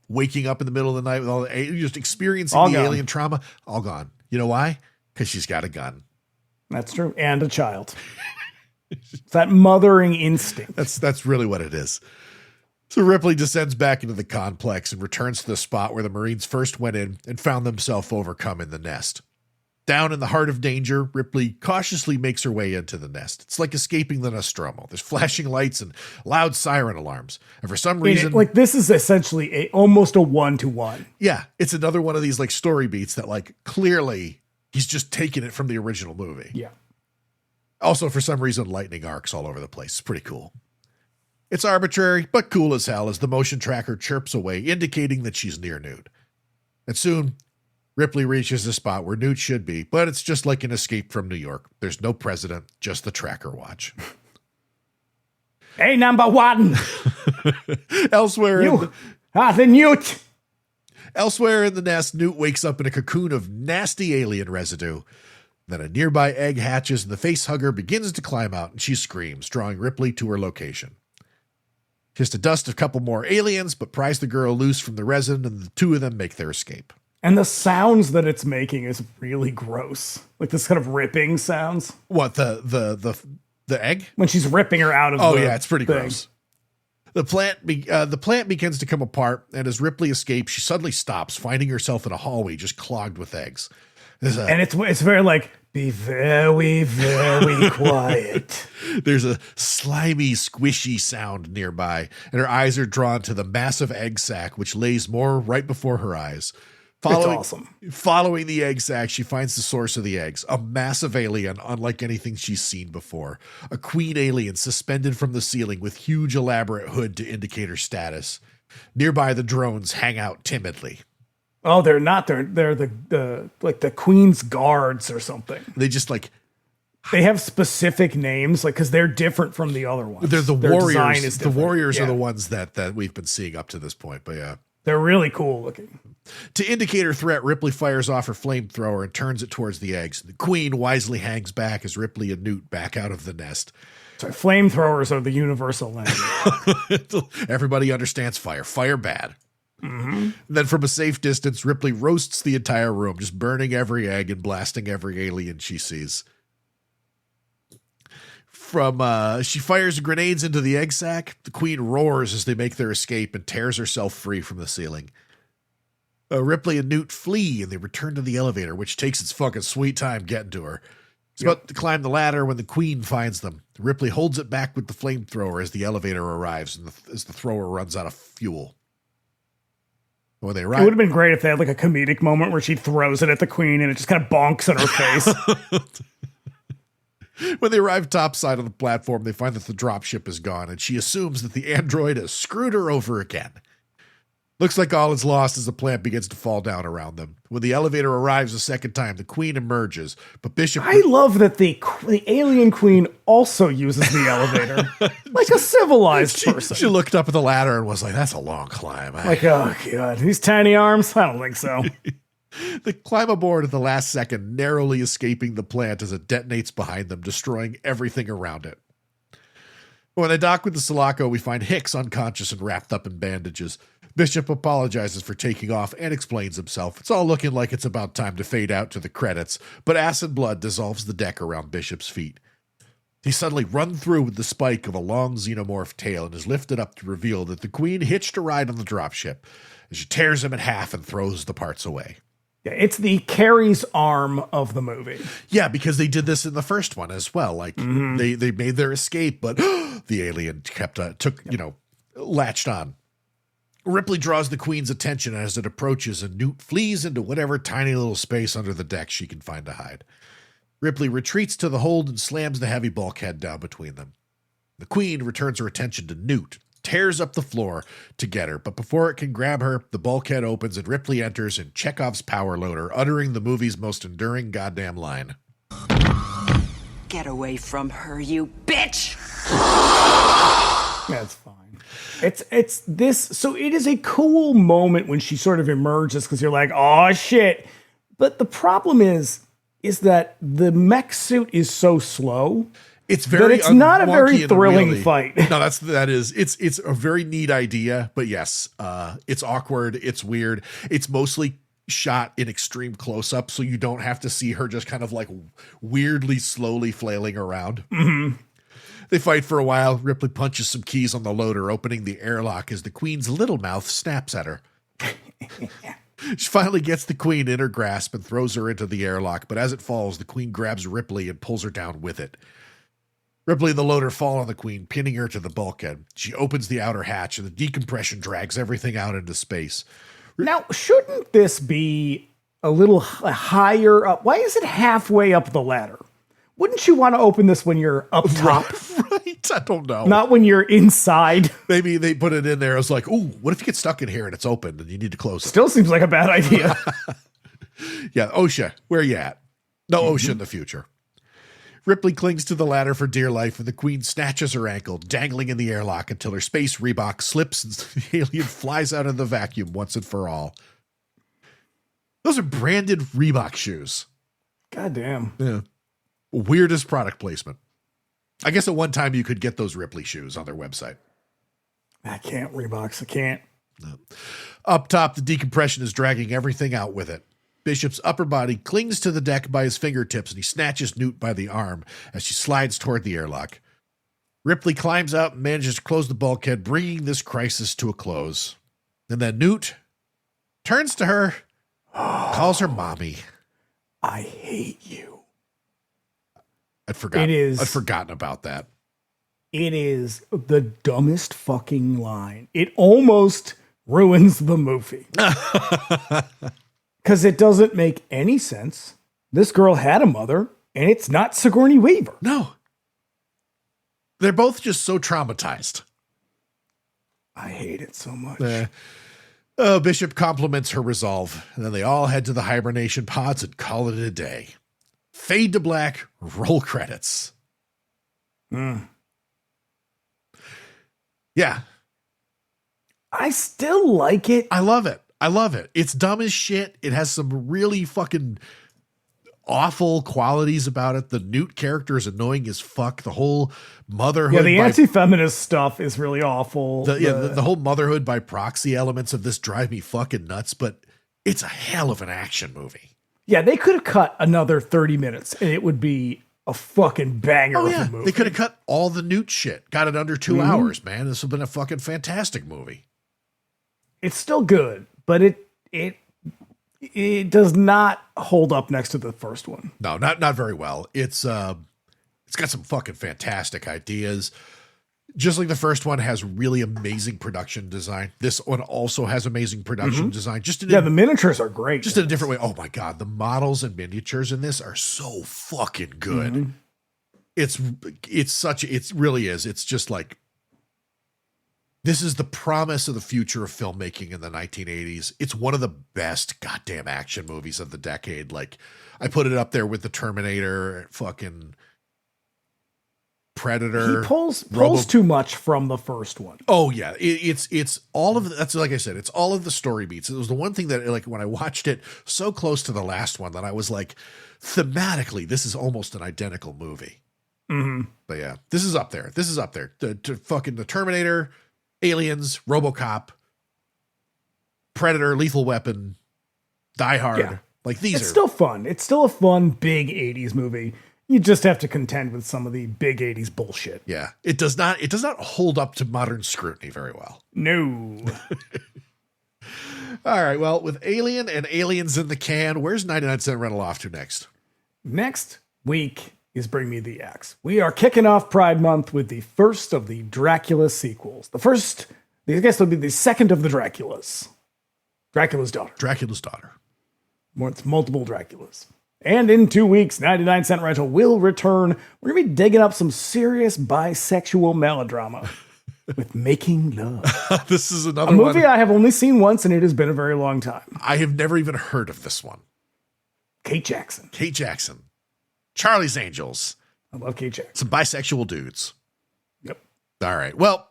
waking up in the middle of the night with all the just experiencing all the alien trauma, all gone. You know why? Because she's got a gun. That's true. And a child. It's that mothering instinct. That's really what it is. So Ripley descends back into the complex and returns to the spot where the Marines first went in and found themselves overcome in the nest. Down in the heart of danger, Ripley cautiously makes her way into the nest. It's like escaping the Nostromo. There's flashing lights and loud siren alarms. And for some reason... this is essentially almost a one-to-one. Yeah, it's another one of these story beats that clearly he's just taking it from the original movie. Yeah. Also, for some reason, lightning arcs all over the place. It's pretty cool. It's arbitrary, but cool as hell as the motion tracker chirps away, indicating that she's near Newt. And soon... Ripley reaches the spot where Newt should be, but it's just like an escape from New York. There's no president, just the tracker watch. Hey, number one. Elsewhere the Newt. Elsewhere in the nest, Newt wakes up in a cocoon of nasty alien residue. Then a nearby egg hatches and the facehugger begins to climb out and she screams, drawing Ripley to her location. Just to dust a couple more aliens, but pries the girl loose from the resin and the two of them make their escape. And the sounds that it's making is really gross. Like this kind of ripping sounds. What, the egg? When she's ripping her out of yeah, it's pretty gross. The plant begins to come apart, and as Ripley escapes, she suddenly stops, finding herself in a hallway just clogged with eggs. And it's very be very, very quiet. There's a slimy, squishy sound nearby, and her eyes are drawn to the massive egg sac, which lays more right before her eyes. It's awesome. Following the egg sac, she finds the source of the eggs, a massive alien unlike anything she's seen before. A queen alien suspended from the ceiling with huge elaborate hood to indicate her status. Nearby, the drones hang out timidly. Oh, they're not. They're the queen's guards or something. They just they have specific names, because they're different from the other ones. They're the Their warriors. design is The different. warriors are the ones that we've been seeing up to this point, but yeah. They're really cool looking. To indicate her threat, Ripley fires off her flamethrower and turns it towards the eggs. The queen wisely hangs back as Ripley and Newt back out of the nest. So flamethrowers are the universal language. Everybody understands fire. Fire bad. Mm-hmm. Then from a safe distance, Ripley roasts the entire room, just burning every egg and blasting every alien she sees. She fires grenades into the egg sac. The queen roars as they make their escape and tears herself free from the ceiling. Ripley and Newt flee and they return to the elevator, which takes its fucking sweet time getting to her. It's about to climb the ladder when the queen finds them. Ripley holds it back with the flamethrower as the elevator arrives and as the thrower runs out of fuel. When they It arrive, would have been great if they had like a comedic moment where she throws it at the queen and it just kind of bonks on her face. when they arrive topside on the platform, they find that the dropship is gone, and she assumes that the android has screwed her over again. Looks like all is lost as the plant begins to fall down around them. When the elevator arrives a second time, the queen emerges, but Bishop... I love that the alien queen also uses the elevator like a civilized person. She looked up at the ladder and was like, that's a long climb. Like, oh, God, these tiny arms? I don't think so. They climb aboard at the last second, narrowly escaping the plant as it detonates behind them, destroying everything around it. When they dock with the Sulaco, we find Hicks unconscious and wrapped up in bandages. Bishop apologizes for taking off and explains himself. It's all looking like it's about time to fade out to the credits, but acid blood dissolves the deck around Bishop's feet. He's suddenly run through with the spike of a long xenomorph tail and is lifted up to reveal that the queen hitched a ride on the dropship as she tears him in half and throws the parts away. Yeah, it's the Carrie's arm of the movie. Yeah, because they did this in the first one as well. Like they made their escape, but the alien latched on. Ripley draws the queen's attention as it approaches, and Newt flees into whatever tiny little space under the deck she can find to hide. Ripley retreats to the hold and slams the heavy bulkhead down between them. The queen returns her attention to Newt, tears up the floor to get her, but before it can grab her, the bulkhead opens and Ripley enters in Chekhov's power loader, uttering the movie's most enduring goddamn line. Get away from her, you bitch! That's fine. It's this. So it is a cool moment when she sort of emerges because you're like, oh shit. But the problem is that the mech suit is so slow. It's very. It's not a very thrilling fight. No, that is. It's a very neat idea, but yes, it's awkward. It's weird. It's mostly shot in extreme close up, so you don't have to see her just kind of like weirdly slowly flailing around. Mm-hmm. They fight for a while. Ripley punches some keys on the loader, opening the airlock as the queen's little mouth snaps at her. She finally gets the queen in her grasp and throws her into the airlock, but as it falls, the queen grabs Ripley and pulls her down with it. Ripley and the loader fall on the queen, pinning her to the bulkhead. She opens the outer hatch, and the decompression drags everything out into space. Now, shouldn't this be a little higher up? Why is it halfway up the ladder? Wouldn't you want to open this when you're up top? Right? I don't know. Not when you're inside. Maybe they put it in there. I was like, ooh, what if you get stuck in here and it's open and you need to close it? Still seems like a bad idea. Yeah, OSHA, where you at? No OSHA in the future. Ripley clings to the ladder for dear life, and the queen snatches her ankle, dangling in the airlock until her space Reebok slips and the alien flies out of the vacuum once and for all. Those are branded Reebok shoes. God damn. Yeah. Weirdest product placement. I guess at one time you could get those Ripley shoes on their website. I can't, Reeboks. I can't. No. Up top, the decompression is dragging everything out with it. Bishop's upper body clings to the deck by his fingertips, and he snatches Newt by the arm as she slides toward the airlock. Ripley climbs out and manages to close the bulkhead, bringing this crisis to a close. And then Newt turns to her, calls her mommy. I hate you. I'd forgotten about that. It is the dumbest fucking line. It almost ruins the movie. Because it doesn't make any sense. This girl had a mother, and it's not Sigourney Weaver. No. They're both just so traumatized. I hate it so much. Bishop compliments her resolve, and then they all head to the hibernation pods and call it a day. Fade to black, roll credits. Yeah. I still like it. I love it. It's dumb as shit. It has some really fucking awful qualities about it. The Newt character is annoying as fuck. The whole motherhood. Yeah, the anti-feminist stuff is really awful. The whole motherhood by proxy elements of this drive me fucking nuts, but it's a hell of an action movie. Yeah, they could have cut another 30 minutes and it would be a fucking banger of a movie. They could have cut all the Newt shit. Got it under 2 hours, man. This would have been a fucking fantastic movie. It's still good, but it does not hold up next to the first one. No, not very well. It's got some fucking fantastic ideas. just like the first one has really amazing production design, this one also has amazing production design. Just in the miniatures are great. Just in a different way. Oh my God, the models and miniatures in this are so fucking good. It really is. It's just like, this is the promise of the future of filmmaking in the 1980s. It's one of the best goddamn action movies of the decade. Like, I put it up there with the Terminator, fucking Predator. He pulls too much from the first one. Oh yeah, it's all of that's like I said, it's all of the story beats. It was the one thing that, like, when I watched it so close to the last one, that I was like, thematically, this is almost an identical movie. But yeah, this is up there. This is up there. The Terminator, Aliens, RoboCop, Predator, Lethal Weapon, Die Hard. Yeah. Like, these it's still fun. It's still a fun big 80s movie. You just have to contend with some of the big 80s bullshit. Yeah. It does not hold up to modern scrutiny very well. No. All right. Well, with Alien and Aliens in the can, where's 99 Cent Rental off to next? Next week is Bring Me the Axe. We are kicking off Pride Month with the first of the Dracula sequels. I guess it'll be the second of the Draculas. Dracula's Daughter. Dracula's Daughter. It's multiple Draculas. And in 2 weeks, 99 Cent Rental will return. We're going to be digging up some serious bisexual melodrama with Making Love. This is another movie I have only seen once, and it has been a very long time. I have never even heard of this one. Kate Jackson. Charlie's Angels. I love Kate Jackson. Some bisexual dudes. Yep. All right. Well,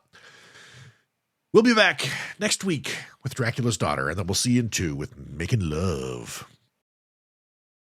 we'll be back next week with Dracula's Daughter, and then we'll see you in 2 with Making Love.